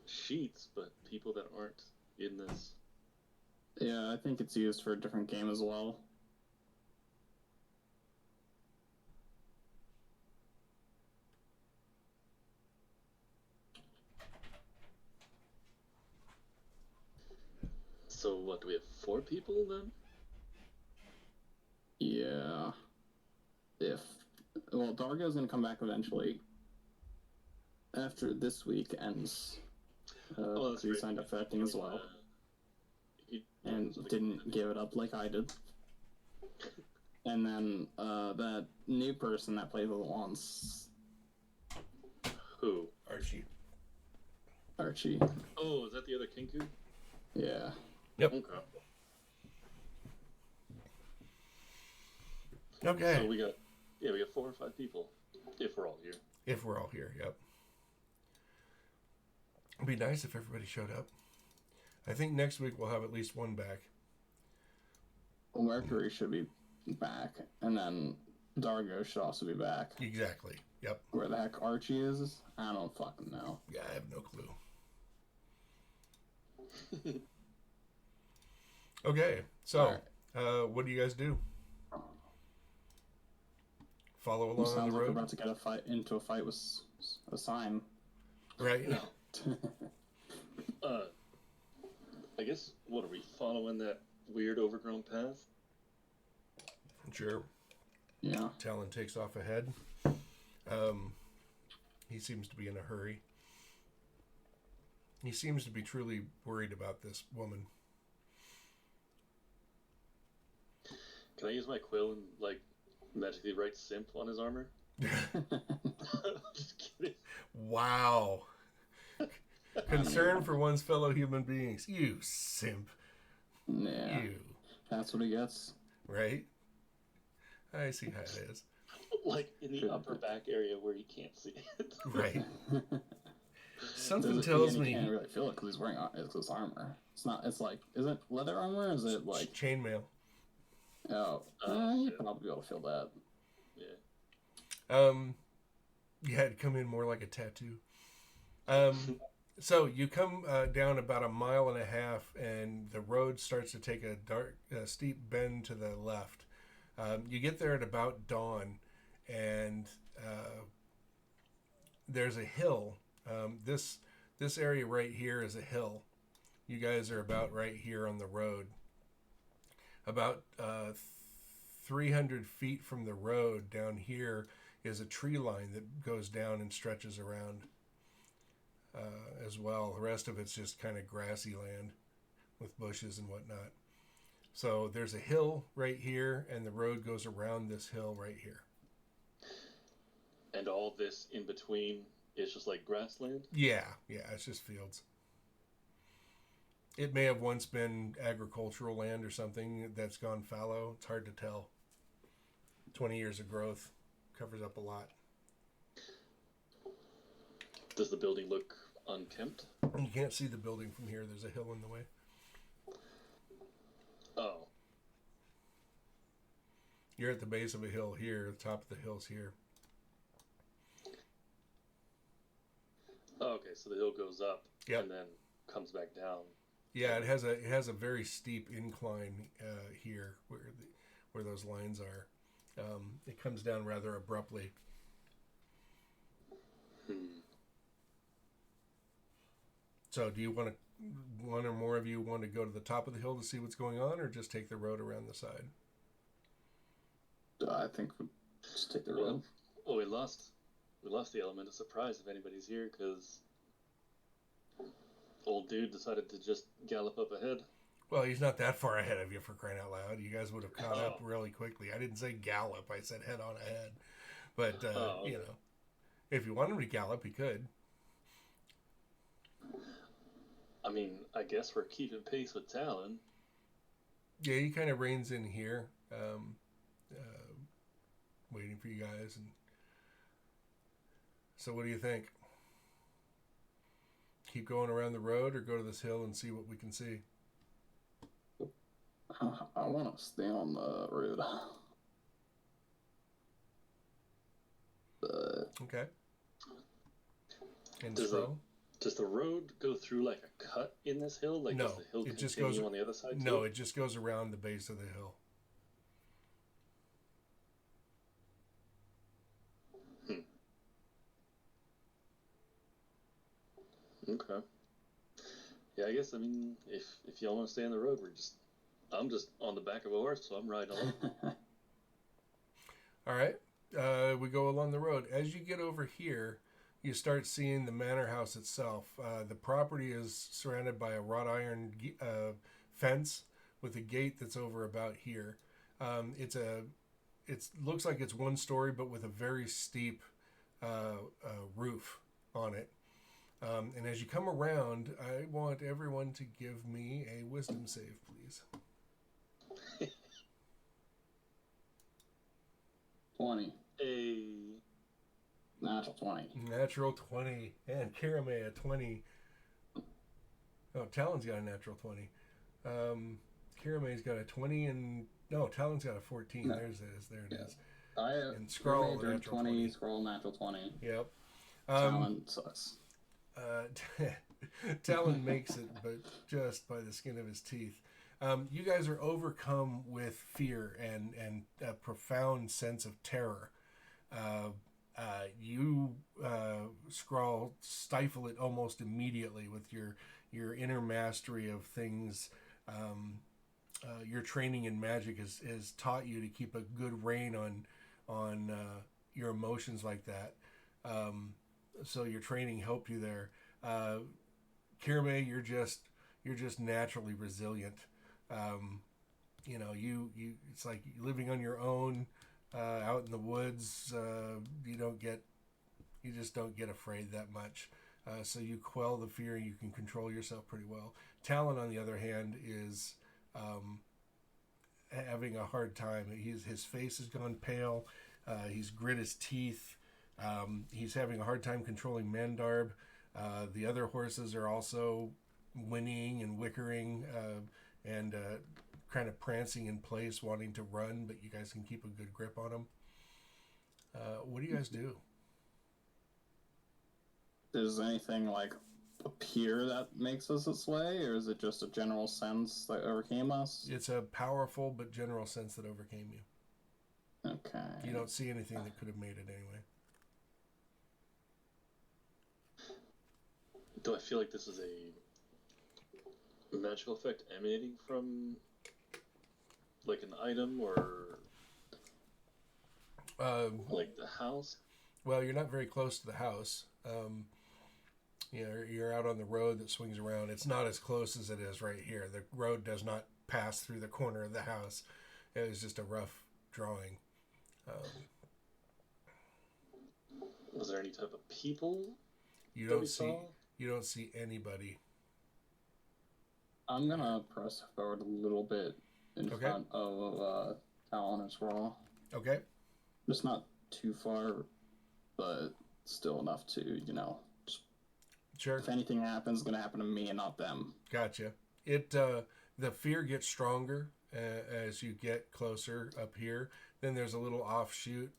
sheets, but people that aren't in this. Yeah, I think it's used for a different game as well. So what, do we have 4 people then? Yeah. Dargo's gonna come back eventually. After this week ends. That's he right. signed up for acting as well. And didn't give it up like I did. And then that new person that plays with once. Who? Archie. Oh, is that the other Kinku? Yeah. Yep. Okay. So we got 4 or 5 people, if we're all here. Yep. It'd be nice if everybody showed up. I think next week we'll have at least one back. Well, Mercury should be back, and then Dargo should also be back. Exactly. Yep. Where the heck Archie is, I don't fucking know. Yeah, I have no clue. Okay, so what do you guys do? Follow along on Sounds the like road. we're about to get into a fight with a sign. Right. No. I guess, what are we following that weird overgrown path? Sure. Yeah. Talon takes off ahead. He seems to be in a hurry. He seems to be truly worried about this woman. Can I use my quill and, like, magically write simp on his armor? Just kidding. Wow. Concern for one's fellow human beings. You simp. Yeah. You. That's what he gets. Right? I see how it is. Like, in the upper back area where you can't see it. Right. Something tells me... You can't really feel it because he's wearing his armor. It's not, it's like, is it leather armor or is it like... Chainmail. Oh, you'd probably be able to feel that. Yeah. Yeah, it'd come in more like a tattoo. So you come down about 1.5 miles, and the road starts to take a steep bend to the left. You get there at about dawn, and there's a hill. This area right here is a hill. You guys are about right here on the road. About 300 feet from the road down here is a tree line that goes down and stretches around as well. The rest of it's just kind of grassy land with bushes and whatnot. So there's a hill right here, and the road goes around this hill right here. And all this in between is just like grassland? Yeah, it's just fields. It may have once been agricultural land or something that's gone fallow. It's hard to tell. 20 years of growth covers up a lot. Does the building look unkempt? You can't see the building from here. There's a hill in the way. Oh. You're at the base of a hill here. The top of the hill's here. Oh, okay, so the hill goes up and then comes back down. Yeah, it has a very steep incline here where those lines are. It comes down rather abruptly. So do you want to, one or more of you want to go to the top of the hill to see what's going on, or just take the road around the side? I think we'll just take the road. Well, we lost the element of surprise if anybody's here, because old dude decided to just gallop up ahead. Well, he's not that far ahead of you, for crying out loud. You guys would have caught up really quickly. I didn't say gallop. I said head on ahead. But, okay. you know, if you want him to gallop, he could. I mean, I guess we're keeping pace with Talon. Yeah, he kind of reins in here, waiting for you guys. And so what do you think? Keep going around the road or go to this hill and see what we can see? I want to stay on the road. But Okay. And does the road go through like a cut in this hill? Like, no, does the hill it just continue goes on the other side? No, too? it just goes around the base of the hill. Okay. Yeah, I guess, I mean, if y'all want to stay on the road, I'm just on the back of a horse, so I'm riding along. All right. We go along the road. As you get over here, you start seeing the manor house itself. The property is surrounded by a wrought iron fence with a gate that's over about here. It looks like it's one story, but with a very steep roof on it. And as you come around, I want everyone to give me a wisdom save, please. 20. A Natural 20. Natural 20. And Karame a 20. Oh, Talon's got a natural 20. Karame's got a 20 and... No, Talon's got a 14. No. There it is. And Scroll natural 20. Scroll natural 20. Yep. Talon sucks. Talon makes it, but just by the skin of his teeth. You guys are overcome with fear and a profound sense of terror. You stifle it almost immediately with your inner mastery of things. Your training in magic has taught you to keep a good rein on your emotions like that. So your training helped you there. Kirame, you're just naturally resilient. You it's like living on your own out in the woods. You just don't get afraid that much. So you quell the fear and you can control yourself pretty well. Talon, on the other hand, is having a hard time. His face has gone pale. He's grit his teeth. He's having a hard time controlling Mandarb. The other horses are also whinnying and wickering and kind of prancing in place, wanting to run, but you guys can keep a good grip on them. What do you guys do? Does anything like appear that makes us its way, or is it just a general sense that overcame us? It's a powerful but general sense that overcame you. Okay. You don't see anything that could have made it anyway. Do I feel like this is a magical effect emanating from like an item or like the house? Well, you're not very close to the house. You're out on the road that swings around. It's not as close as it is right here. The road does not pass through the corner of the house. It was just a rough drawing. Was there any type of people? You don't see anybody. I'm gonna press forward a little bit in front of Talon as well. Okay. Just not too far, but still enough to, just, sure. If anything happens, it's gonna happen to me and not them. Gotcha. The fear gets stronger as you get closer up here. Then there's a little offshoot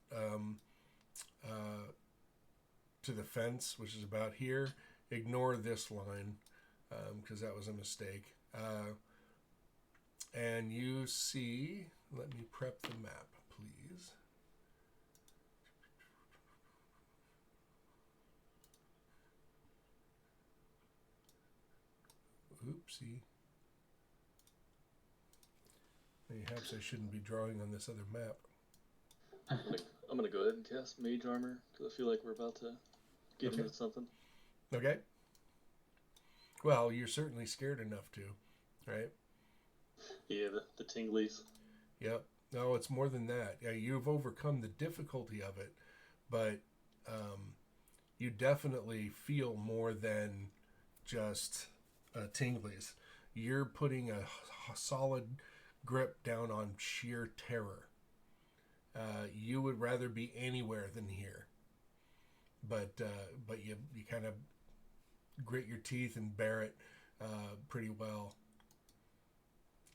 to the fence, which is about here. Ignore this line because that was a mistake. And you see, let me prep the map, please. Oopsie. Perhaps I shouldn't be drawing on this other map. I'm gonna go ahead and cast Mage Armor because I feel like we're about to get into something. Okay. Well, you're certainly scared enough to, right? Yeah, the tinglies. Yep. No, it's more than that. Yeah, you've overcome the difficulty of it, but you definitely feel more than just tinglies. You're putting a solid grip down on sheer terror. You would rather be anywhere than here, but you kind of grit your teeth and bear it pretty well.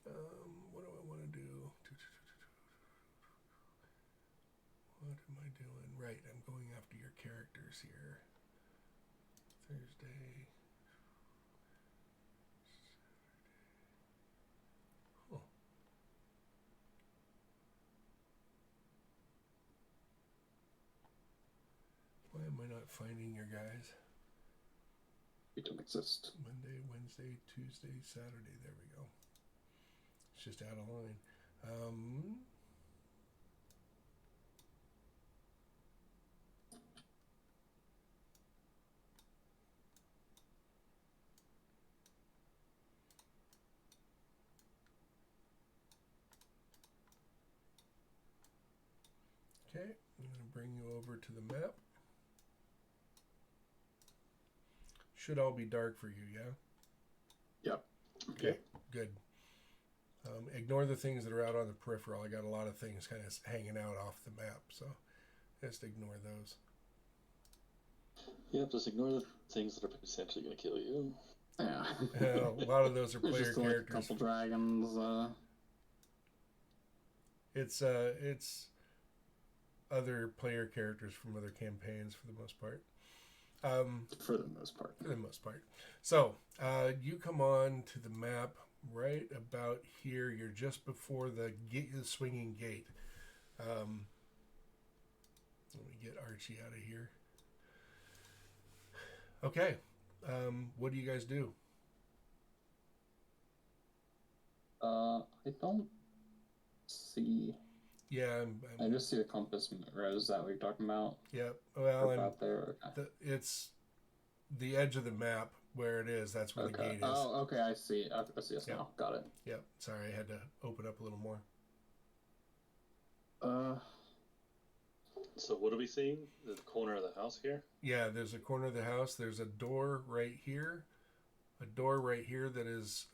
What do I want to do? What am I doing? Right, I'm going after your characters here. Thursday. Huh. Why am I not finding your guys? We don't exist. Monday, Wednesday, Tuesday, Saturday. There we go. It's just out of line. Okay, I'm going to bring you over to the map. Should all be dark for you, yeah? Yep. Okay, good. Ignore the things that are out on the peripheral. I got a lot of things kind of hanging out off the map, so just ignore those. Yep, just ignore the things that are potentially going to kill you. Yeah. A lot of those are player just like characters. a couple dragons. It's other player characters from other campaigns for the most part. For the most part. For the most part. So, you come on to the map right about here. You're just before the swinging gate. Let me get Archie out of here. Okay. What do you guys do? I don't see. Yeah, I just see the compass rose that we're talking about. Yep. Well, about there. Okay. It's the edge of the map where it is. That's where the gate is. Oh, okay. I see. I see us now. Got it. Yep. Sorry, I had to open up a little more. So what are we seeing? The corner of the house here? Yeah, there's a corner of the house. There's a door right here. A door right here that is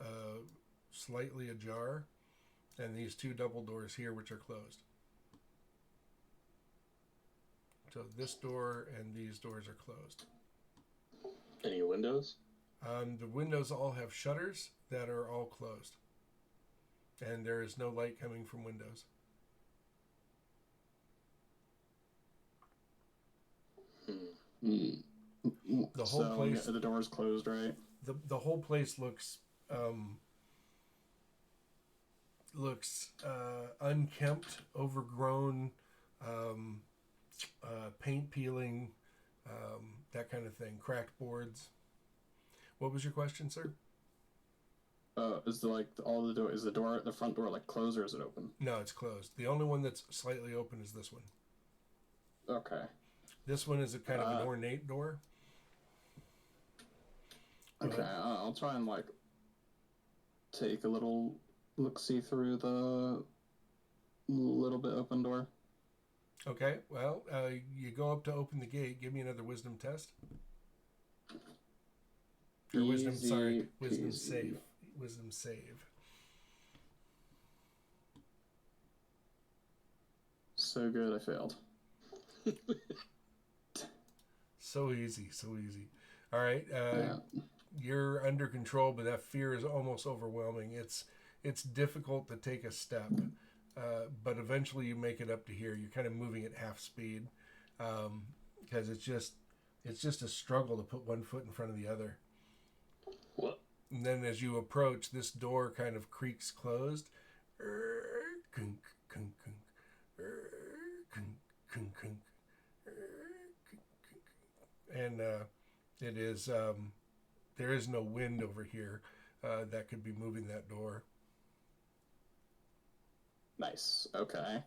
slightly ajar. And these two double doors here, which are closed. So this door and these doors are closed. Any windows? The windows all have shutters that are all closed. And there is no light coming from windows. The whole place. The door is closed, right? The whole place looks unkempt, overgrown, paint peeling, that kind of thing. Cracked boards. What was your question, sir? Is the front door like closed or is it open? No, it's closed. The only one that's slightly open is this one. Okay. This one is a kind of an ornate door. Okay, I'll try and take a little look-see through the little bit open door. Okay, well, you go up to open the gate. Give me another wisdom test. Or wisdom save. Wisdom save. So good, I failed. So easy. All right, you're under control, but that fear is almost overwhelming. It's difficult to take a step, but eventually you make it up to here. You're kind of moving at half speed because it's just a struggle to put one foot in front of the other. What? And then as you approach, this door kind of creaks closed, kunk, kunk, kunk, kunk, kunk, kunk, and it is there is no wind over here that could be moving that door. Nice. Okay.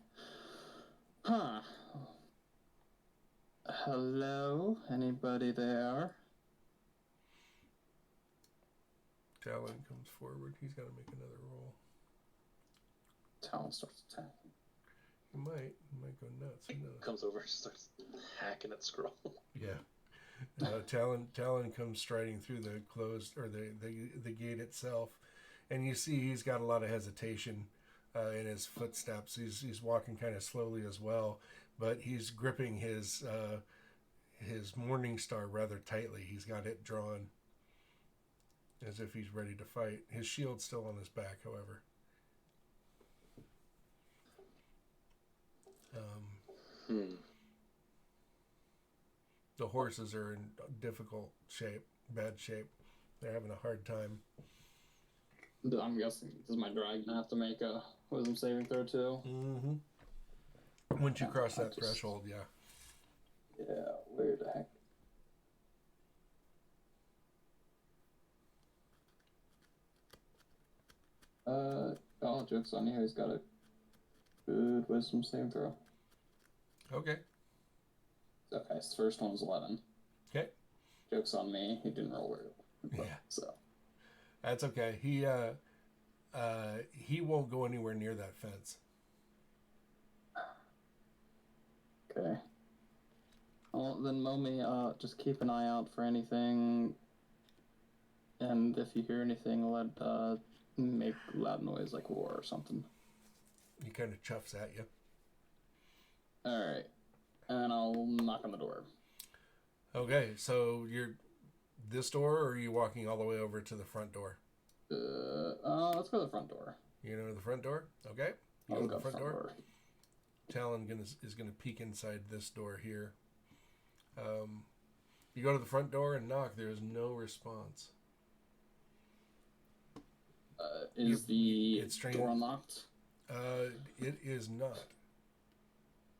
Huh. Hello? Anybody there? Talon comes forward. He's got to make another roll. Talon starts attacking. He might go nuts. Who knows? Comes over and starts hacking at Scroll. Yeah. Talon comes striding through the closed, or the gate itself, and you see he's got a lot of hesitation in his footsteps. He's walking kind of slowly as well, but he's gripping his Morning Star rather tightly. He's got it drawn as if he's ready to fight. His shield's still on his back, however. The horses are in difficult shape, bad shape. They're having a hard time. I'm guessing, does my dragon have to make a wisdom saving throw too? Mm-hmm. Once you cross that threshold, yeah. Yeah, where the heck? Joke's on you. He's got a good wisdom saving throw. Okay. Okay, his first one was 11. Okay. Joke's on me. He didn't roll weird. Yeah. So. That's okay. He won't go anywhere near that fence. Okay. Well, then, Momi, just keep an eye out for anything. And if you hear anything, make loud noise like war or something. He kind of chuffs at you. Alright. And I'll knock on the door. Okay, so you're this door, or are you walking all the way over to the front door? Let's go to the front door. You know the front door? Okay. You I'll go go to the front door? door. Talon is going to peek inside this door here. You go to the front door and knock. There is no response. Is the it's strange. door unlocked? It is not.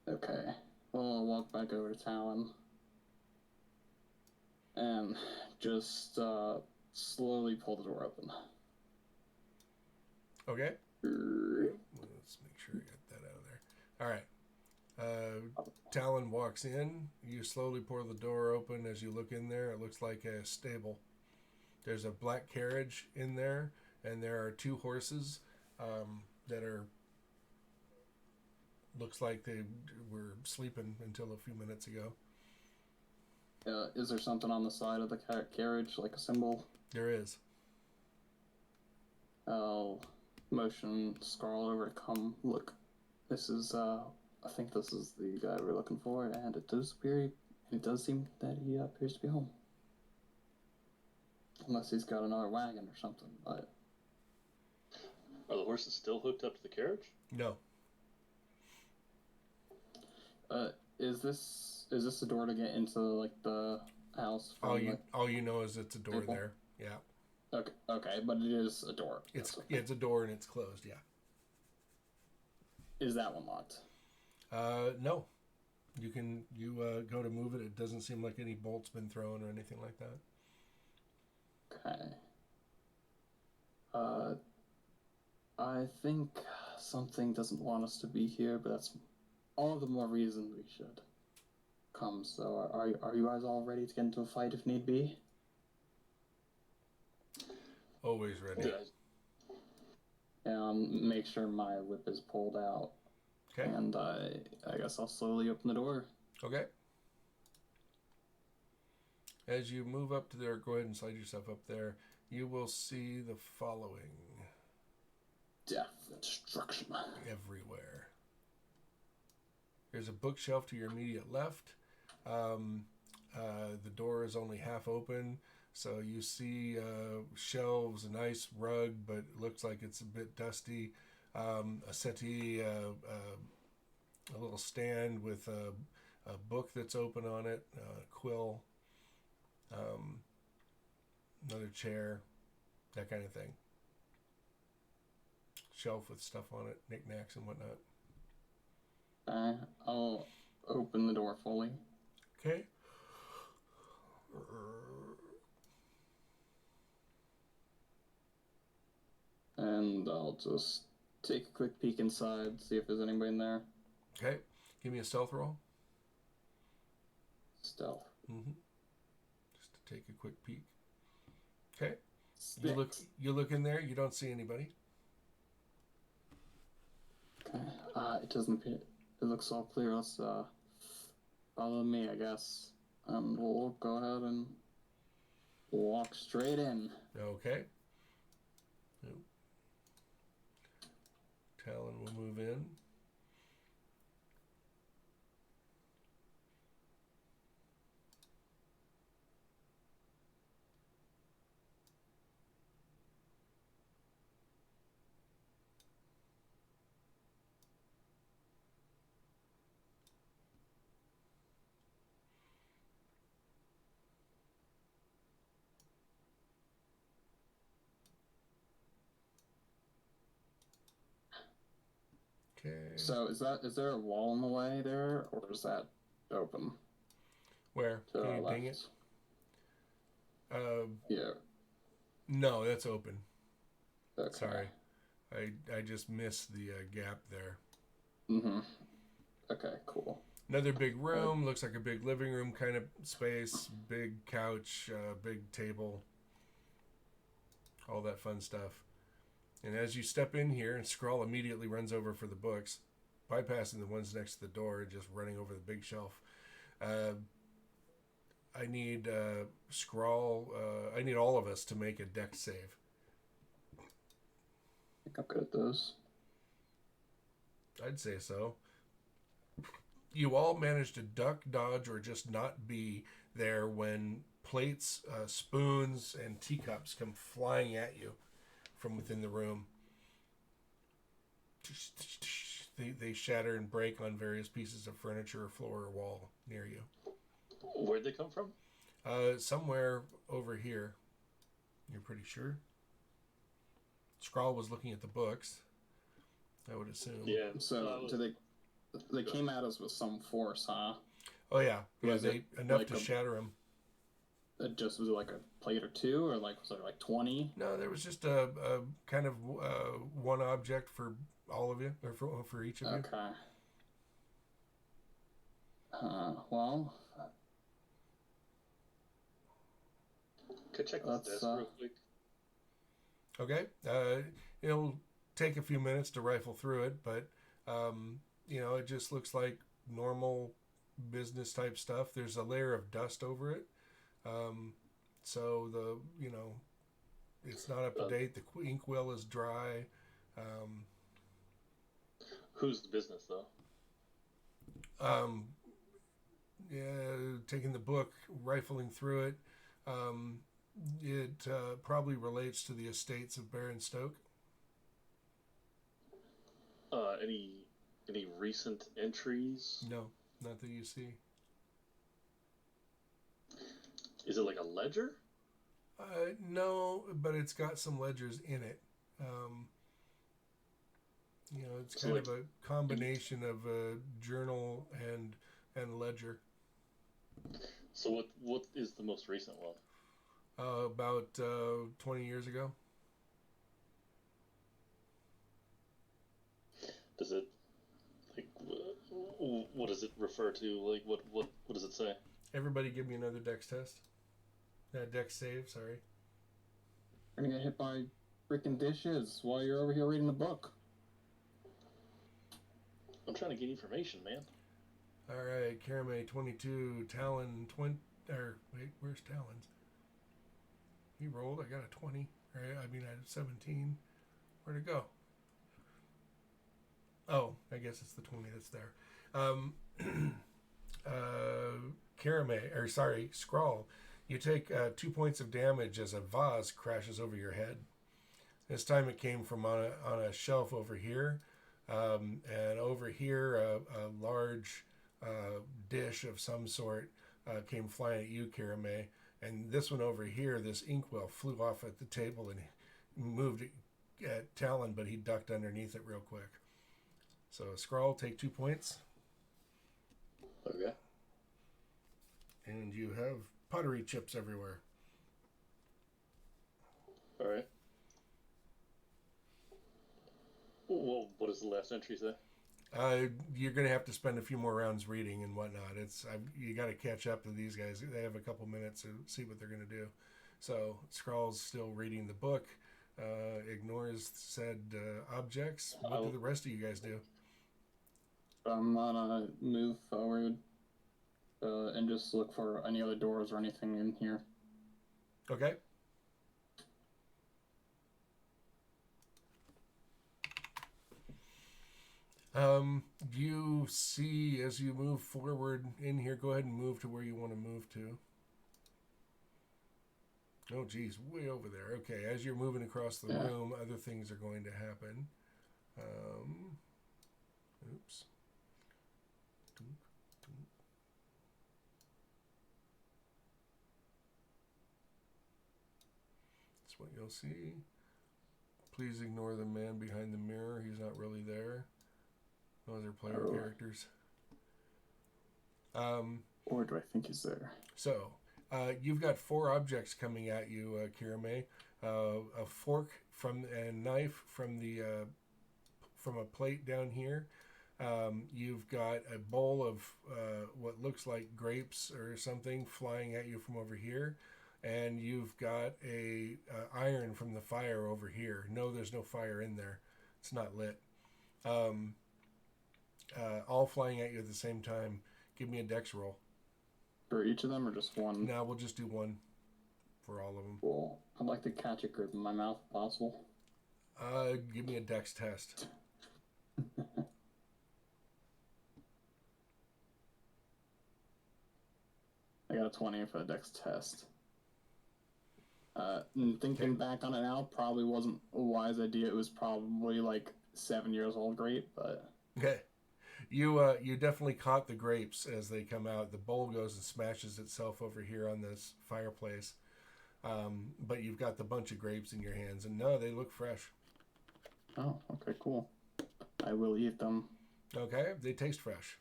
Okay. Well, I'll walk back over to Talon. And just slowly pull the door open. Okay. Let's make sure I got that out of there. All right. Talon walks in. You slowly pour the door open. As you look in there, it looks like a stable. There's a black carriage in there, and there are two horses that are... Looks like they were sleeping until a few minutes ago. Is there something on the side of the carriage, like a symbol? There is. I'll motion Scarl over to come look. This is, I think this is the guy we're looking for, and it does seem that he appears to be home. Unless he's got another wagon or something, but... Are the horses still hooked up to the carriage? No. Is this the door to get into, like, the house? All you know is it's a door people? there. Yeah. Okay, but it is a door. It's a door and it's closed, yeah. Is that one locked? No. You go to move it. It doesn't seem like any bolt's been thrown or anything like that. Okay. I think something doesn't want us to be here, but that's all the more reason we should come. So are you guys all ready to get into a fight if need be? Always ready. And make sure my whip is pulled out. Okay. And I guess I'll slowly open the door. Okay. As you move up to there, go ahead and slide yourself up there. You will see the following. Death and destruction. Everywhere. There's a bookshelf to your immediate left. The door is only half open, so you see shelves, a nice rug, but it looks like it's a bit dusty. A settee, a little stand with a book that's open on it, a quill, another chair, that kind of thing. shelf with stuff on it, knickknacks and whatnot. I'll open the door fully. Okay. And I'll just take a quick peek inside, see if there's anybody in there. Okay. Give me a stealth roll. Stealth. Mm-hmm. Just to take a quick peek. Okay. 6. You look in there. You don't see anybody. Okay. It doesn't appear. It looks all clear. Let's follow me, I guess. And we'll go ahead and walk straight in. Okay. Yep. Talon will move in. Okay. So is there a wall in the way there, or is that open? Where? To Can our you left? ding it? Yeah. No, that's open. Okay. Sorry. I just missed the gap there. Mm-hmm. Okay, cool. Another big room. Looks like a big living room kind of space. Big couch, big table. All that fun stuff. And as you step in here, and Skrull immediately runs over for the books, bypassing the ones next to the door and just running over the big shelf. I need Skrull. I need all of us to make a dex save. I think I'm good at those. I'd say so. You all managed to duck, dodge, or just not be there when plates, spoons, and teacups come flying at you from within the room. They shatter and break on various pieces of furniture, floor, or wall near you. Where'd they come from? Somewhere over here. You're pretty sure? Skrull was looking at the books, I would assume. Yeah. So they came at us with some force, huh? Oh yeah, Was they it enough like to shatter them. It just was it like a plate or two, or like was it like 20? No, there was just a kind of one object for all of you, or for each of you. Okay. Well. Could check this desk real quick. Okay. It'll take a few minutes to rifle through it, but it just looks like normal business type stuff. There's a layer of dust over it. So it's not up to date. The inkwell is dry. Who's the business though? Taking the book, rifling through it. It probably relates to the estates of Baron Stoke. Any recent entries? No, not that you see. Is it like a ledger? No, but it's got some ledgers in it. It's kind of a combination of a journal and ledger. So what is the most recent one? About 20 years ago. Does it what does it refer to? Like what does it say? Everybody, give me another dex test. Dex save. Sorry. You're gonna get hit by freaking dishes while you're over here reading the book. I'm trying to get information, man. All right, Karame 22, Talon 20. Or wait, where's Talon's? He rolled. I got a 20. Right? I had a 17. Where'd it go? Oh, I guess it's the 20 that's there. Skrull, you take 2 points of damage as a vase crashes over your head. This time it came from on a shelf over here, and over here a large dish of some sort came flying at you, Karame. And this one over here, this inkwell flew off at the table and moved at Talon, but he ducked underneath it real quick. So Skrull, take 2 points. Okay. And you have pottery chips everywhere. All right. Well, what does the last entry say? You're going to have to spend a few more rounds reading and whatnot. You got to catch up to these guys. They have a couple minutes to see what they're going to do. So Skrull's still reading the book, ignores said objects. What do the rest of you guys do? I'm gonna move forward and just look for any other doors or anything in here. Okay. You see as you move forward in here, go ahead and move to where you want to move to. Oh, geez, way over there. Okay, as you're moving across the room, other things are going to happen. Oops. That's what you'll see. Please ignore the man behind the mirror. He's not really there. Those are player characters. Or do I think he's there? So, you've got 4 objects coming at you, Kirame. A fork and knife from a plate down here. You've got a bowl of what looks like grapes or something flying at you from over here. And you've got a iron from the fire over here. No, there's no fire in there. It's not lit. All flying at you at the same time. Give me a dex roll. For each of them or just one? No, we'll just do one for all of them. Cool. I'd like to catch a grip in my mouth if possible. Give me a dex test. I got a 20 for a dex test. Thinking back on it now, probably wasn't a wise idea. It was probably like 7 years old grape, but... Okay. You definitely caught the grapes as they come out. The bowl goes and smashes itself over here on this fireplace. But you've got the bunch of grapes in your hands, and no, they look fresh. Oh, okay, cool. I will eat them. Okay, they taste fresh.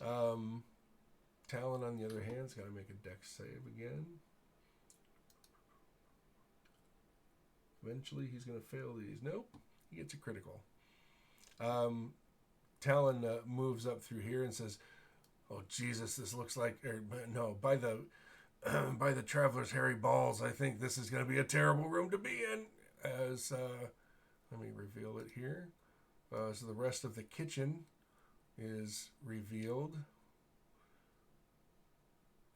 Talon, on the other hand, has got to make a dex save again. Eventually, he's going to fail these. Nope, he gets a critical. Talon moves up through here and says, "Oh Jesus, this looks like by the traveler's hairy balls, I think this is going to be a terrible room to be in." As let me reveal it here. So the rest of the kitchen is revealed,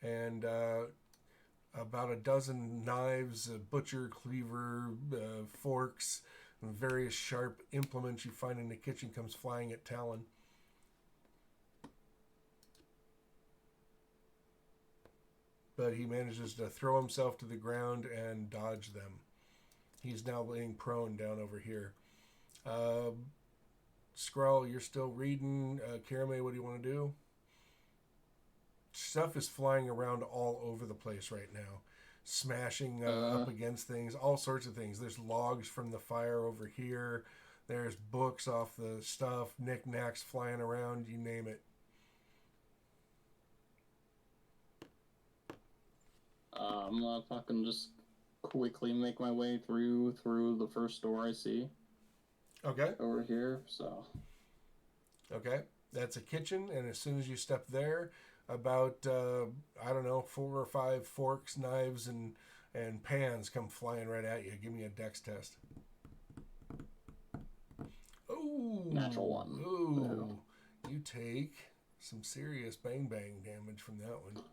and about a dozen knives, a butcher, cleaver, forks, and various sharp implements you find in the kitchen comes flying at Talon. But he manages to throw himself to the ground and dodge them. He's now laying prone down over here. Skrull, you're still reading. Kirame, what do you want to do? Stuff is flying around all over the place right now. Smashing up against things, all sorts of things. There's logs from the fire over here. There's books off the stuff, knickknacks flying around, you name it. I'm gonna fucking just quickly make my way through the first door I see. Okay. Over here, so. Okay, that's a kitchen, and as soon as you step there, about 4 or 5 forks, knives, and pans come flying right at you. Give me a dex test. Oh, Natural 1. Ooh, you take some serious bang damage from that one.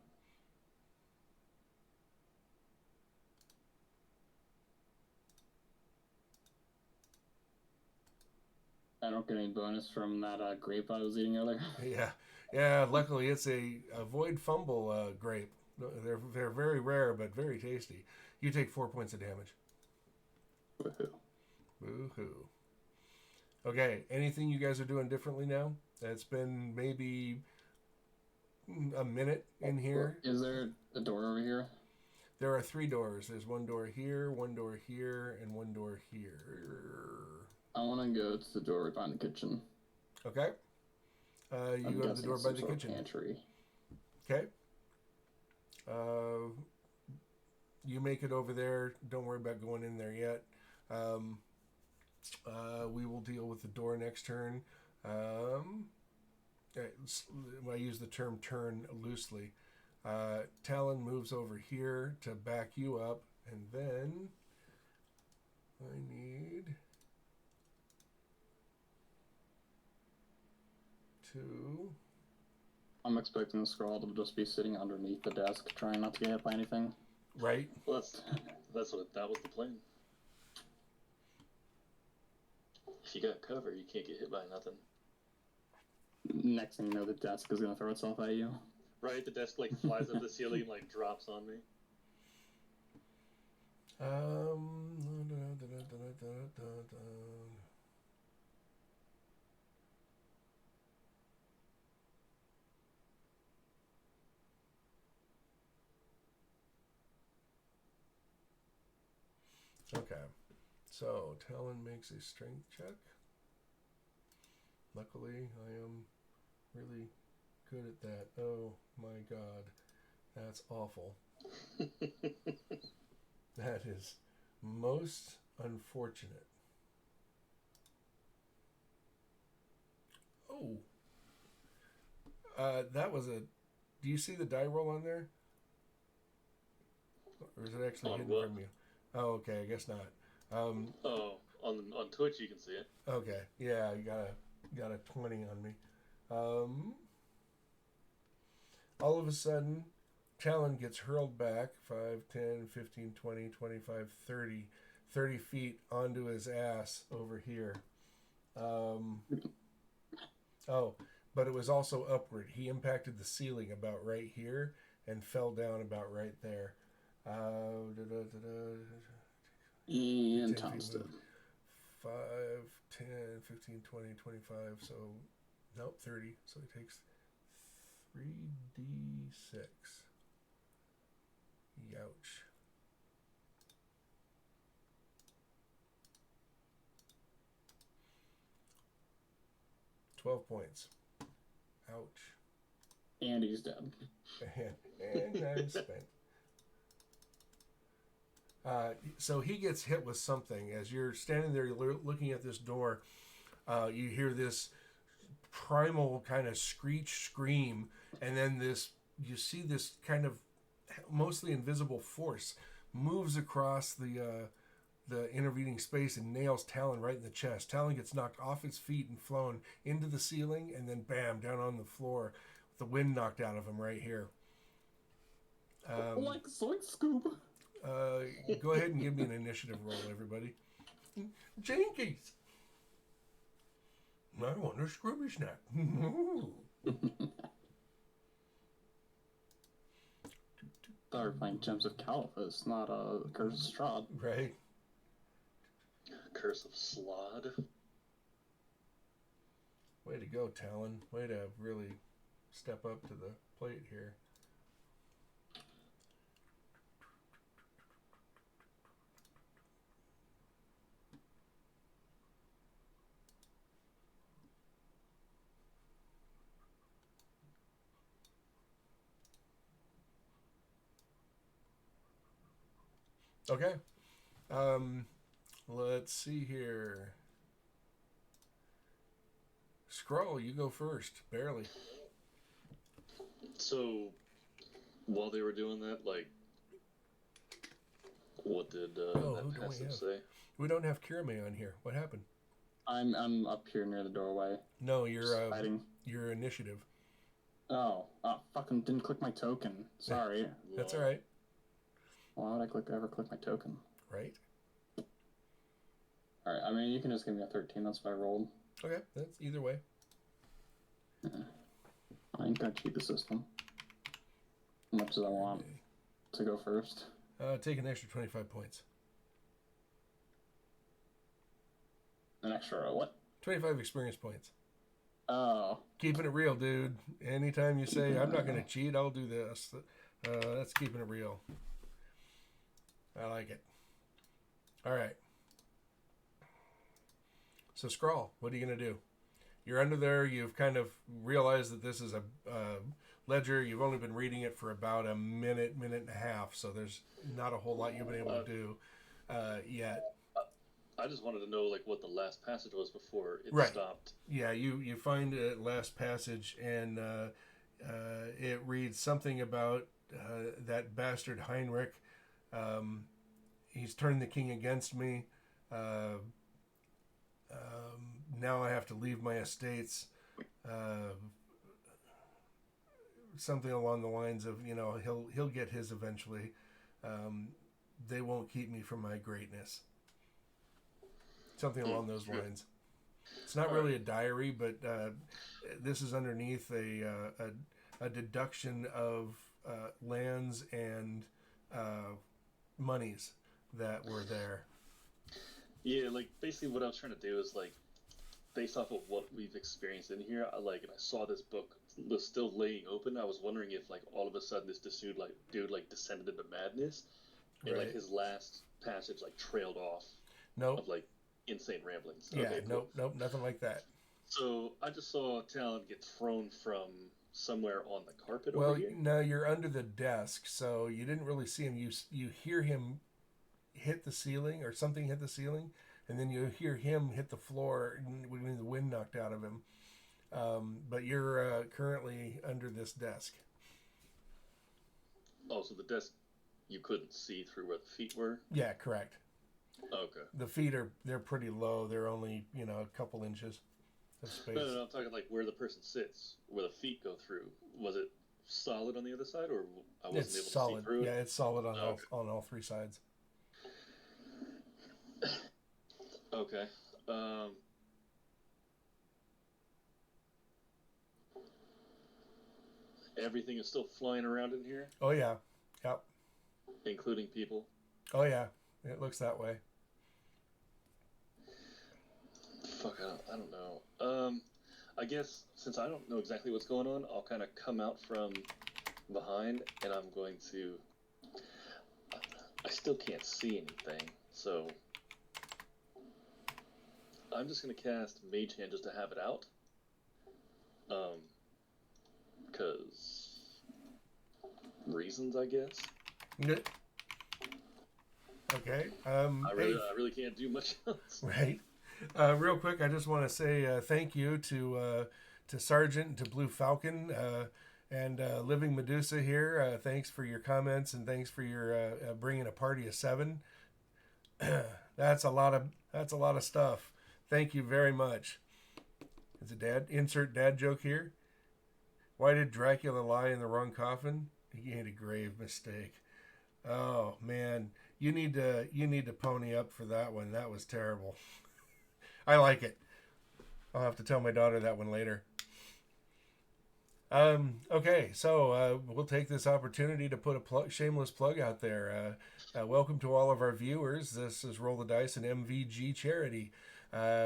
I don't get any bonus from that grape I was eating earlier. Yeah. Luckily, it's a void fumble grape. They're very rare, but very tasty. You take 4 points of damage. Woohoo. Okay, anything you guys are doing differently now? It's been maybe a minute in here. Is there a door over here? There are 3 doors. There's one door here, one door here, and one door here. I want to go to the door behind the kitchen. Okay. You go to the door by the kitchen. Pantry. Okay. You make it over there. Don't worry about going in there yet. We will deal with the door next turn. I use the term turn loosely. Talon moves over here to back you up, and then I need to... I'm expecting the scroll to just be sitting underneath the desk, trying not to get hit by anything. Right. Well, that was the plan. If you got cover, you can't get hit by nothing. Next thing you know, the desk is gonna throw itself at you. Right, the desk like flies up the ceiling and like drops on me. Okay, so Talon makes a strength check. Luckily, I am really good at that. Oh my god, that's awful. That is most unfortunate. Oh, that was a... Do you see the die roll on there? Or is it actually hidden from you? Oh, okay, I guess not. Oh, on Twitch you can see it. Okay, yeah, you got a 20 on me. All of a sudden, Talon gets hurled back 5, 10, 15, 20, 25, 30 feet onto his ass over here. Oh, but it was also upward. He impacted the ceiling about right here and fell down about right there. And Tom's dead. 5, 10, 15, 20, 25, so nope, 30. So he takes 3d6. Youch. $12 points. Ouch. And he's dead. And I'm spent. So he gets hit with something. As you're standing there looking at this door, you hear this primal kind of scream, and then you see this kind of mostly invisible force moves across the intervening space and nails Talon right in the chest. Talon gets knocked off his feet and flown into the ceiling, and then bam, down on the floor with the wind knocked out of him right here. Like Scoob. Go ahead and give me an initiative roll, everybody. Jinkies! I want a Scrooby snack. 'Thought we were playing Gems of Caliphus, not Curse of Strahd. Right. Curse of Slod. Way to go, Talon. Way to really step up to the plate here. Okay. Let's see here. Scroll, you go first. Barely. So, while they were doing that, like, what did that passive say? We don't have Kirame on here. What happened? I'm up here near the doorway. No, you're fighting. Your initiative. Oh, fucking didn't click my token. Sorry. That's all right. Why would I ever click my token? Right. All right. I mean, you can just give me a 13. That's what I rolled. Okay, that's either way. Yeah. I ain't gonna cheat the system. As much as I want to go first. Take an extra 25 points. An extra what? 25 experience points. Oh. Keeping it real, dude. Anytime you say, I'm not going to cheat, I'll do this. That's keeping it real. I like it. All right. So, Scrawl, what are you going to do? You're under there. You've kind of realized that this is a ledger. You've only been reading it for about a minute, minute and a half. So there's not a whole lot you've been able to do yet. I just wanted to know like what the last passage was before it stopped. Yeah, you find a last passage, and it reads something about that bastard Heinrich. He's turned the king against me. Now I have to leave my estates. Something along the lines of, he'll get his eventually. They won't keep me from my greatness. Something along those lines. It's not really a diary, but this is underneath a deduction of lands and monies that were there. Yeah, like basically what I was trying to do is like, based off of what we've experienced in here, and I saw this book was still laying open. I was wondering if like all of a sudden this dude descended into madness, and like his last passage like trailed off. Nope. Of like insane ramblings. Yeah. Okay, cool. Nope. Nothing like that. So I just saw Talon get thrown from somewhere on the carpet. Over here. No, you're under the desk, so you didn't really see him. You hear him hit the ceiling, or something hit the ceiling, and then you hear him hit the floor when the wind knocked out of him. But you're currently under this desk. Oh, so the desk you couldn't see through where the feet were? Yeah, correct. Okay. The feet they're pretty low. They're only a couple inches of space. No, I'm talking like where the person sits, where the feet go through. Was it solid on the other side, or I wasn't able to see through it? Yeah, it's solid on all three sides. Okay. Everything is still flying around in here? Oh, yeah. Yep. Including people? Oh, yeah. It looks that way. Fuck, I don't know. I guess since I don't know exactly what's going on, I'll kind of come out from behind, and I'm going to... I still can't see anything, so... I'm just going to cast Mage Hand just to have it out. Because... reasons, I guess. Good. Okay. I really can't do much else. Right. Real quick, I just want to say thank you to Sergeant and to Blue Falcon and Living Medusa here. Thanks for your comments, and thanks for your bringing a party of 7. That's a lot of stuff. Thank you very much. Is it insert dad joke here? Why did Dracula lie in the wrong coffin? He made a grave mistake. Oh man, you need to pony up for that one. That was terrible. I like it. I'll have to tell my daughter that one later. Okay, so we'll take this opportunity to put a shameless plug out there. Welcome to all of our viewers. This is Roll the Dice, an MVG charity.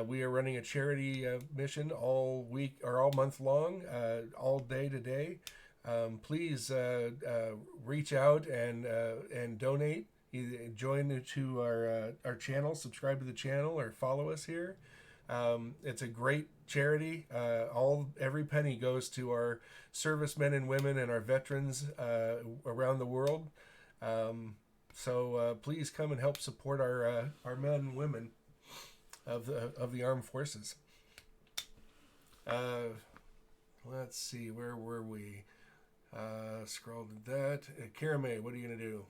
We are running a charity mission all week or all month long, all day today. Please reach out and donate. Either join to our channel, subscribe to the channel, or follow us here. It's a great charity. Every penny goes to our servicemen and women and our veterans around the world. So please come and help support our men and women of the armed forces. Let's see, where were we? Scroll to that. Karame, what are you gonna do?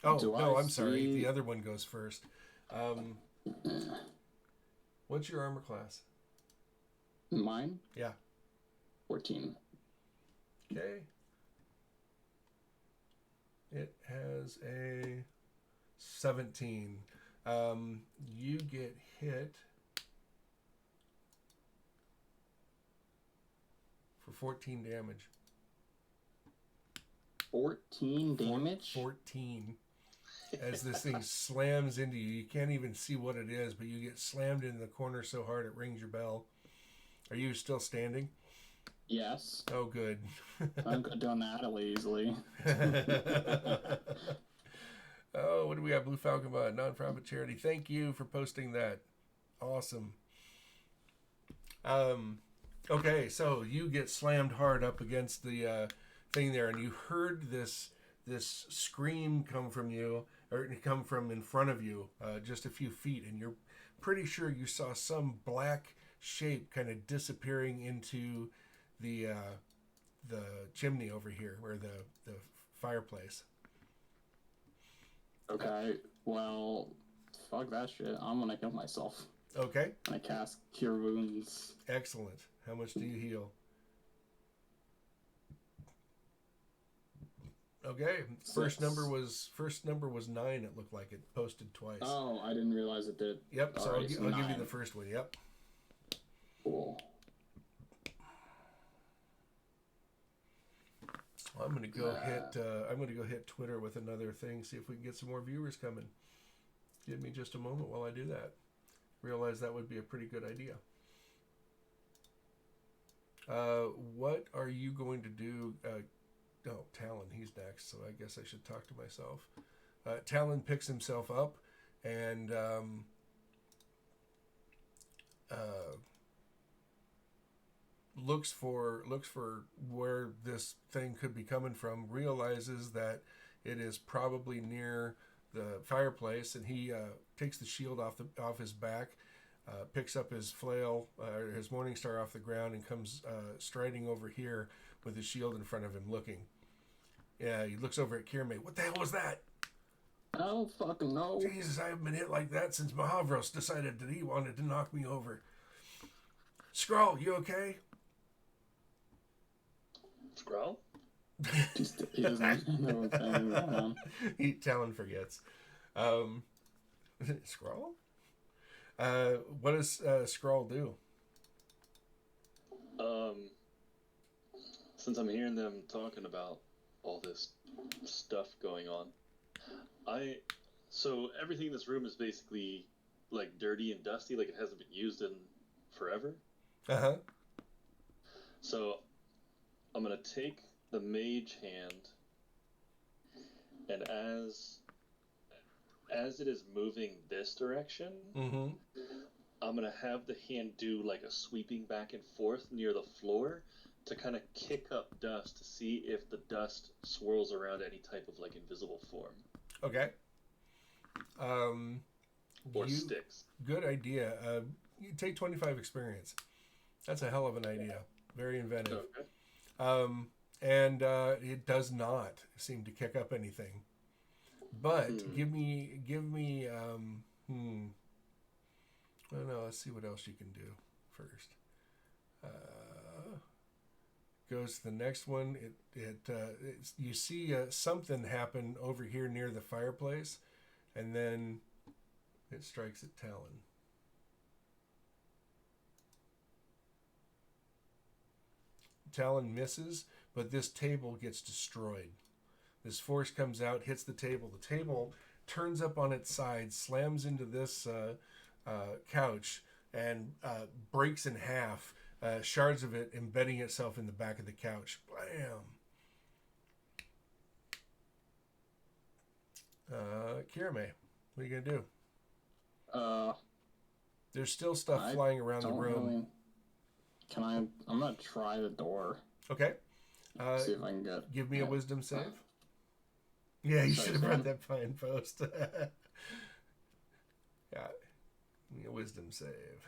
Oh, no, I'm sorry. The other one goes first. What's your armor class? Mine? Yeah. 14. Okay. It has a 17. You get hit for 14 damage. 14 damage? 14. As this thing slams into you. You can't even see what it is, but you get slammed in the corner so hard it rings your bell. Are you still standing? Yes. Oh, good. I'm good doing that easily. Oh, what do we have? Blue Falcon Bud, nonprofit charity. Thank you for posting that. Awesome. Okay, so you get slammed hard up against the thing there, and you heard this scream come from you, or come from in front of you, just a few feet, and you're pretty sure you saw some black shape kind of disappearing into the chimney over here, or the fireplace. Okay, well, fuck that shit. I'm gonna kill myself. Okay. And I cast Cure Wounds. Excellent. How much do you heal? Okay. First number was 9. It looked like it posted twice. Oh, I didn't realize it did. Yep. So Alright, I'll give you 9. the first one. Yep. Cool. I'm gonna go hit Twitter with another thing. See if we can get some more viewers coming. Give me just a moment while I do that. Realize that would be a pretty good idea. What are you going to do? Talon, he's next, so I guess I should talk to myself. Talon picks himself up and looks for where this thing could be coming from. Realizes that it is probably near the fireplace, and he takes the shield off his back, picks up his flail, his Morningstar off the ground, and comes striding over here with his shield in front of him, looking. Yeah, he looks over at Kirme. What the hell was that? I don't fucking know. Jesus, I haven't been hit like that since Mahavros decided that he wanted to knock me over. Skrull, you okay? Skrull? He doesn't know what's going on. Talon forgets. Skrull? What does Skrull do? Since I'm hearing them talking about all this stuff going on, so everything in this room is basically like dirty and dusty, like it hasn't been used in forever. Uh-huh. So I'm gonna take the mage hand, and as it is moving this direction, Mm-hmm. I'm gonna have the hand do like a sweeping back and forth near the floor to kind of kick up dust to see if the dust swirls around any type of like invisible form. Okay. Or sticks. Good idea. You take 25 experience. That's a hell of an idea. Very inventive. Okay. And it does not seem to kick up anything. But give me I don't know, let's see what else you can do first. Goes to the next one. You see something happen over here near the fireplace, and then it strikes at Talon. Talon misses, but this table gets destroyed. This force comes out, hits the table. The table turns up on its side, slams into this couch, and breaks in half. Shards of it embedding itself in the back of the couch. Blam! Kirame, what are you going to do? There's still stuff flying around the room. I'm going to try the door. Okay. See if I can get... Give me a wisdom save. Yeah, you should have read that fine post. Yeah. Give me a wisdom save.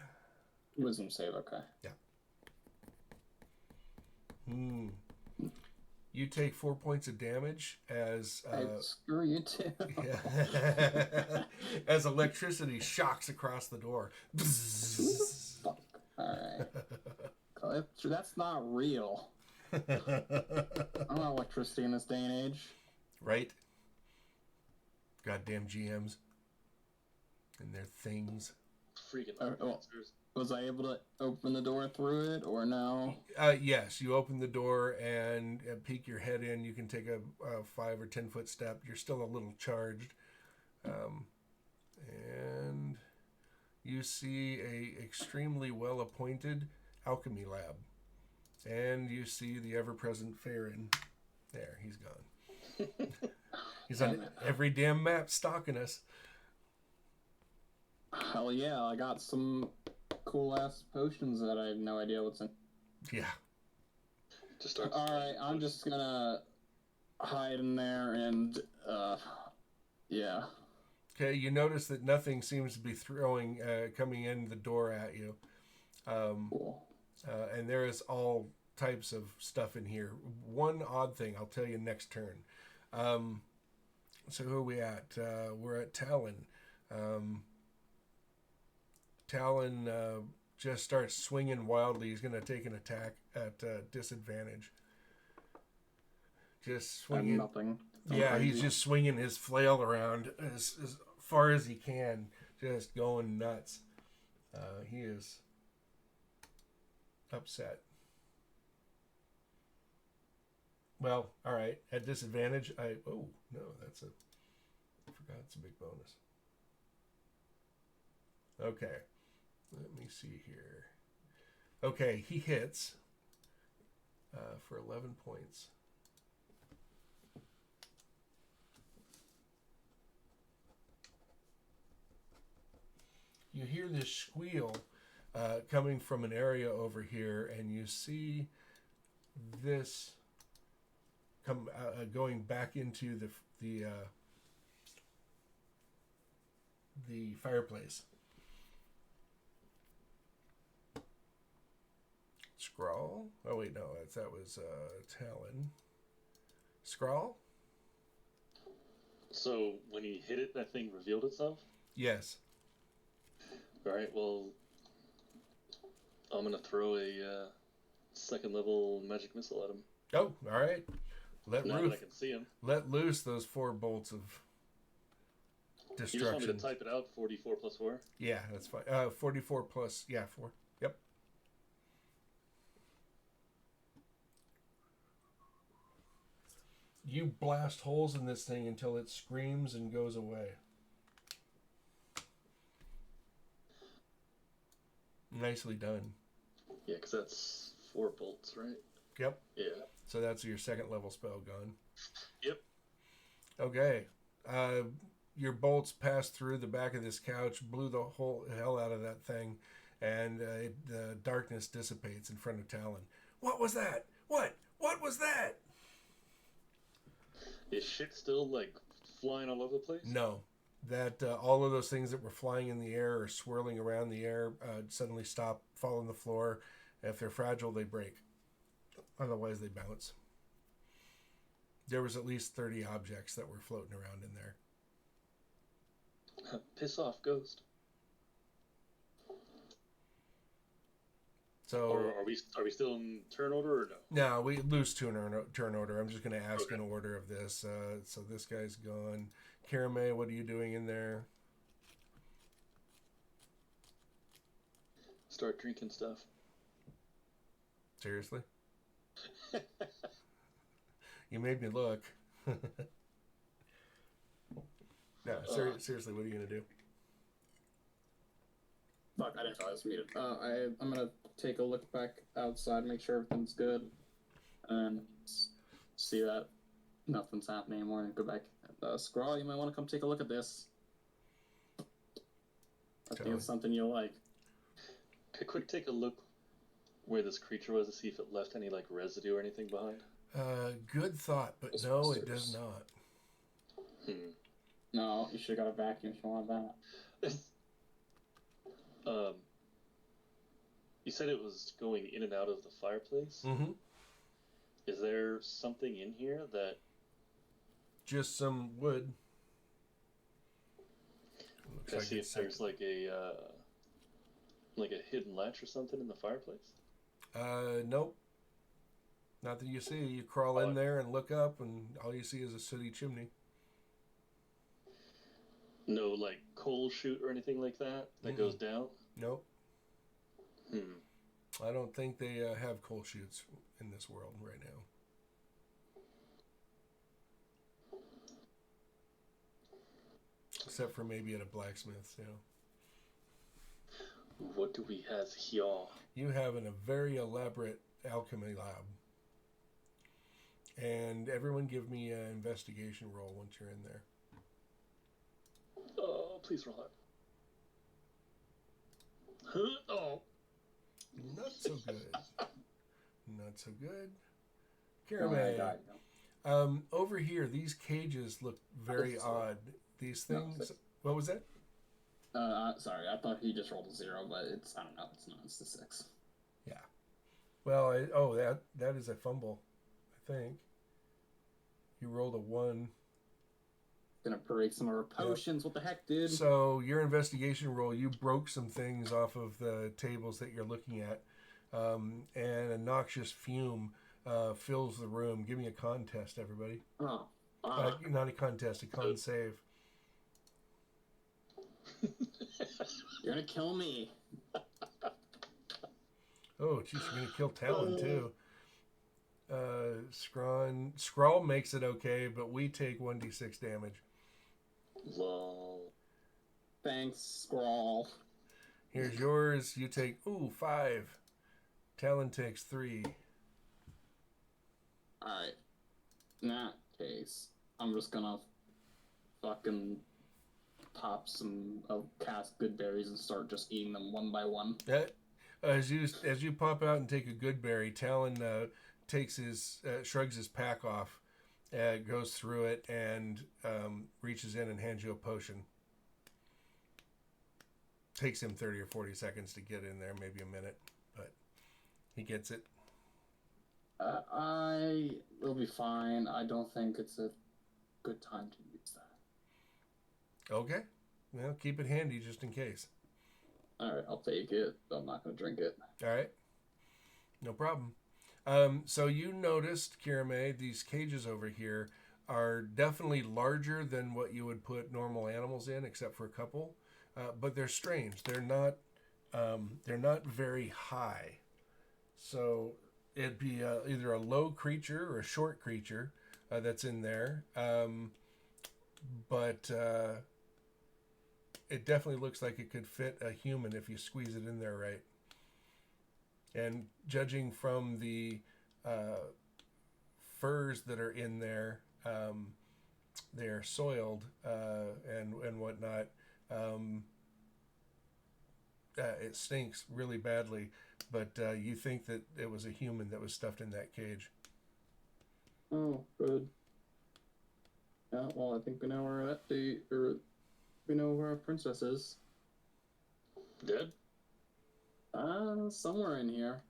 Wisdom save, okay. Yeah. You take 4 points of damage as screw you too. as electricity shocks across the door. Fuck. Alright. That's not real. I don't know electricity in this day and age. Right? Goddamn GMs. And their things. Freaking was I able to open the door through it, or no? Yes, you open the door and peek your head in. You can take a 5 or 10 foot step. You're still a little charged. And you see a extremely well-appointed alchemy lab. And you see the ever-present Farron. There, he's gone. He's on every damn map stalking us. Hell yeah, I got some cool-ass potions that I have no idea what's in. Yeah. Just start. Alright, I'm just gonna hide in there and, yeah. Okay, you notice that nothing seems to be coming in the door at you. Cool. And there is all types of stuff in here. One odd thing, I'll tell you next turn. So who are we at? We're at Talon. Talon just starts swinging wildly. He's going to take an attack at disadvantage. Just swinging. Nothing. Yeah, he's just swinging his flail around as far as he can, just going nuts. He is upset. Well, all right. At disadvantage, I forgot it's a big bonus. Okay. Let me see here. Okay, he hits for 11 points. You hear this squeal coming from an area over here, and you see this come going back into the fireplace. Scrawl? Oh wait, no, that was Talon. Scrawl? So when he hit it, that thing revealed itself? Yes. Alright, well, I'm gonna throw a second level magic missile at him. Oh, all right. Now that I can see him. Let loose those 4 bolts of destruction. You just want me to type it out, 44 plus 4? Yeah, that's fine. 44 plus, 4. Yep. You blast holes in this thing until it screams and goes away. Nicely done. Yeah, because that's 4 bolts, right? Yep. Yeah. So that's your second level spell gone. Yep. Okay. Your bolts passed through the back of this couch, blew the whole hell out of that thing, and the darkness dissipates in front of Talon. What was that? What was that? Is shit still, like, flying all over the place? No. That all of those things that were flying in the air or swirling around the air suddenly stop, fall on the floor. If they're fragile, they break. Otherwise, they bounce. There was at least 30 objects that were floating around in there. Piss off, ghost. So, or are we still in turn order or no? No, we lose turn order. I'm just going to ask in order of this. So this guy's gone. Karame, what are you doing in there? Start drinking stuff. Seriously? You made me look. No, seriously, what are you going to do? Fuck, I didn't realize I was muted. I'm gonna take a look back outside, make sure everything's good, and see that nothing's happening anymore, and go back. Scrawl, you might want to come take a look at this. I think it's something you'll like. Quick take a look where this creature was to see if it left any, like, residue or anything behind. Good thought, but no, it does not. No, you should have got a vacuum if you want that. You said it was going in and out of the fireplace? Mm-hmm. Is there something in here that... Just some wood. Can I see if there's like a hidden latch or something in the fireplace? Nope. Not that you see. You crawl in there and look up, and all you see is a sooty chimney. No, like, coal chute or anything like that goes down? Nope. I don't think they have coal chutes in this world right now. Except for maybe at a blacksmith's, What do we have here? You have a very elaborate alchemy lab. And everyone give me an investigation roll once you're in there. Oh, please roll it. Oh. Not so good. Not so good. Oh, I Kirame. died. Over here, these cages look very odd. These things... What was that? Sorry, I thought he just rolled a 0, but it's, I don't know, it's not, it's the 6. Yeah. Well, that is a fumble, I think. You rolled a 1. Gonna break some of our potions. Yep. What the heck, dude? So your investigation roll, you broke some things off of the tables that you're looking at, and a noxious fume fills the room. Give me a con test, everybody. Oh. Not a contest, a con save. You're gonna kill me. Oh, geez, you're gonna kill Talon too. Skrull makes it okay, but we take 1d6 damage. Lol. Thanks, Squall. Here's yours. You take 5. Talon takes 3. Alright. In that case, I'm just gonna fucking pop some cast good berries and start just eating them one by one. As you pop out and take a good berry, Talon takes shrugs his pack off, goes through it, and reaches in and hands you a potion. Takes him 30 or 40 seconds to get in there, maybe a minute, but he gets it. I will be fine. I don't think it's a good time to use that. Okay. Well, keep it handy just in case. Alright, I'll take it, but I'm not going to drink it. Alright. No problem. So you noticed, Kirame, these cages over here are definitely larger than what you would put normal animals in, except for a couple. But they're strange. They're not very high. So it'd be either a low creature or a short creature that's in there. But it definitely looks like it could fit a human if you squeeze it in there right. And judging from the furs that are in there, they're soiled and whatnot. It stinks really badly, but you think that it was a human that was stuffed in that cage. Oh, good. Yeah, well, I think we know where we know where our princess is. Dead? Somewhere in here.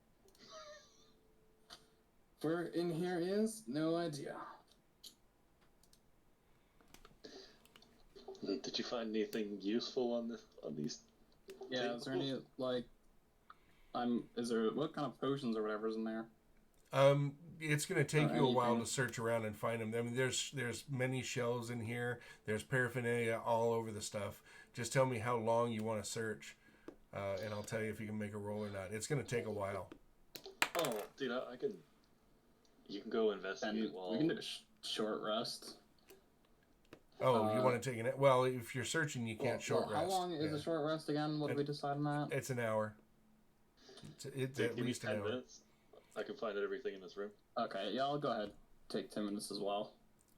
Where in here is? No idea. Did you find anything useful on these? Yeah, tables? is there any is there what kind of potions or whatever's in there? It's going to take you a while anything. to search around and find them. I mean, there's many shelves in here. There's paraphernalia all over the stuff. Just tell me how long you want to search, and I'll tell you if you can make a roll or not. It's going to take a while. Oh, dude, I can. You can go investigate And while we can do a short rest. Oh, you want to take an... Well, if you're searching, you can't short rest. How long is a short rest again? What did we decide on that? It's an hour. It's at give me least 10 an hour. minutes. I can find everything in this room. Okay, yeah, I'll go ahead. Take 10 minutes as well.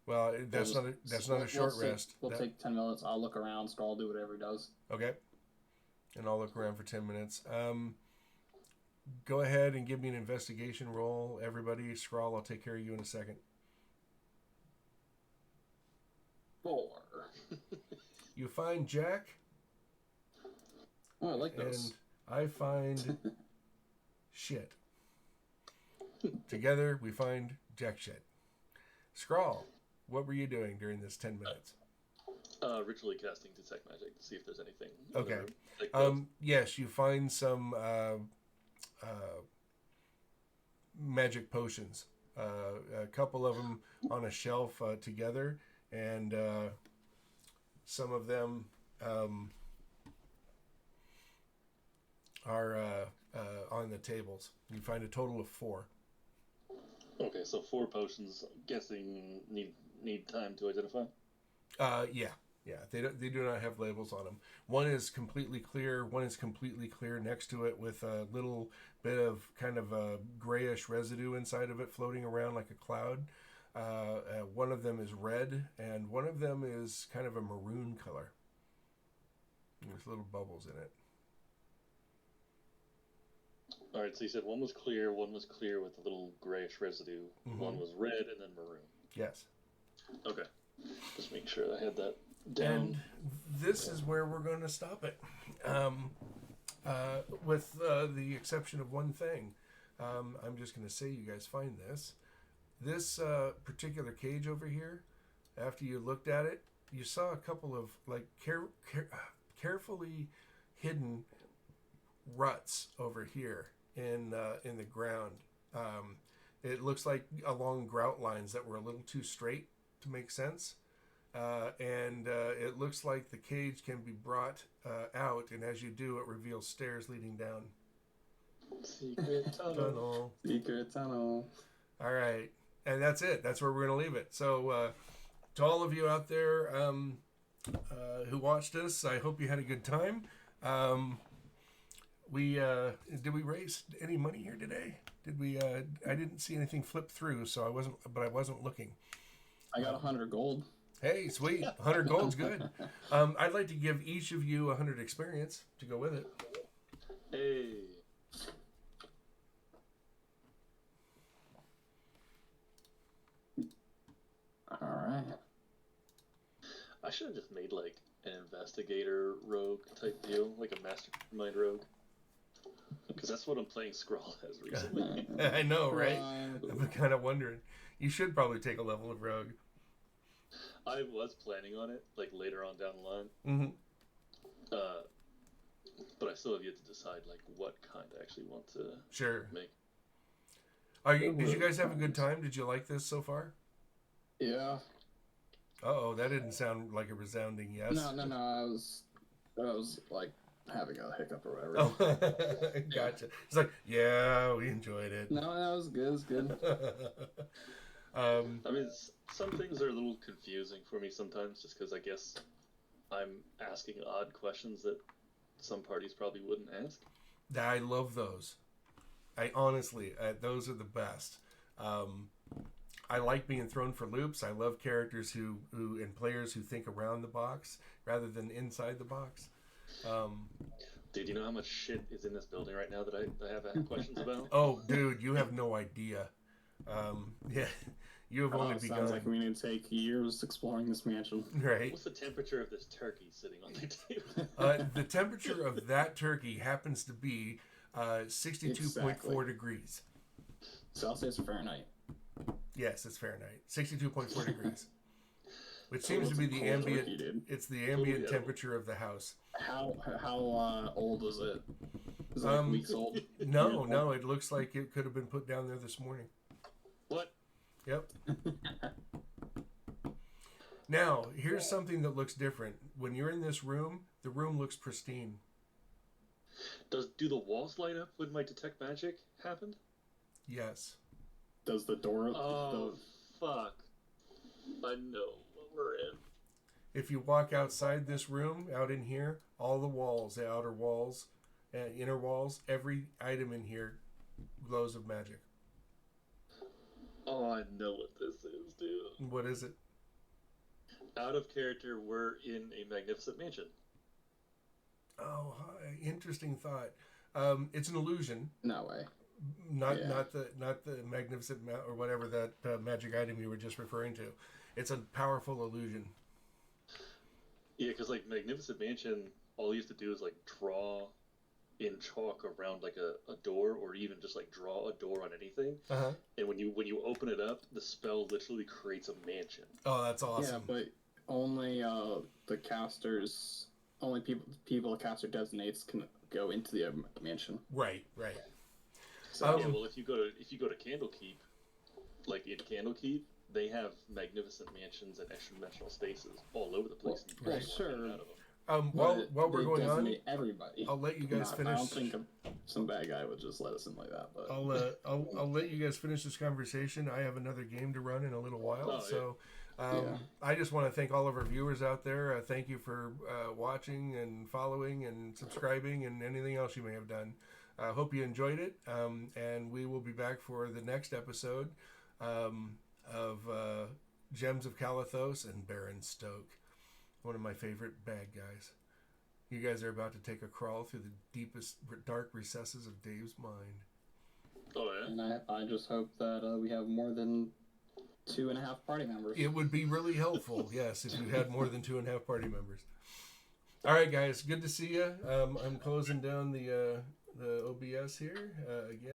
Well, that's not a short rest. We'll take 10 minutes. I'll look around. Skull will do whatever he does. Okay. And I'll look around for 10 minutes. Go ahead and give me an investigation roll, everybody. Scrawl, I'll take care of you in a second. 4. You find Jack. Oh, I like those. And I find shit. Together, we find jack shit. Scrawl, what were you doing during this 10 minutes? Ritually casting Detect Magic to see if there's anything. Okay. Like yes, you find some magic potions. A couple of them on a shelf together, and some of them are on the tables. You find a total of 4. Okay, so 4 potions. I'm guessing need time to identify. Yeah. Yeah, they do not have labels on them. One is completely clear. One is completely clear next to it with a little bit of kind of a grayish residue inside of it floating around like a cloud. One of them is red, and one of them is kind of a maroon color. There's little bubbles in it. All right, so you said one was clear with a little grayish residue. Mm-hmm. One was red and then maroon. Yes. Okay. Just make sure I had that down. And this is where we're going to stop it. With the exception of one thing. I'm just going to say you guys find this. This particular cage over here, after you looked at it, you saw a couple of like carefully hidden ruts over here in the ground. It looks like along grout lines that were a little too straight to make sense. And it looks like the cage can be brought out, and as you do, it reveals stairs leading down. Secret tunnel. Secret tunnel. All right. And that's it. That's where we're going to leave it. So to all of you out there who watched us, I hope you had a good time. Did we raise any money here today? Did we? I didn't see anything flip through, so I wasn't looking. I got 100 gold. Hey, sweet. 100 gold's good. I'd like to give each of you 100 experience to go with it. Hey. Alright. I should have just made like an investigator rogue type deal, like a mastermind rogue. Because that's what I'm playing Scrawl as recently. I know, right? I've been kind of wondering. You should probably take a level of rogue. I was planning on it, like later on down the line. Mm-hmm. But I still have yet to decide like what kind I actually want to make. Did you guys have a good time? Did you like this so far? Yeah. Uh-oh, that didn't sound like a resounding yes. No. I was like having a hiccup or whatever. Oh, gotcha. It's like, yeah, we enjoyed it. No, that was good. It was good. I mean, some things are a little confusing for me sometimes, just because I guess I'm asking odd questions that some parties probably wouldn't ask. I love those. I honestly, those are the best. I like being thrown for loops. I love characters who and players who think around the box rather than inside the box. Dude, you know how much shit is in this building right now that I have questions about? Oh, dude, you have no idea. Yeah, you have only begun. Sounds like we need to take years exploring this mansion. Right. What's the temperature of this turkey sitting on the table? The temperature of that turkey happens to be 62.4 degrees. Celsius or Fahrenheit? Yes, it's Fahrenheit. 62.4 degrees. Which seems to be the ambient. It's the ambient temperature of the house. How old is it? Is it like weeks old? No. It looks like it could have been put down there this morning. What? Yep. Now, here's something that looks different. When you're in this room, the room looks pristine. Do the walls light up when my detect magic happened? Yes. Does the door? Fuck! I know what we're in. If you walk outside this room, out in here, all the walls, the outer walls, and inner walls, every item in here glows of magic. Oh, I know what this is, dude. What is it? Out of character, we're in a magnificent mansion. Oh, interesting thought. It's an illusion. No way. Not the magnificent or whatever that magic item you were just referring to. It's a powerful illusion. Yeah, because like magnificent mansion, all you have to do is like draw in chalk around like a door, or even just like draw a door on anything. Uh-huh. And when you open it up, the spell literally creates a mansion. Oh, that's awesome. Yeah, but only the casters, only people the caster designates can go into the mansion. Right. So yeah, well, if you go to Candlekeep, like in Candlekeep, they have magnificent mansions and extra-dimensional spaces all over the place. Well, sure. While we're going on, everybody. I'll let you guys finish. I don't think some bad guy would just let us in like that. But I'll let you guys finish this conversation. I have another game to run in a little while, I just want to thank all of our viewers out there. Thank you for watching and following and subscribing and anything else you may have done. I hope you enjoyed it, and we will be back for the next episode of Gems of Calathos and Baron Stoke, one of my favorite bad guys. You guys are about to take a crawl through the deepest, dark recesses of Dave's mind. Oh, yeah? And I just hope that we have more than 2.5 party members. It would be really helpful, yes, if you had more than 2.5 party members. All right, guys, good to see you. I'm closing down the OBS here again.